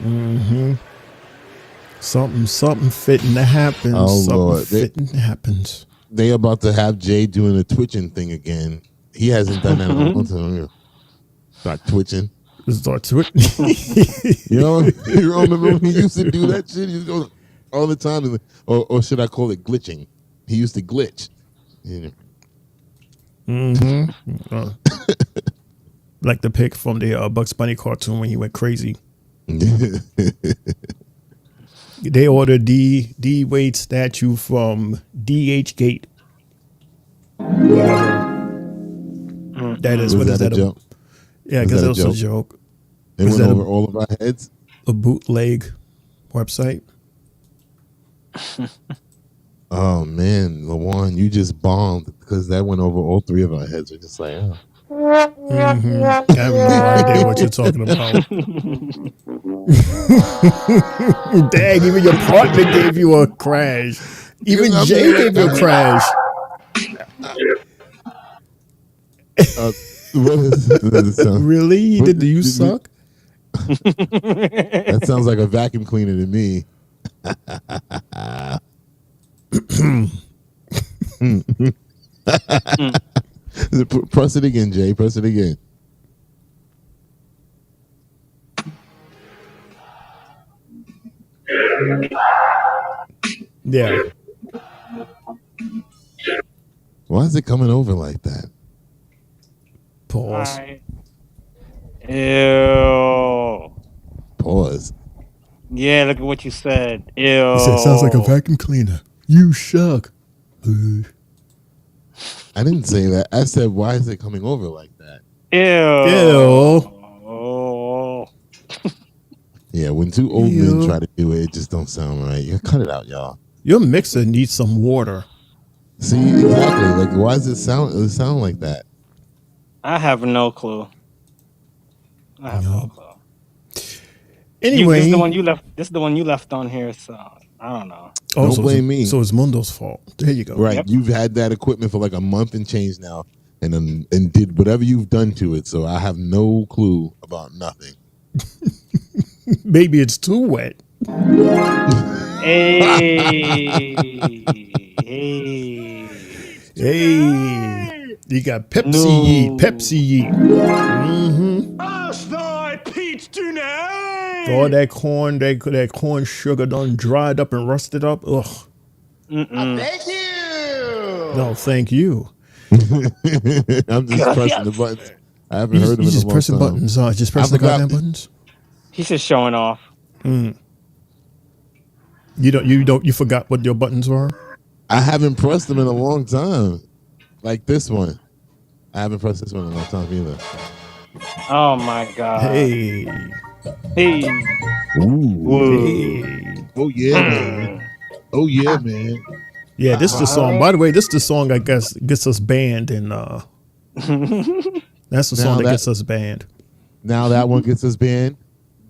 Mm-hmm. Something fitting to happen. Oh, something Lord. fitting happens. They about to have Jay doing a twitching thing again. He hasn't done that in a long time. Start twitching. Start twitching. You remember when he used to do that shit? He used to go all the time. Or should I call it glitching? He used to glitch. Mm-hmm. Like the pic from the Bugs Bunny cartoon when he went crazy. They ordered D Wade statue from DH Gate. Whatever. That is. What is that? A joke? Yeah, because that was a joke. It went over all of our heads. A bootleg website. Oh man, Lawan, you just bombed because that went over all three of our heads. We're just like, oh. Mm-hmm. I have no idea what you're talking about. Dang, even your partner gave you a crash. Even Jay gave you a crash. What is this sound? Really? Do you suck? That sounds like a vacuum cleaner to me. Press it again, Jay. Press it again. Yeah. Why is it coming over like that? Pause. Ew. Pause. Yeah, look at what you said. Ew. He said, sounds like a vacuum cleaner. You suck. I didn't say that. I said, why is it coming over like that? Ew. Yeah, when two old men try to do it, it just don't sound right. You cut it out, y'all. Your mixer needs some water. See, exactly. Like, why does it sound like that? I have no clue. I have no clue. Anyway, this is the one you left. This is the one you left on here. So I don't know. Oh, don't blame me. So it's Mundo's fault. There you go. Right. Yep. You've had that equipment for like a month and change now, and did whatever you've done to it. So I have no clue about nothing. Maybe it's too wet. Hey. You got Pepsi Yeet. Pepsi Yeet. Mm-hmm. All that corn, that corn sugar done dried up and rusted up. Ugh. Thank you. No, thank you. I'm just pressing the buttons. I haven't heard them in a long time. Just pressing buttons. Just pressing the goddamn buttons. He's just showing off. Mm. You forgot what your buttons were? I haven't pressed them in a long time. Like this one. I haven't pressed this one in a long time either. Oh my god. Hey. Ooh. Hey. Oh yeah, man. Oh yeah, man. Yeah, this is the song. By the way, this is the song I guess gets us banned and that's the song that gets us banned. Now that one gets us banned.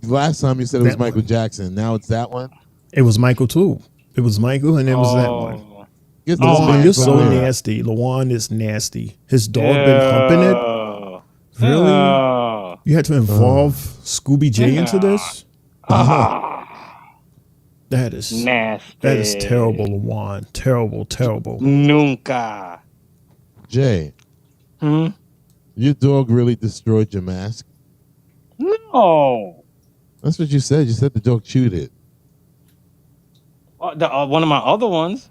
Last time you said it was Michael Jackson. Now it's that one. It was Michael too. It was Michael and it was that one. Lawan, you're so nasty. Lawan is nasty. His dog been humping it. Really? You had to involve Scooby J into this? That is nasty. That is terrible, Lawan. Terrible, terrible. Nunca. Jay. Your dog really destroyed your mask? No. That's what you said. You said the dog chewed it. One of my other ones.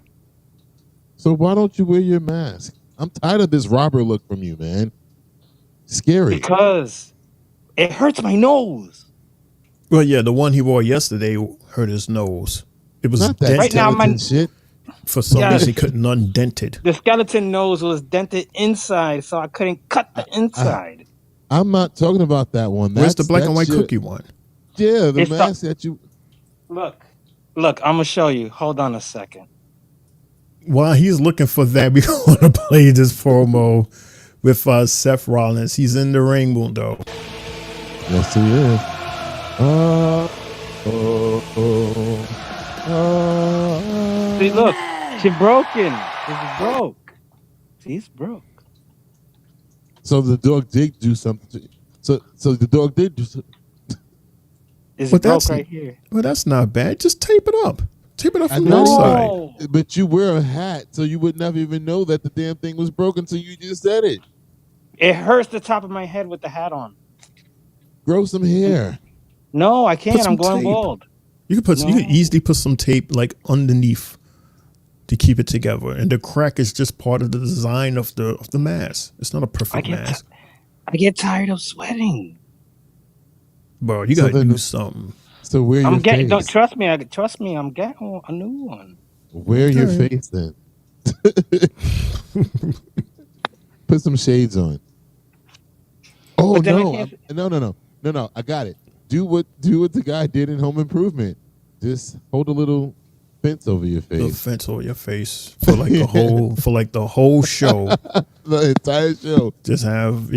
So why don't you wear your mask? I'm tired of this robber look from you, man. Scary. Because it hurts my nose. Well, yeah, the one he wore yesterday hurt his nose. It was not that right now. My shit. For some reason, he couldn't undent it. The skeleton nose was dented inside, so I couldn't cut the inside. I'm not talking about that one. Where's the black and white cookie one? Yeah, the It's mask that you. Look, I'm gonna show you. Hold on a second. While he's looking for that, we're going to play this promo with Seth Rollins. He's in the ring, Mundo. Yes, he is. See, look, she's broken. She's broke. She's broke. So the dog did do something. So the dog did do something. It's But broke right here. Well, that's not bad. Just tape it up. Tape it up from the know, side. but you wear a hat, so you would never even know that the damn thing was broken. So you just said it. It hurts the top of my head with the hat on. Grow some hair. No, I can't. Put I'm some going tape. bald. You could you could easily put some tape like underneath to keep it together, and the crack is just part of the design of the mask. It's not a perfect mask. I get tired of sweating. Bro, you gotta do something. So wear your face. Don't trust me. Trust me. I'm getting a new one. Wear your face then. Put some shades on. Oh no! I got it. Do what the guy did in Home Improvement. Just hold a little fence over your face. The fence over your face for like the whole show. The entire show. Just have.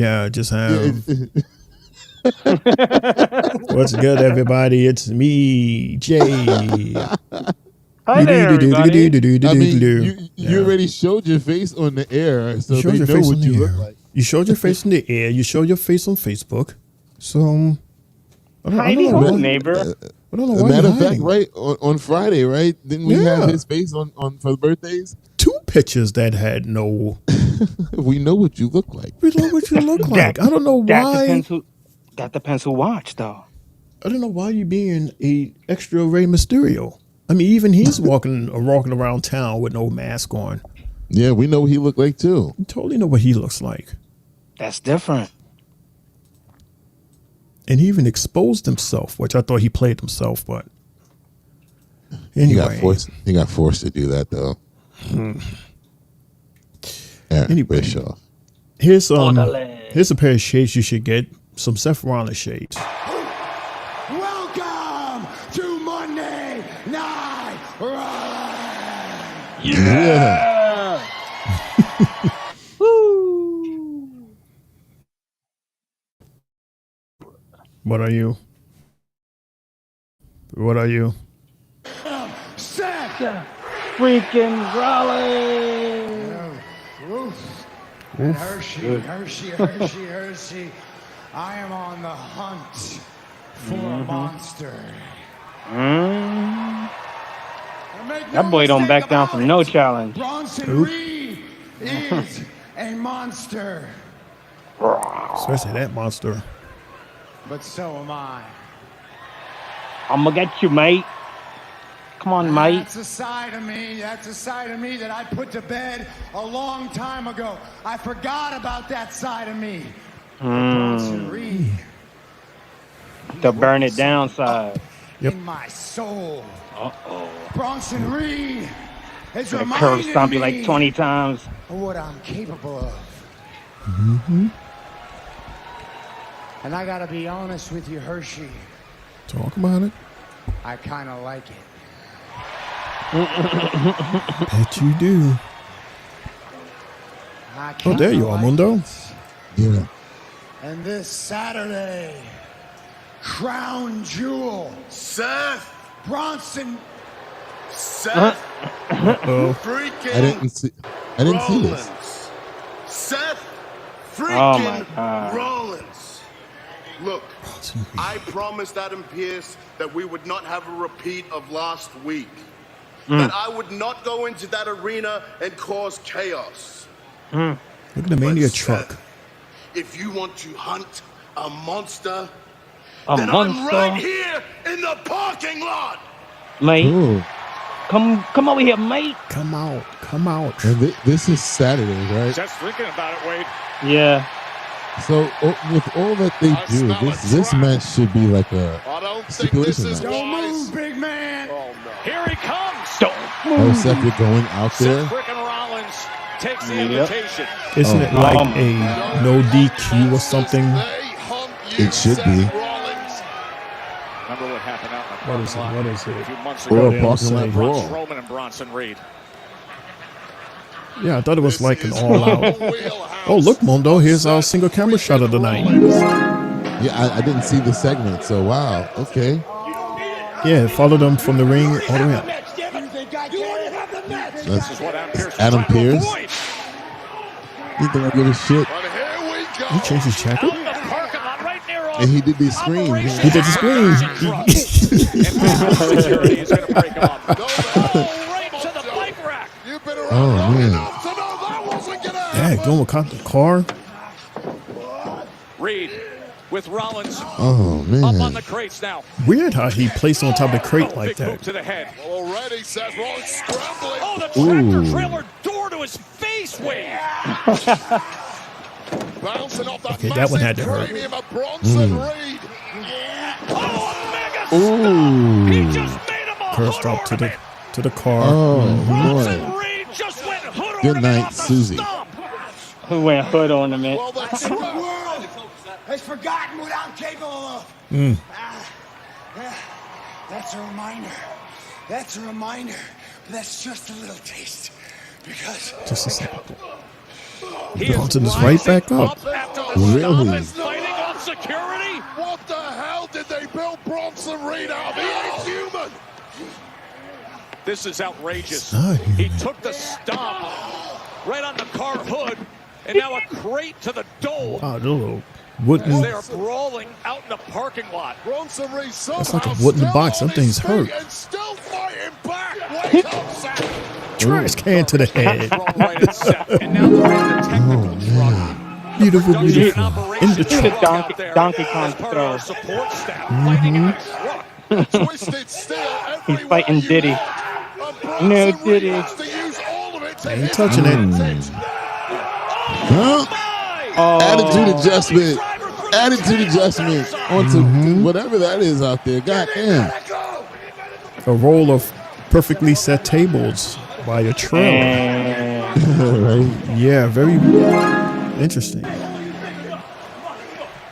What's good, everybody? It's me, Jay. Hi there, everybody. I mean, you already showed your face on the air, so they know what you look like. You showed your face in the air. You showed your face on Facebook. So, I don't know, neighbor. I don't know why. Matter of fact, right on Friday, right? Didn't we have his face on for the birthdays? 2 pictures that had no. We know what you look like. We know what you look like. I don't know why. That depends who watched, though. I don't know why you being a extra Rey Mysterio. I mean, even he's walking around town with no mask on. Yeah, we know what he looked like too. You totally know what he looks like. That's different. And he even exposed himself, which I thought he played himself, but anyway. He got forced to do that though. Anyway, Bischoff. Here's a pair of shades you should get. Some Seth Rollins shades. Welcome to Monday Night Raw. Yeah. Woo. What are you? What are you? Seth freaking Rollins. And Hershey. I am on the hunt for a monster. That boy don't back down from no challenge. Bronson Reed is a monster. Especially that monster. But so am I. I'm gonna get you, mate. Come on, mate. That's a side of me that I put to bed a long time ago. I forgot about that side of me. Bronson Reed. The burn it down side. In my soul. Uh-oh. Bronson Reed is That reminding curve stomp you me like 20 times. of what I'm capable of. Mm-hmm. And I gotta be honest with you, Hershey. Talk about it. I kind of like it. Bet you do. Oh, there you are, Mundo. Yeah. And this Saturday, crown jewel, Seth Bronson. Freaking I didn't see this. Seth Oh my freaking God. Rollins. Look, I promised Adam Pearce that we would not have a repeat of last week. That I would not go into that arena and cause chaos. Look at the Mania But truck. Seth, if you want to hunt a monster, A then monster? I'm right here in the parking lot. Mate, Ooh. come over here, mate. Come out. And this is Saturday, right? Just thinking about it, Wade. Yeah. So with all that they do, this match should be like a stipulation match. Don't move, big man. Here he comes. Oh, Seth, you're going out there? Seth freaking Rollins takes the invitation. Isn't it like a no DQ or something? It should be. Remember what happened out in the parking lot What is it? a few months Raw ago? parking lot Braun brawl. Strowman and Bronson Reed. Yeah, I thought it was like an all-out. Oh, look, Mondo, here's our single camera shot of the night. Yeah, I didn't see the segment, so wow. Okay. Yeah, follow them from the ring all the way up. That's Adam Pearce. He don't give a shit. He changed his jacket? And he did these screams. He did the screams. Oh, man. Yeah, going with the car. Reed with Rollins Oh, up man. on the crates now. Weird how he placed on top of the crate like Big boot that. to the head. Already Seth Rollins scrambling. Oh, the tractor trailer door to his face, Wade. Bouncing off that Okay, that one had to hurt. cranium of Bronson Reed. Ooh. He just made him a Cursed hood up to ornament. the car. Oh, Bronson boy. Reed just went hood Good ornament night, off the Susie. stump. Who went hood ornament? Well, that's The world has forgotten what I'm capable of. That's a reminder. That's a reminder. But that's just a little taste. Because Just a second. He is Bronson is right back up. after the Really? stomp and fighting off security. What the hell did they build Bronson Reed out of? He ain't human. This is outrageous. not He took the stomp right on the car hood, and now a crate to the dome Oh, the little as wooden. they are brawling out in the parking lot. Bronson Reed somehow That's like a wooden still box. on That thing's his feet hurt. and still fighting back. Wake up, Seth. Trash can to the head. Thrown right at Seth, and now they're in the technical truck. Beautiful, Production beautiful. operation In the truck truck. out there Donkey as Kong part of throw. our support staff fighting in the truck. Twisted steel He's everywhere fighting you Diddy. look. And No, Bronson Reed Diddy. wants to use all of it to Ain't hit touching the it. content. Huh? Oh, Attitude adjustment. Attitude adjustment onto whatever that is out there. Goddamn. A roll of perfectly set tables by a trailer. Right? Yeah, very interesting.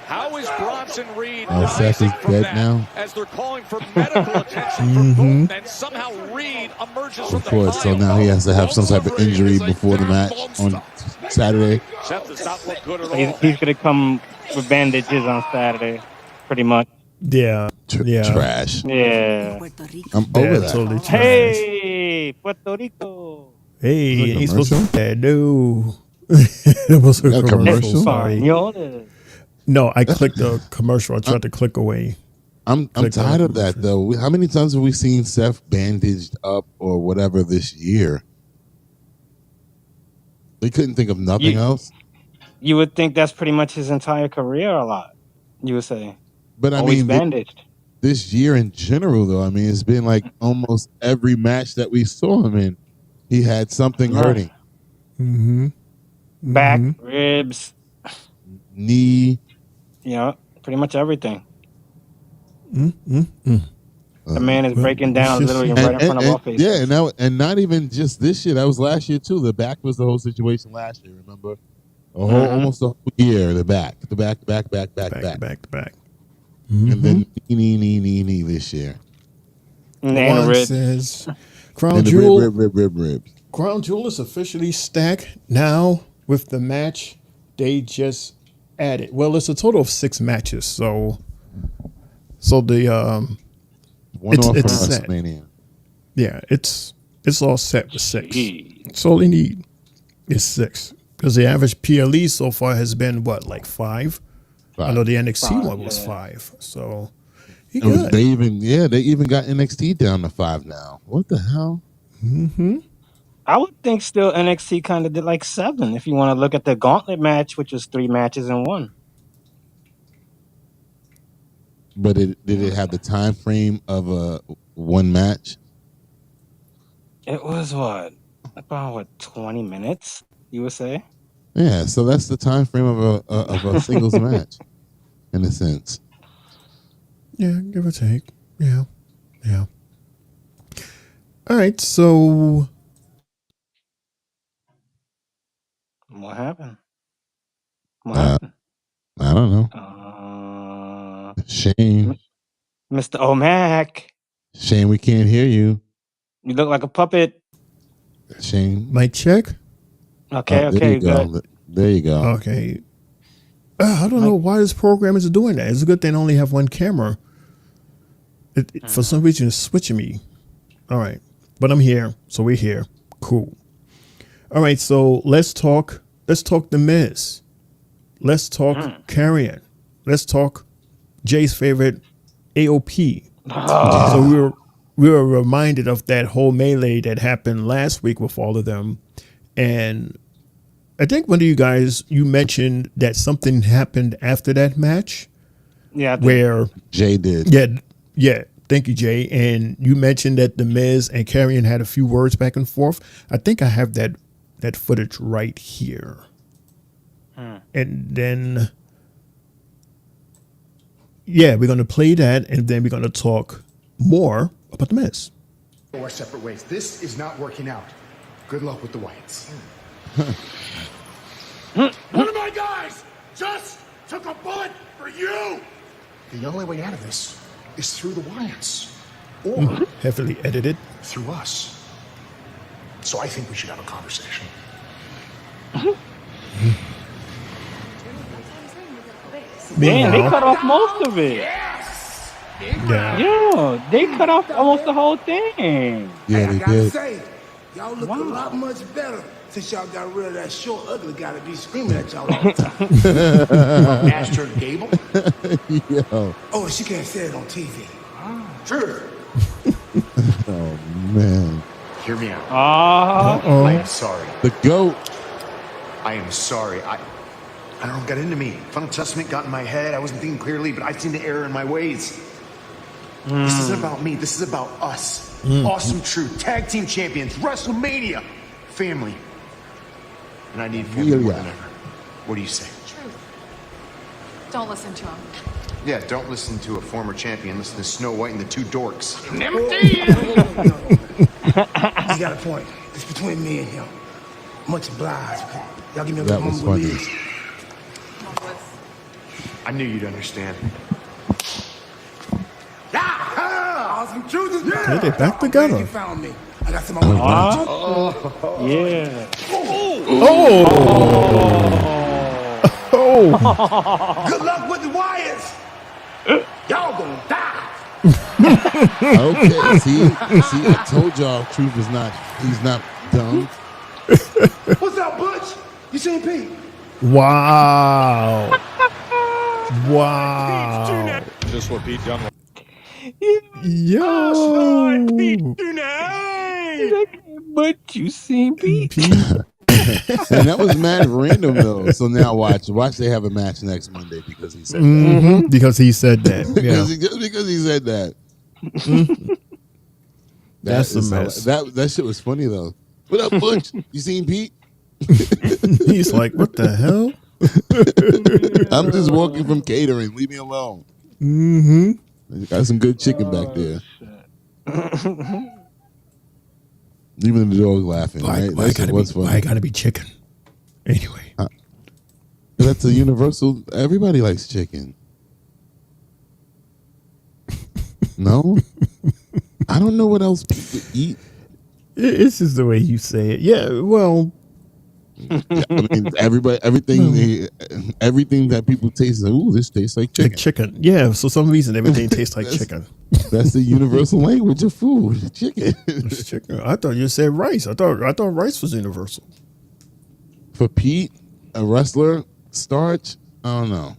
How is Bronson Reed Seth is rising from dead that now. as they're calling for medical attention for both, and somehow Reed emerges from Of the course. So pile. now he has to have some type of injury before the match on Saturday. Seth does not look good at all. he's gonna come with bandages on Saturday, pretty much. Yeah. Yeah. Trash. Yeah. I'm Yeah, over that. totally trash. Hey, Puerto Rico. Hey, Was it a ain't supposed to commercial? be that. No. It was a A commercial. commercial? Sorry. Españoles. No, I clicked the commercial. I tried to click away. I'm Click tired on of that though. How many times have we seen Seth bandaged up or whatever this year? They couldn't think of nothing else. You would think that's pretty much his entire career. A lot, you would say. But I Always mean, bandaged. this year in general, though, I mean, it's been like almost every match that we saw him in, he had something Yeah. hurting. Mm-hmm. Back, ribs, Knee. yeah, pretty much everything. Mm-hmm. The man is breaking down literally right in front of our faces. Yeah, and not even just this year. That was last year too. The back was the whole situation last year. Remember, almost a whole year. The back. And then knee this year. And One ribs. says, Crown And the Jewel. ribs. Crown Jewel is officially stacked now with the match they just added. Well, it's a total of 6 matches, so the One off from it's set. WrestleMania. Yeah, it's all set with 6. That's all they need is 6 because the average PLE so far has been what, like 5. I know the NXT one was 5, so he good. They even got NXT down to 5 now. What the hell? Mm-hmm. I would think still NXT kind of did like 7 if you want to look at the gauntlet match, which was 3 matches in 1. But did it have the time frame of a one match? It was about 20 minutes, you would say? Yeah, so that's the time frame of a singles match, in a sense. Yeah, give or take. Yeah. All right, so What happened? I don't know. Shame. Mr. O'Mac. Shane, we can't hear you. You look like a puppet. Shane. Mic check. Okay, there okay, you go. good. There you go. Okay. I don't know why this program is doing that. It's a good thing I only have one camera. For some reason, it's switching me. All right. But I'm here. So we're here. Cool. All right. So let's talk The Miz. Let's talk Carrion. Let's talk Jay's favorite, AOP. So we were reminded of that whole melee that happened last week with all of them. And I think one of you guys, you mentioned that something happened after that match. Yeah. Where Jay did. Yeah. Thank you, Jay. And you mentioned that The Miz and Carrion had a few words back and forth. I think I have that footage right here. And then, we're going to play that, and then we're going to talk more about The Miz. We're separate ways. This is not working out. Good luck with the Wyatts. One of my guys just took a bullet for you. The only way out of this is through the Wyatts, or heavily edited through us. So I think we should have a conversation. Man, they cut off most of it. Yeah, they cut off almost the whole thing. Yeah, I they gotta did. say, y'all look a lot much better since y'all got rid of that short, ugly guy that be screaming at y'all all the time. Master Gable? Yo. Oh, she can't say it on TV. True. Oh, man. Hear me out. Uh-oh. I am sorry. The GOAT. I am sorry. I don't know, got into me. Final Testament got in my head. I wasn't thinking clearly, but I've seen the error in my ways. This isn't about me. This is about us. Awesome Truth, tag team champions, WrestleMania, family. And I need family more than ever. What do you say? Truth. Don't listen to him. Yeah, don't listen to a former champion. Listen to Snow White and the Two Dorks. You got a point. It's between me and him. Much obliged. Y'all give me a That little was moment funny. with these. I knew you'd understand. Awesome Truth is Yeah, they back together. You found me. I got some more. Yeah. Good luck with the Wyatts. Y'all gonna die. Okay, see, I told y'all Truth is he's not dumb. What's up, Butch? You seen Pete? Wow. Wow. Just what Pete done. Yo. But you seen Pete. And that was mad random though. So now watch they have a match next Monday because he said that. Mm-hmm. Because he said that. Yeah. Just because he said that. That's a mess. That shit was funny though. What up, Butch? You seen Pete? He's like, what the hell? I'm just walking from catering. Leave me alone. Mm-hmm. Got some good chicken back there. Even the dog's laughing. Right? Why gotta be chicken? Anyway. That's a universal. Everybody likes chicken. No? I don't know what else people eat. It's just the way you say it. Yeah, well. I mean, everything that people taste. Ooh, this tastes like chicken. Like chicken. Yeah, for some reason, everything tastes like chicken. That's the universal language of food. Chicken. It's chicken. I thought you said rice. I thought rice was universal. For Pete, a wrestler, starch. I don't know.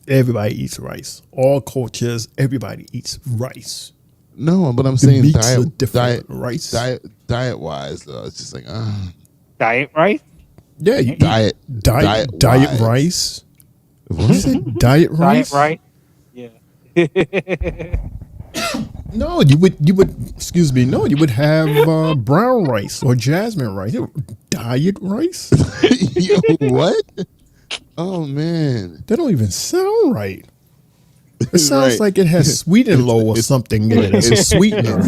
Everybody eats rice. All cultures, everybody eats rice. No, but I'm The saying meats are different. Rice. diet wise though, it's just like Diet rice? Yeah, you diet diet rice. What is it? Diet rice? Diet rice? Yeah. No, you would excuse me, no, you would have brown rice or jasmine rice. Diet rice? Yo, what? Oh man. That don't even sound right. It sounds like it has sweet and low or something in it. It's sweetener.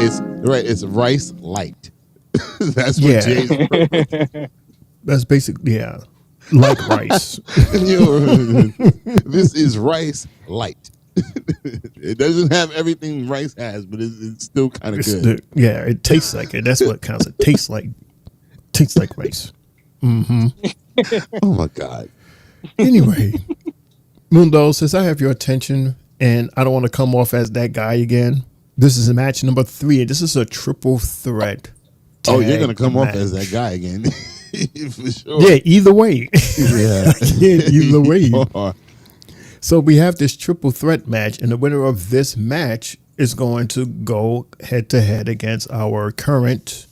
It's rice light. That's what Jay's. That's basically like rice. Yo, this is rice light. It doesn't have everything rice has, but it's still kind of good. Yeah, it tastes like it. That's what counts. It tastes like rice. Mm-hmm. Oh my God. Anyway, Mundo, since I have your attention and I don't want to come off as that guy again, this is match number 3. This is a triple threat. Oh, you're gonna come off as that guy again. For sure. Yeah, either way. Yeah. Either way. So we have this triple threat match, and the winner of this match is going to go head to head against our current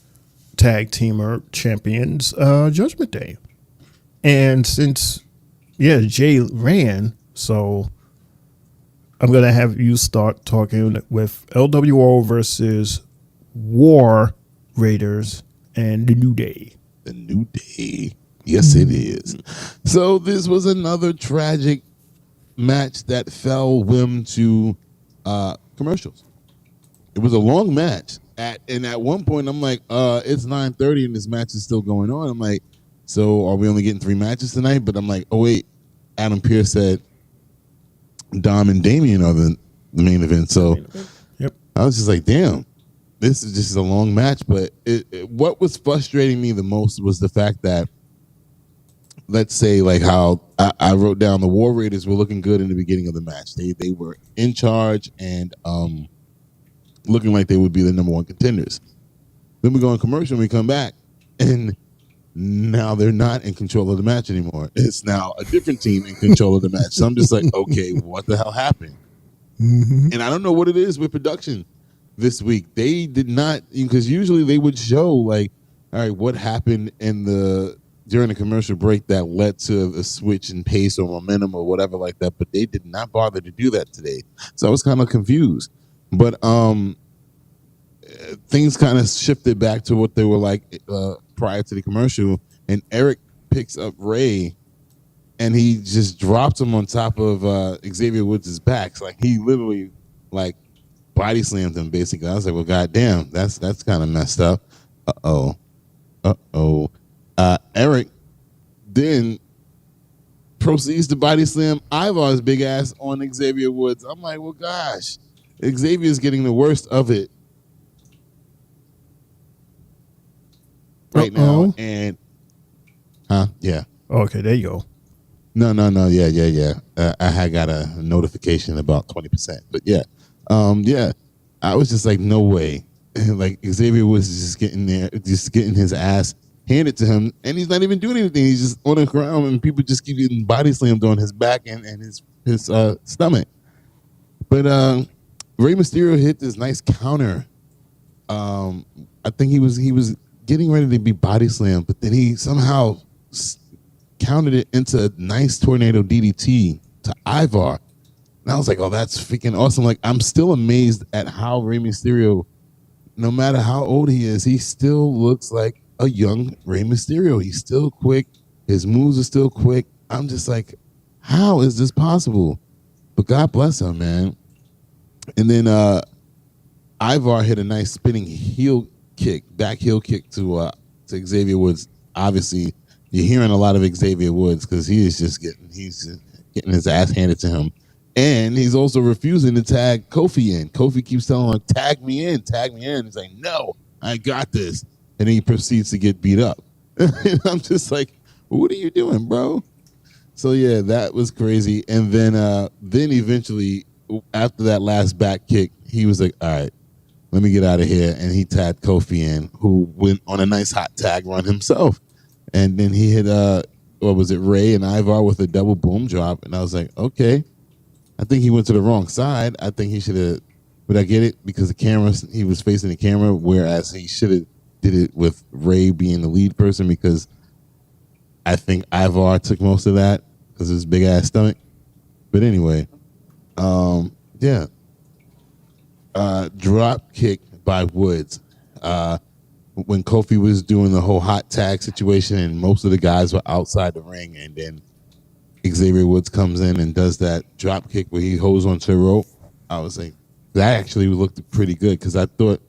tag teamer champions, Judgment Day. And since, Jay ran, so I'm going to have you start talking with LWO versus War Raiders and the New Day. The New Day. Yes, it is. So this was another tragic match that fell whim to commercials. It was a long match. And at one point, I'm like, it's 9:30 and this match is still going on. I'm like, so are we only getting 3 matches tonight? But I'm like, oh, wait. Adam Pearce said Dom and Damien are the main event. So I was just like, damn, this is just a long match. But what was frustrating me the most was the fact that, let's say, like how I wrote down the War Raiders were looking good in the beginning of the match. They were in charge and looking like they would be the number 1 contenders. Then we go on commercial and we come back, and now they're not in control of the match anymore. It's now a different team in control of the match. So I'm just like, okay, what the hell happened? Mm-hmm. And I don't know what it is with production this week. They did not, because usually they would show like, all right, what happened during the commercial break that led to a switch in pace or momentum or whatever like that, but they did not bother to do that today. So I was kind of confused. But things kind of shifted back to what they were like prior to the commercial, and Eric picks up Ray and he just drops him on top of Xavier Woods' back. It's like he literally like body slammed him basically. I was like, well, goddamn, that's kind of messed up. Eric then proceeds to body slam Ivar's big ass on Xavier Woods. I'm like, well, gosh, Xavier's getting the worst of it right now. And, yeah. Okay, there you go. No. Yeah. I had got a notification about 20%, but yeah. I was just like, no way. Like Xavier was just getting there, just getting his ass handed to him, and he's not even doing anything. He's just on the ground, and people just keep getting body slammed on his back and his stomach. But Rey Mysterio hit this nice counter. I think he was getting ready to be body slammed, but then he somehow countered it into a nice tornado DDT to Ivar. And I was like, oh, that's freaking awesome. Like, I'm still amazed at how Rey Mysterio, no matter how old he is, he still looks like a young Rey Mysterio. He's still quick. His moves are still quick. I'm just like, how is this possible? But God bless him, man. And then Ivar hit a nice spinning back heel kick to Xavier Woods. Obviously, you're hearing a lot of Xavier Woods because he's just getting his ass handed to him. And he's also refusing to tag Kofi in. Kofi keeps telling him, tag me in. He's like, no, I got this. And then he proceeds to get beat up. And I'm just like, what are you doing, bro? So, yeah, that was crazy. And then eventually, after that last back kick, he was like, all right, let me get out of here. And he tagged Kofi in, who went on a nice hot tag run himself. And then he hit, Ray and Ivar with a double boom drop. And I was like, okay. I think he went to the wrong side. I think he should have, but I get it because he was facing the camera, whereas he should have did it with Ray being the lead person, because I think Ivar took most of that because of his big ass stomach. But anyway, drop kick by Woods. When Kofi was doing the whole hot tag situation and most of the guys were outside the ring, and then Xavier Woods comes in and does that drop kick where he holds onto the rope. I was like, that actually looked pretty good, because I thought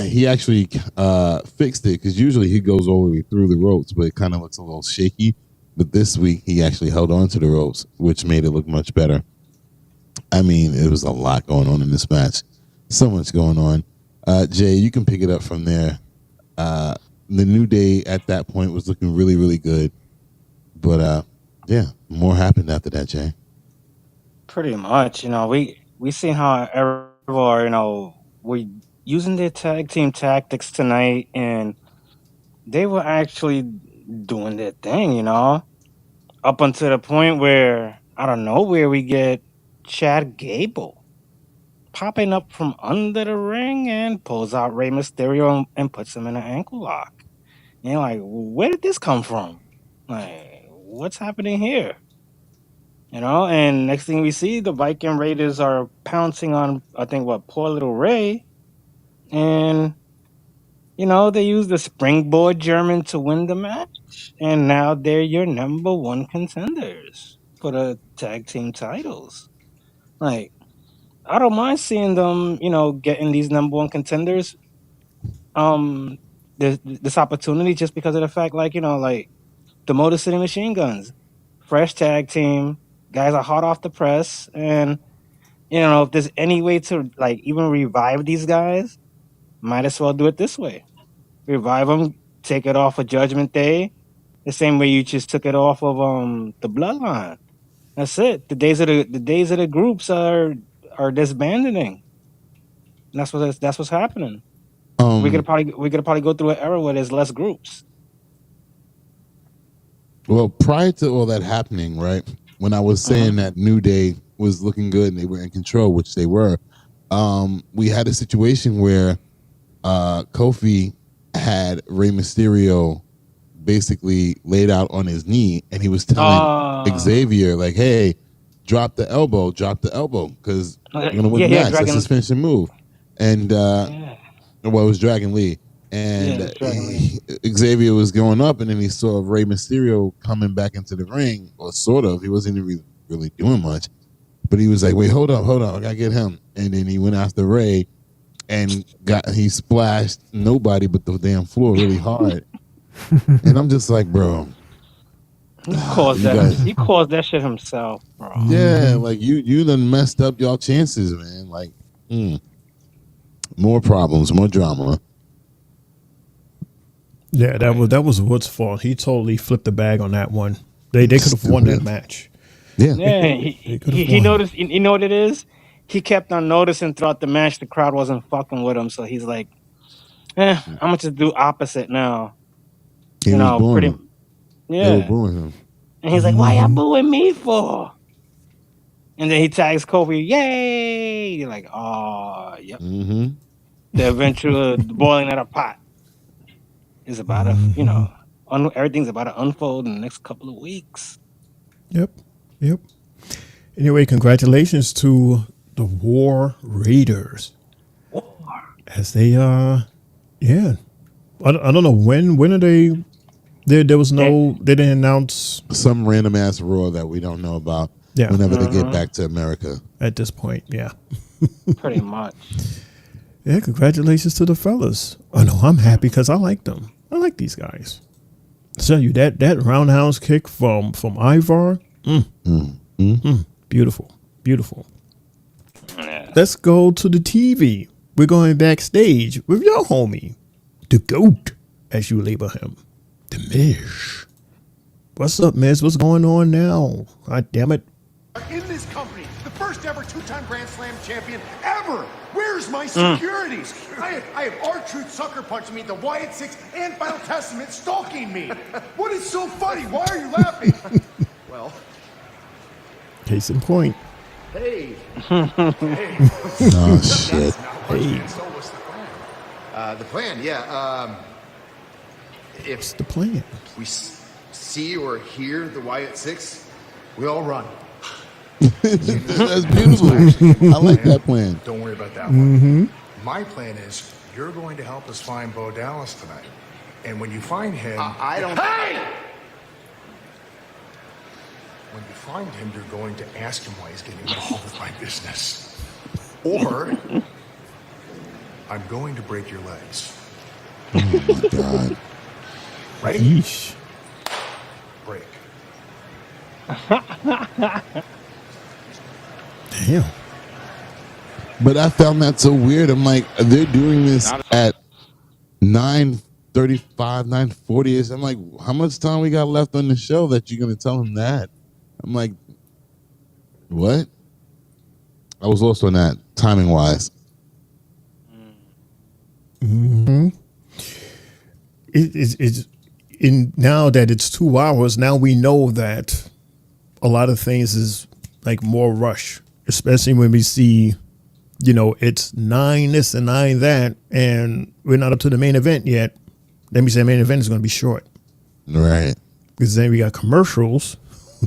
he actually fixed it, because usually he goes all the way through the ropes, but it kind of looks a little shaky. But this week he actually held on to the ropes, which made it look much better. I mean, it was a lot going on in this match. So much going on. Jay, you can pick it up from there. The New Day at that point was looking really, really good. But yeah, more happened after that, Jay. Pretty much, we seen how everyone, were using their tag team tactics tonight, and they were actually doing their thing, up until the point where out of nowhere we get Chad Gable popping up from under the ring and pulls out Rey Mysterio and puts him in an ankle lock. And you're like, where did this come from? Like, what's happening here? And next thing we see, the Viking Raiders are pouncing on, I think, poor little Ray. And, they use the springboard German to win the match. And now they're your number one contenders for the tag team titles. Like, I don't mind seeing them, getting these number one contenders. This opportunity just because of the fact, like the Motor City Machine Guns, fresh tag team, guys are hot off the press, and if there's any way to like even revive these guys, might as well do it this way. Revive them, take it off of Judgment Day, the same way you just took it off of the Bloodline. That's it. The days of the groups are disbanding. And that's what's happening. We're gonna probably go through an era where there's less groups. Well, prior to all that happening, right, when I was saying that New Day was looking good and they were in control, which they were, we had a situation where Kofi had Rey Mysterio basically laid out on his knee, and he was telling Xavier, like, hey, drop the elbow, because you're going to win the match. That's his finishing move. And, it was Dragon Lee. And Xavier was going up, and then he saw Rey Mysterio coming back into the ring, or sort of. He wasn't really doing much. But he was like, wait, hold up, I got to get him. And then he went after Rey, and he splashed nobody but the damn floor really hard. And I'm just like, bro. He caused that shit himself, bro. Yeah, like you done messed up y'all chances, man. Like, more problems, more drama. Yeah, that was Wood's fault. He totally flipped the bag on that one. They could have won that match. Yeah, he noticed. You know what it is? He kept on noticing throughout the match the crowd wasn't fucking with him, so he's like, I'm gonna just do opposite now. He was booing him. Yeah. They were booing him. And he's like, why y'all booing me for? And then he tags Kobe, yay! You're like, oh, yep. Mm-hmm. The eventual boiling at a pot is about to, everything's about to unfold in the next couple of weeks. Yep. Anyway, congratulations to the War Raiders. As they, I don't know when are they. There was no. They didn't announce some random ass Raw that we don't know about. Yeah. Whenever they get back to America. At this point, yeah. Pretty much. Yeah, congratulations to the fellas. Oh no, I'm happy because I like them. I like these guys. I tell you that roundhouse kick from Ivar. Beautiful. Yeah. Let's go to the TV. We're going backstage with your homie, the GOAT, as you label him, the Miz. What's up, Miz? What's going on now? God damn it. In this company, the first ever two-time Grand Slam champion ever. Where's my security? I have R-Truth sucker punching me, the Wyatt Six, and Final Testament stalking me. What is so funny? Why are you laughing? Well, case in point. hey. Oh shit. Hey. So what's the plan? The plan, yeah. If the plan? We see or hear the Wyatt Six, we all run. That's beautiful. I like that plan. Don't worry about that one. My plan is you're going to help us find Bo Dallas tonight. And when you find him... I don't... Hey! When you find him, you're going to ask him why he's getting involved with my business. Or I'm going to break your legs. Oh my God. Ready? Yeesh. Break. Damn. But I found that so weird. I'm like, they're doing this at 9:35, 9:40. I'm like, how much time we got left on the show that you're gonna tell him that? I'm like, what? I was lost on that timing wise. Mm-hmm. It's in now that it's 2 hours. Now we know that a lot of things is like more rush, especially when we see, it's 9 this and 9 that, and we're not up to the main event yet. Let me say, main event is going to be short, right? Because then we got commercials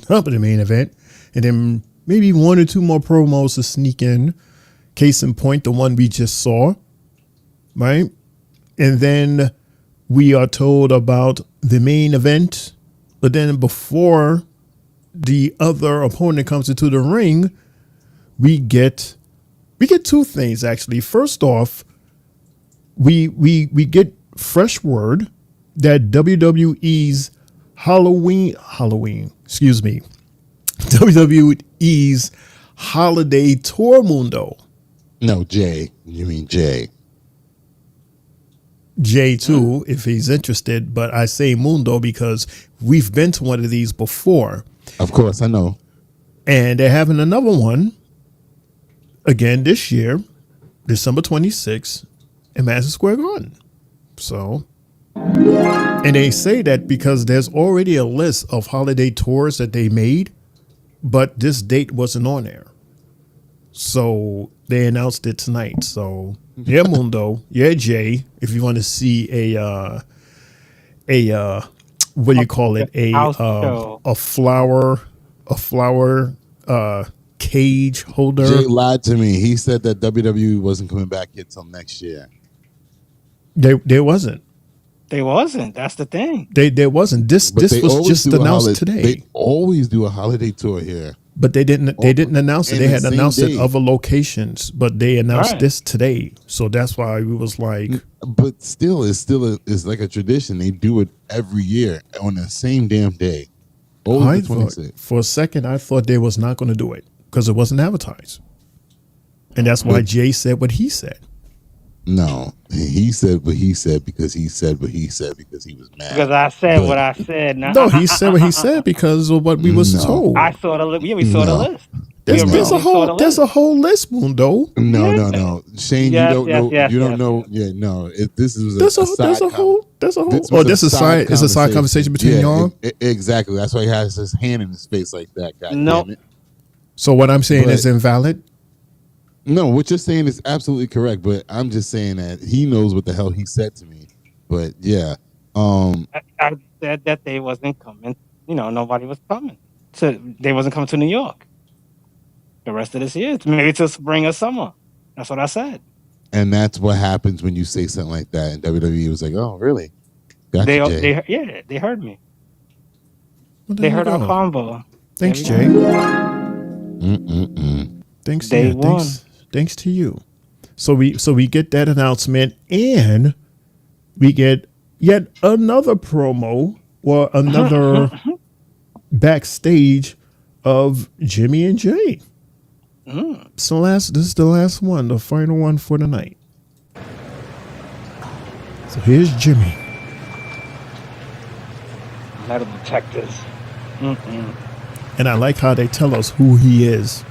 up at the main event, and then maybe 1 or 2 more promos to sneak in. Case in point, the one we just saw, right? And then we are told about the main event, but then before the other opponent comes into the ring, we get 2 things actually. First off, we get fresh word that WWE's WWE's Holiday Tour Mundo. No, Jay. You mean Jay. Jay too, if he's interested, but I say Mundo because we've been to one of these before. Of course, I know. And they're having another one again this year, December 26th in Madison Square Garden. So, and they say that because there's already a list of holiday tours that they made, but this date wasn't on there. So they announced it tonight. So yeah, Mundo, yeah, Jay, if you want to see a what do you call it? A flower cage holder. Jay lied to me. He said that WWE wasn't coming back yet till next year. There wasn't. They wasn't. That's the thing. There wasn't. This was just announced today. They always do a holiday tour here. But they didn't announce it. They had announced it other locations, but they announced this today. So that's why we was like. But still, it's like a tradition. They do it every year on the same damn day. Always the 26th. For a second, I thought they was not going to do it because it wasn't advertised. And that's why Jay said what he said. No, he said what he said because he said what he said because he was mad. Because I said what I said. No, he said what he said because of what we was told. I saw the list. Yeah, we saw the list. There's a whole list, Mundo. No. Shane, you don't know. Yeah, no. This is there's a whole. This is a side conversation between y'all. Exactly. That's why he has his hand in his face like that. God damn it. So what I'm saying is invalid. No, what you're saying is absolutely correct, but I'm just saying that he knows what the hell he said to me. But yeah, I said that they wasn't coming. Nobody was coming. They wasn't coming to New York the rest of this year. Maybe till spring or summer. That's what I said. And that's what happens when you say something like that. And WWE was like, "Oh, really?" Gotcha, they heard me. Well, they heard our convo. Thanks, Jay. Thanks. Day one. Thanks to you. So we get that announcement, and we get yet another promo or another backstage of Jimmy and Jay. So this is the last one, the final one for the night. So here's Jimmy. Metal detectors. And I like how they tell us who he is,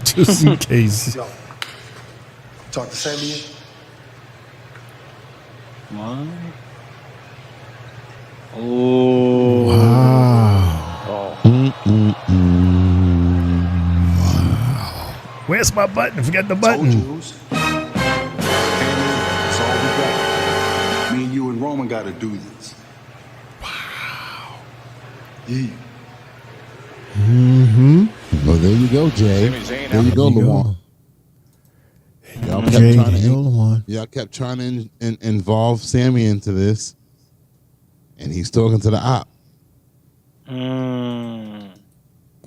just in case. Yo, talk to Sammy. One. Oh. Wow. Wow. Where's my button? Forget the button. It's all we got. Me and you and Roman got to do this. Wow. Yeah. Well, there you go, Jay. There you go, Luan. Y'all kept trying to involve Sammy into this, and he's talking to the op.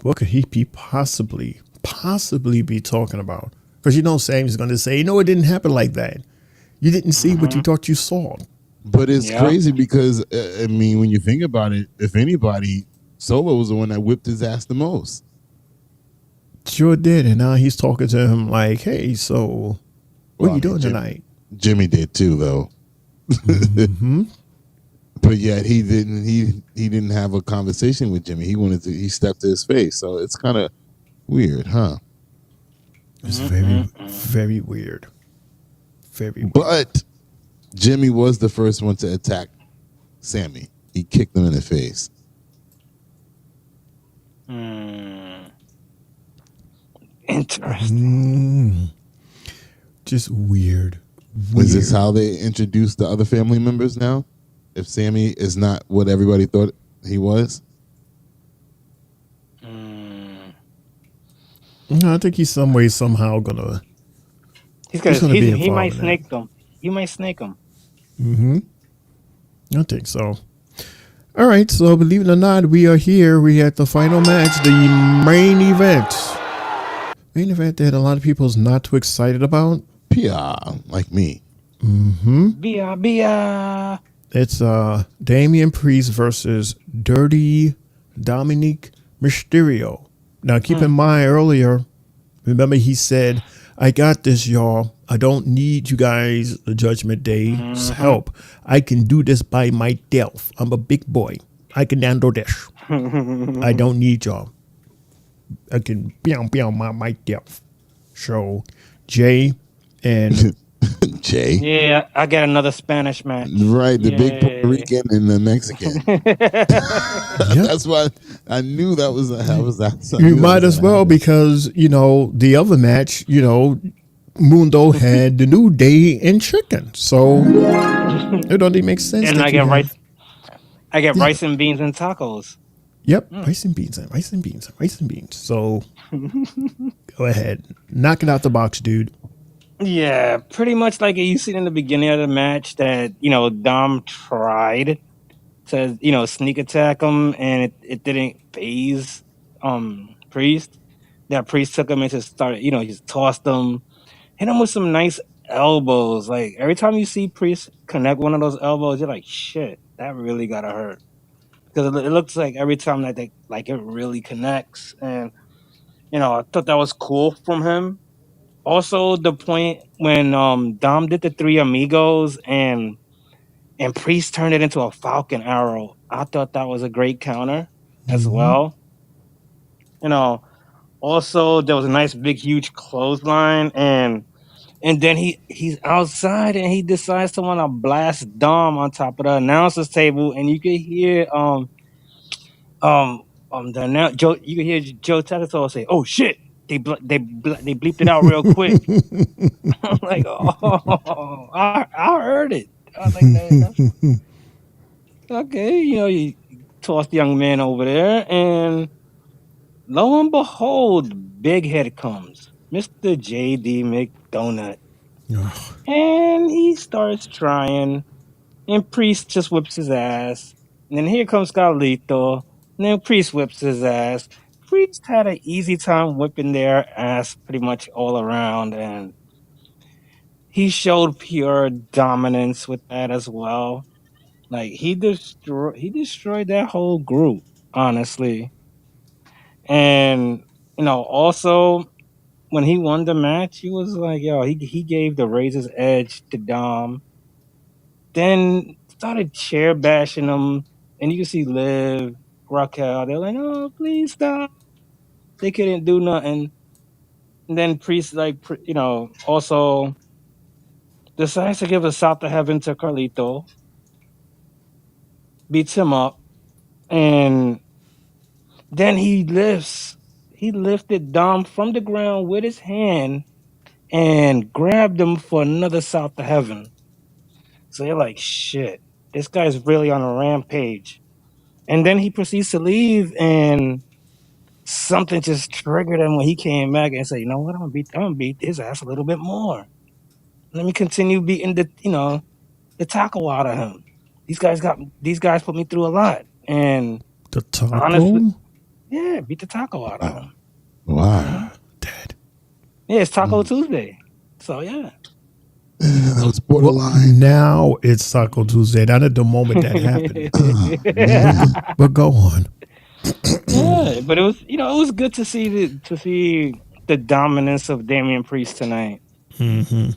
What could he be possibly be talking about? Because Sammy's going to say, it didn't happen like that. You didn't see what you thought you saw. But it's crazy because, when you think about it, if anybody, Solo was the one that whipped his ass the most. sure did. And now he's talking to him like, hey, so what are you doing tonight? Jimmy did too, though. Mm-hmm. But yet he didn't have a conversation with Jimmy. He stepped to his face. So it's kind of weird, huh? It's very, very weird. Very weird. But Jimmy was the first one to attack Sammy. He kicked him in the face. Interesting. Just weird. Is this how they introduce the other family members now? If Sammy is not what everybody thought he was? No, I think he's some way, somehow gonna. He might snake them. He might snake them. Mm-hmm. I think so. All right, so believe it or not, we are here. We had the final match, the main event. Main event that a lot of people's not too excited about. Pia, like me. Mm-hmm. Bia. It's Damian Priest versus Dirty Dominic Mysterio. Now, keep in mind earlier, remember he said, I got this, y'all. I don't need you guys, the Judgment Day's help. I can do this by myself. I'm a big boy. I can handle this. I don't need y'all. I can be on myself. So, Jay and... Jay. Yeah, I got another Spanish match. Right, the big Puerto Rican and the Mexican. That's why I knew that was that. You might as well because, the other match, Mundo had the New Day and chicken. So it don't even make sense. And I get rice. I get rice and beans and tacos. Yep, rice and beans. So go ahead. Knock it out the box, dude. Yeah, pretty much like you see in the beginning of the match that, Dom tried to, sneak attack him and it didn't phase Priest. That Priest took him and just started, just tossed him, hit him with some nice elbows. Like every time you see Priest connect one of those elbows, you're like, shit, that really gotta hurt. Because it looks like every time that it really connects. And, I thought that was cool from him. Also, the point when Dom did the Three Amigos and Priest turned it into a Falcon Arrow, I thought that was a great counter as well. Also there was a nice big huge clothesline and then he's outside and he decides to want to blast Dom on top of the announcer's table and you can hear you can hear Joe Takato say, "Oh shit." They bleeped it out real quick. I'm like, oh, I heard it. I was like, no. Okay, you toss the young man over there, and lo and behold, big head comes, Mr. J.D. McDonut, and he starts trying, and Priest just whips his ass, and then here comes Carlito, and then Priest whips his ass. Priest had an easy time whipping their ass pretty much all around, and he showed pure dominance with that as well. Like he destroyed that whole group, honestly. And also when he won the match, he was like, yo, he gave the Razor's Edge to Dom. Then started chair bashing him, and you can see Liv, Raquel, they're like, oh, please stop. They couldn't do nothing. And then Priest, also decides to give a South to Heaven to Carlito, beats him up, and then he lifted Dom from the ground with his hand and grabbed him for another South to Heaven. So you're like, shit, this guy's really on a rampage. And then he proceeds to leave, and something just triggered him when he came back and said, you know what, I'm gonna beat his ass a little bit more. Let me continue beating the taco out of him. These guys put me through a lot. And the taco? Honestly, yeah, beat the taco out of him. Wow. Dead. Yeah, it's Taco Tuesday. So yeah. That was borderline. Now it's Taco Tuesday. Not at the moment that happened. But go on. Yeah, but it was it was good to see the dominance of Damian Priest tonight. Mm-hmm.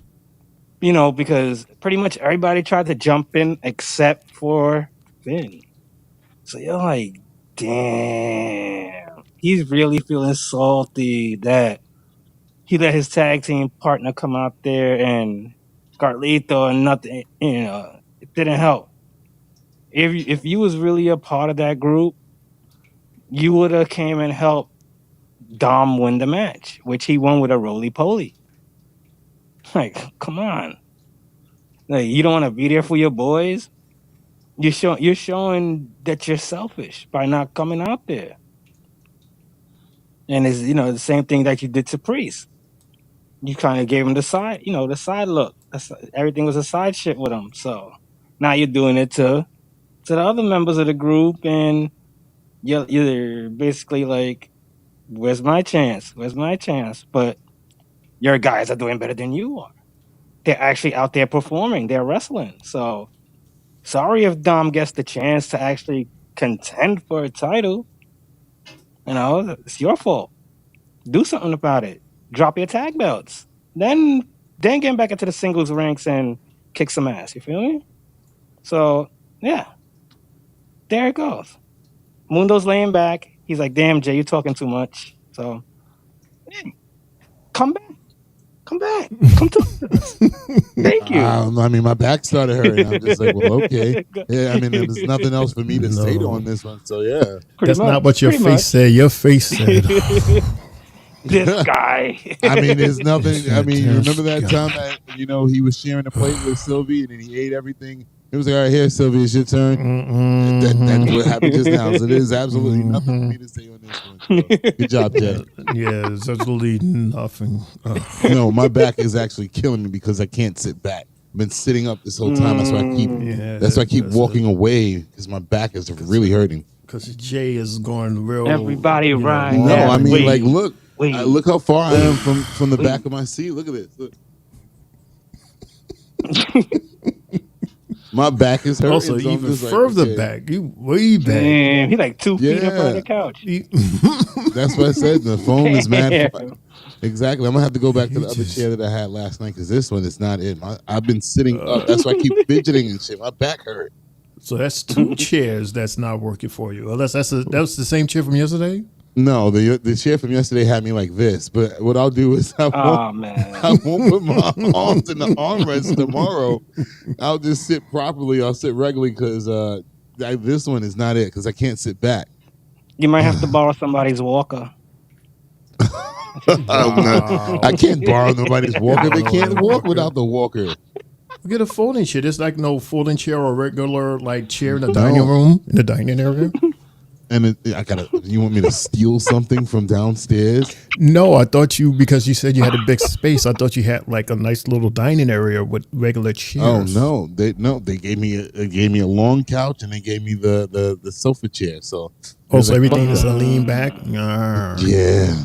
You know, because pretty much everybody tried to jump in except for Finn. So you're like, damn, he's really feeling salty that he let his tag team partner come out there and Carlito and nothing, you know, it didn't help. If you was really a part of that group, you would have came and helped Dom win the match, which he won with a roly-poly. Like, come on. Like, you don't want to be there for your boys? You're showing that you're selfish by not coming out there. And it's, you know, the same thing that you did to Priest. You kind of gave him the side look. Everything was a side shit with him. So now you're doing it to the other members of the group, and you're basically like, where's my chance? Where's my chance? But your guys are doing better than you are. They're actually out there performing. They're wrestling. So sorry if Dom gets the chance to actually contend for a title. You know, it's your fault. Do something about it. Drop your tag belts. Then get back into the singles ranks and kick some ass. You feel me? So, yeah. There it goes. Mundo's laying back. He's like, damn, Jay, you're talking too much. So, hey, come back. Come back. Come talk to us. Thank you. I mean, my back started hurting. I'm just like, well, okay. Yeah, I mean, there's nothing else for me to say on this one. So, yeah. That's not what your face said. Your face said. This guy. I mean, there's nothing. I mean, you remember that time that, you know, he was sharing a plate with Sylvie and then he ate everything? It was like, all right, here, Sylvie, it's your turn. That's what happened just now. So there's absolutely nothing for me to say on this one. So, good job, Jay. Yeah, there's absolutely nothing. No, my back is actually killing me because I can't sit back. I've been sitting up this whole time. That's why I keep walking away because my back is really hurting. Because Jay is going real. Everybody right. No, I mean, like, look. Look how far I am from the back of my seat. Look at this. Look. My back is hurting. Also, even further back. You way back. Damn, he like 2 feet in front of the couch. That's what I said. The foam is mad. Exactly. I'm going to have to go back to the other chair that I had last night because this one is not it. I've been sitting up. That's why I keep fidgeting and shit. My back hurt. So that's 2 chairs that's not working for you. Unless that was the same chair from yesterday? No, the chair from yesterday had me like this. But what I'll do is I won't put my arms in the armrest tomorrow. I'll just sit properly. I'll sit regularly because this one is not it because I can't sit back. You might have to borrow somebody's walker. I can't borrow nobody's walker. They can't walk without the walker. Get a folding chair. There's like no folding chair or regular like chair in the dining room, in the dining area. And you want me to steal something from downstairs? No, I thought because you said you had a big space, I thought you had like a nice little dining area with regular chairs. Oh they gave me a long couch and they gave me the sofa chair. So so everything is a lean back. Yeah,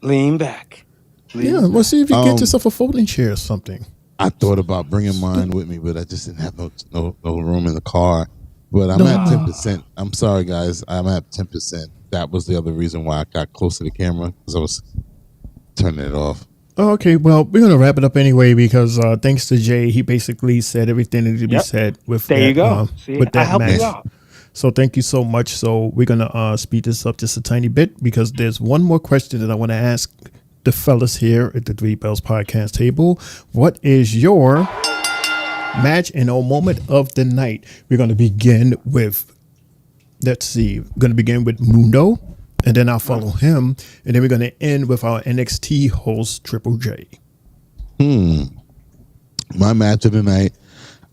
lean back. Yeah, well, see if you get yourself a folding chair or something. I thought about bringing mine with me, but I just didn't have no room in the car. But I'm at 10%. I'm sorry, guys. I'm at 10%. That was the other reason why I got close to the camera because I was turning it off. Okay, well, we're going to wrap it up anyway because thanks to Jay, he basically said everything that needed to be said with there that, you go. See, with that I helped match. you out. So thank you so much. So we're going to speed this up just a tiny bit because there's one more question that I want to ask the fellas here at the Three Bells podcast table. What is your match and or moment of the night? We're going to begin with, Mundo, and then I'll follow him, and then we're going to end with our NXT host, Triple J. My match of the night,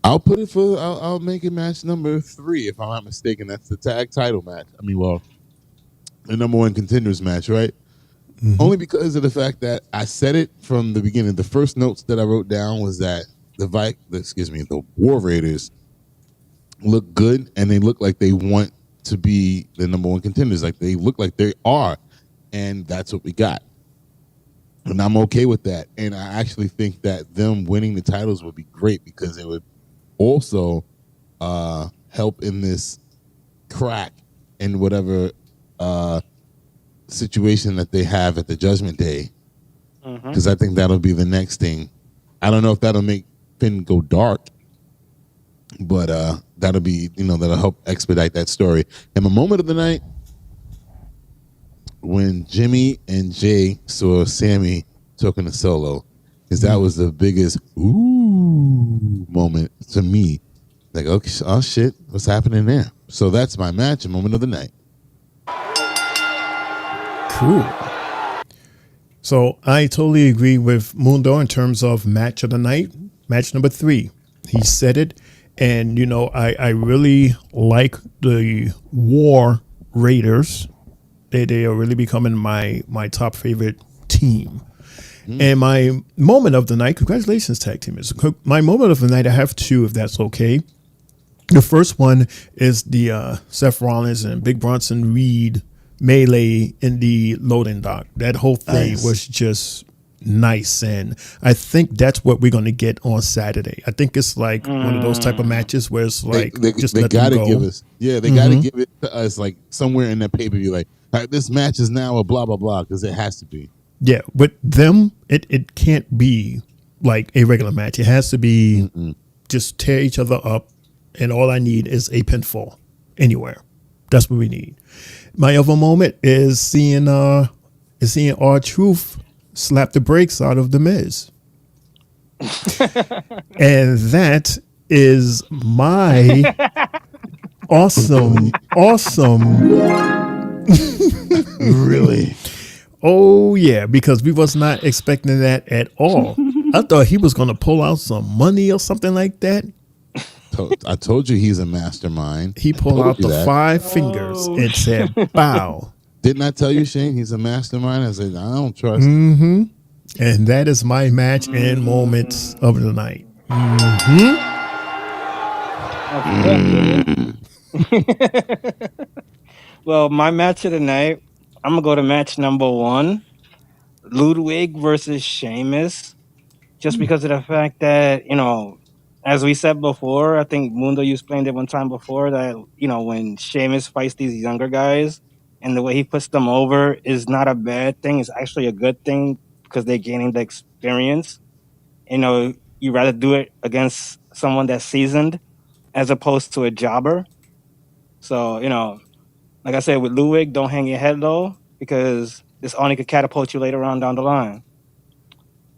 I'll make it match number 3 if I'm not mistaken. That's the tag title match. I mean, well, the number 1 contenders match, right? Mm-hmm. Only because of the fact that I said it from the beginning. The first notes that I wrote down was that the War Raiders look good and they look like they want to be the number 1 contenders. Like they look like they are, and that's what we got. And I'm okay with that. And I actually think that them winning the titles would be great because it would also help in this crack in whatever situation that they have at the Judgment Day because I think that'll be the next thing. I don't know if that'll make Finn go dark, but that'll be, that'll help expedite that story. And my moment of the night, when Jimmy and Jay saw Sammy talking to Solo, because that was the biggest ooh moment to me. Like, okay, oh shit, what's happening there? So that's my match and moment of the night. Cool. So I totally agree with Mundo in terms of match of the night. Match number 3. He said it. And, I really like the War Raiders. They are really becoming my top favorite team. And my moment of the night, congratulations, tag teamers. My moment of the night, I have 2, if that's okay. The first one is the Seth Rollins and Big Bronson Reed melee in the loading dock. That whole thing was just nice, and I think that's what we're going to get on Saturday. I think it's like one of those type of matches where it's like they let got to them go. give us, they got to give it to us like somewhere in that pay-per-view, like, all right, this match is now a blah blah blah, because it has to be. Yeah, with them, it can't be like a regular match. It has to be just tear each other up, and all I need is a pinfall anywhere. That's what we need. My other moment is seeing R-Truth slap the brakes out of The Miz. And that is my awesome Really? Oh yeah, because we was not expecting that at all. I thought he was going to pull out some money or something like that. I told you he's a mastermind. He pulled out the 5 fingers and said, bow. Didn't I tell you, Shane, he's a mastermind? I said, I don't trust him. And that is my match and moments of the night. Well, my match of the night, I'm going to go to match number 1. Ludwig versus Sheamus. Just because of the fact that, as we said before, I think Mundo, you explained it one time before that, when Sheamus fights these younger guys and the way he puts them over is not a bad thing. It's actually a good thing because they're gaining the experience. You rather do it against someone that's seasoned as opposed to a jobber. So, like I said, with Ludwig, don't hang your head low because this only could catapult you later on down the line.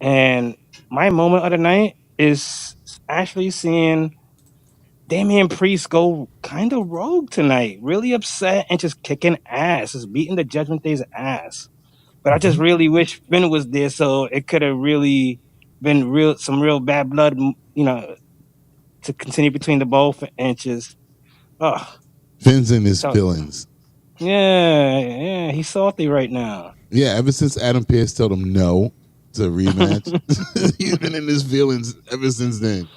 And my moment of the night is actually seeing Damian Priest go kind of rogue tonight, really upset and just kicking ass, just beating the Judgment Day's ass. But I just really wish Finn was there so it could have really been some real bad blood, to continue between the both and just, Finn's in his feelings. Yeah, he's salty right now. Yeah, ever since Adam Pearce told him no to a rematch, he's been in his feelings ever since then.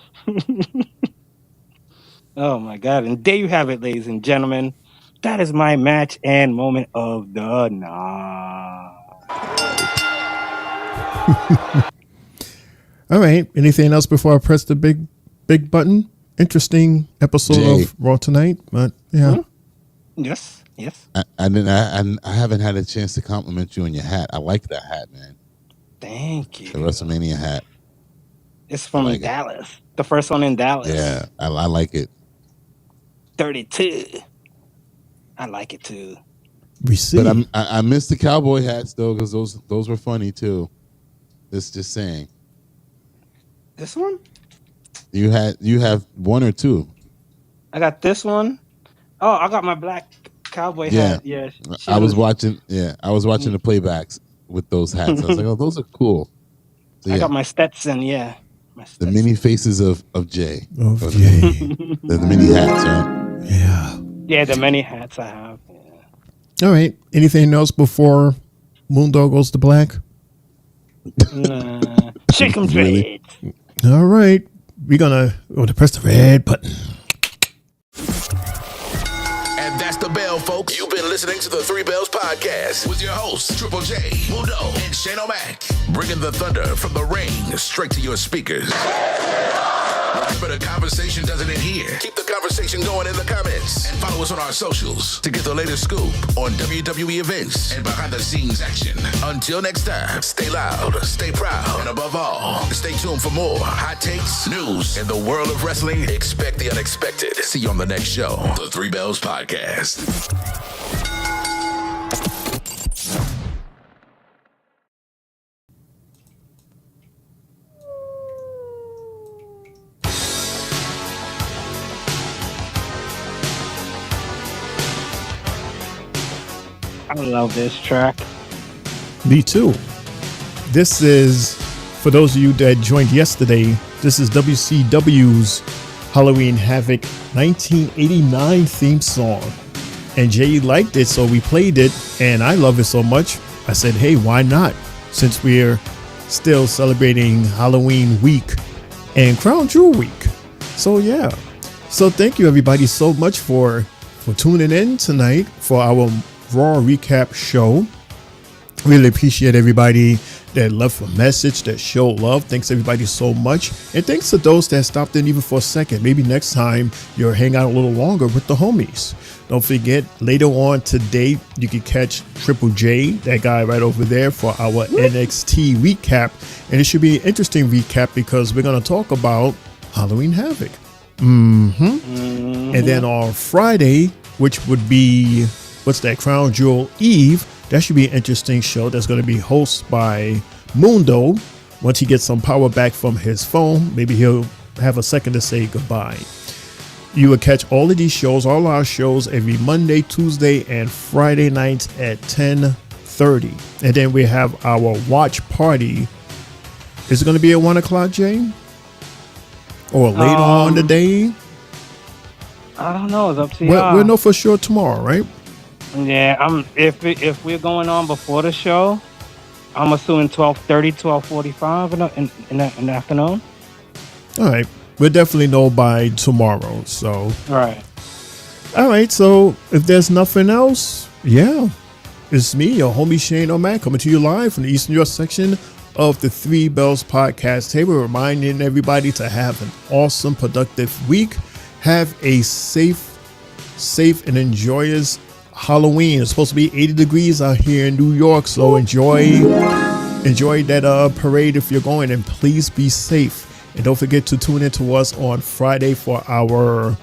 Oh my God. And there you have it, ladies and gentlemen. That is my match and moment of the night. All right. Anything else before I press the big button? Interesting episode of Raw tonight, but yeah. Yes. I haven't had a chance to compliment you on your hat. I like that hat, man. Thank you. The WrestleMania hat. It's from Dallas. The first one in Dallas. Yeah, I like it. 32. I like it too. But I missed the cowboy hats though, because those were funny too. Just saying. This one? You have 1 or 2. I got this one. Oh, I got my black cowboy hat. Yeah. I was watching the playbacks with those hats. I was like, oh, those are cool. So, I got my Stetson, yeah. The mini faces of Jay. Of Jay. The mini hats, right? Yeah. Yeah, the many hats I have. Yeah. All right. Anything else before Moondog goes to black? Nah. Shake 'em straight. All right. We're going to press the red button. And that's the bell, folks. You've been listening to the Three Bells Podcast with your hosts, Triple J, Mundo, and Shane O'Mac. Bringing the thunder from the ring straight to your speakers. Remember, the conversation doesn't end here. Keep the conversation going in the comments. And follow us on our socials to get the latest scoop on WWE events and behind-the-scenes action. Until next time, stay loud, stay proud, and above all, stay tuned for more hot takes, news, in the world of wrestling. Expect the unexpected. See you on the next show, the Three Bells Podcast. I love this track. Me too. This is, for those of you that joined yesterday, this is WCW's Halloween Havoc 1989 theme song. And Jay liked it, so we played it, and I love it so much. I said, hey, why not? Since we're still celebrating Halloween week and Crown Jewel week. So yeah. So thank you everybody so much for tuning in tonight for our Raw recap show. Really appreciate everybody that left a message, that showed love. Thanks everybody so much. And thanks to those that stopped in even for a second. Maybe next time you'll hang out a little longer with the homies. Don't forget, later on today, you can catch Triple J, that guy right over there, for our NXT recap. And it should be an interesting recap because we're going to talk about Halloween Havoc. And then on Friday, which would be, what's that, Crown Jewel Eve, that should be an interesting show. That's going to be hosted by Mundo. Once he gets some power back from his phone, maybe he'll have a second to say goodbye. You will catch all of these shows, all our shows, every Monday, Tuesday, and Friday nights at 10:30. And then we have our watch party. Is it going to be at 1 o'clock, Jay? Or later on the day? I don't know. It's up to y'all. We'll know for sure tomorrow, right? Yeah, if we're going on before the show, I'm assuming 12:30, 12:45 in the afternoon. All right. We'll definitely know by tomorrow. So. All right. So if there's nothing else, yeah. It's me, your homie Shane O'Mac, coming to you live from the Eastern US section of the Three Bells podcast table, reminding everybody to have an awesome, productive week. Have a safe and enjoyous Halloween. It's supposed to be 80 degrees out here in New York, so enjoy that parade if you're going, and please be safe. And don't forget to tune in to us on Friday for our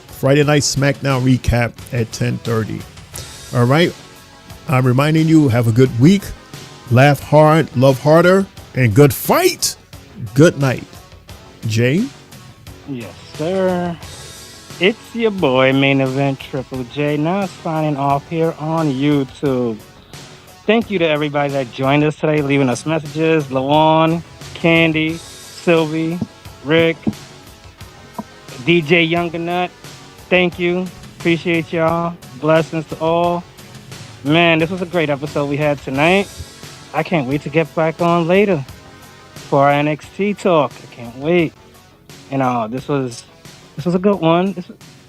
Friday Night SmackDown recap at 10:30. All right. I'm reminding you, have a good week. Laugh hard, love harder, and good fight. Good night. Jay? Yes, sir. It's your boy, Main Event Triple J, now signing off here on YouTube. Thank you to everybody that joined us today, leaving us messages. Lawan, Candy, Sylvie, Rick, DJ Youngernut. Thank you. Appreciate y'all. Blessings to all. Man, this was a great episode we had tonight. I can't wait to get back on later for our NXT talk. I can't wait. This was a good one.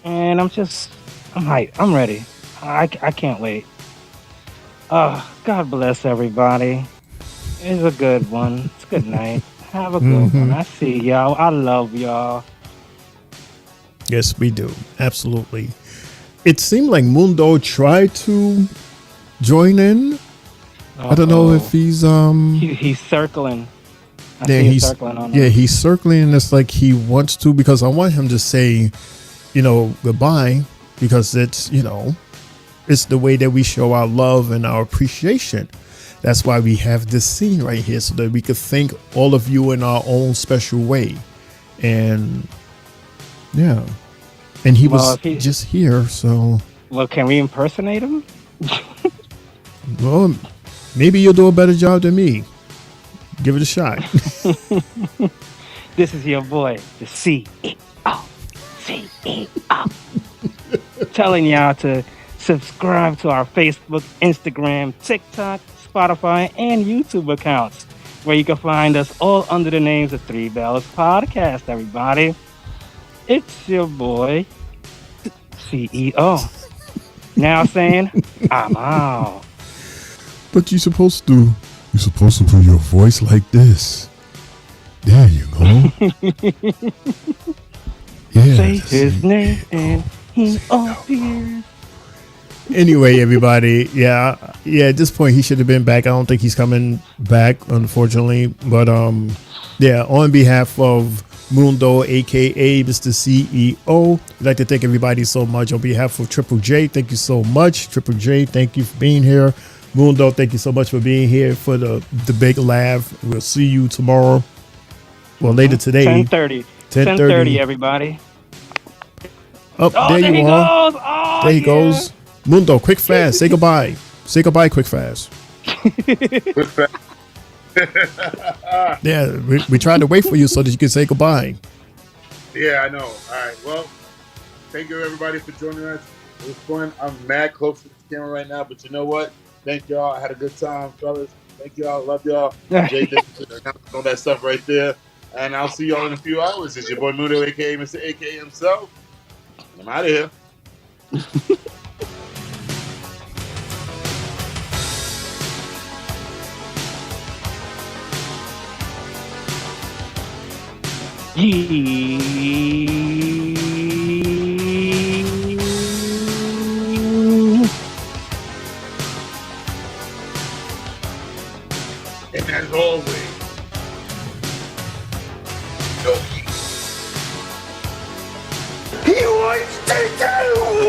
And I'm hyped. I'm ready. I can't wait. God bless everybody. It's a good one. It's a good night. Have a good one. I see y'all. I love y'all. Yes, we do. Absolutely. It seemed like Mundo tried to join in. I don't know if he's he's circling. He's circling on him. He's circling, and it's like he wants to, because I want him to say, goodbye, because it's it's the way that we show our love and our appreciation. That's why we have this scene right here, so that we could thank all of you in our own special way. And yeah, and he was just here, so. Well, can we impersonate him? Well, maybe you'll do a better job than me. Give it a shot. This is your boy, the CEO. Telling y'all to subscribe to our Facebook, Instagram, TikTok, Spotify, and YouTube accounts, where you can find us all under the names of Three Bells Podcast, everybody. It's your boy, CEO. Now saying, I'm out. But you're supposed to put your voice like this. There you go. Yeah. Say his name and he appears. Anyway, everybody, yeah, at this point he should have been back. I don't think he's coming back, unfortunately. But yeah, on behalf of Mundo, aka Mr. CEO, I'd like to thank everybody so much. On behalf of Triple J, thank you so much. Triple J, thank you for being here. Mundo, thank you so much for being here for the big laugh. We'll see you tomorrow. Well, later today. 10:30. 10:30, everybody. Oh, there you are. Goes. Oh, there he goes. Mundo, quick fast. Say goodbye. Say goodbye, quick fast. Yeah, we tried to wait for you so that you could say goodbye. Yeah, I know. All right. Well, thank you everybody for joining us. It was fun. I'm mad close to the camera right now, but you know what? Thank y'all. I had a good time, fellas. Thank y'all. Love y'all. Jay did all that stuff right there. And I'll see y'all in a few hours. It's your boy Mundo, aka Mr. AKA himself. I'm out of here. And as always, no heat. He wants to do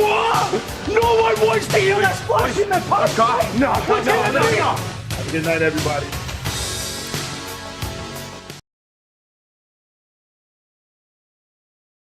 what? No one wants to hear that splash in the past. No. Have a good night, everybody.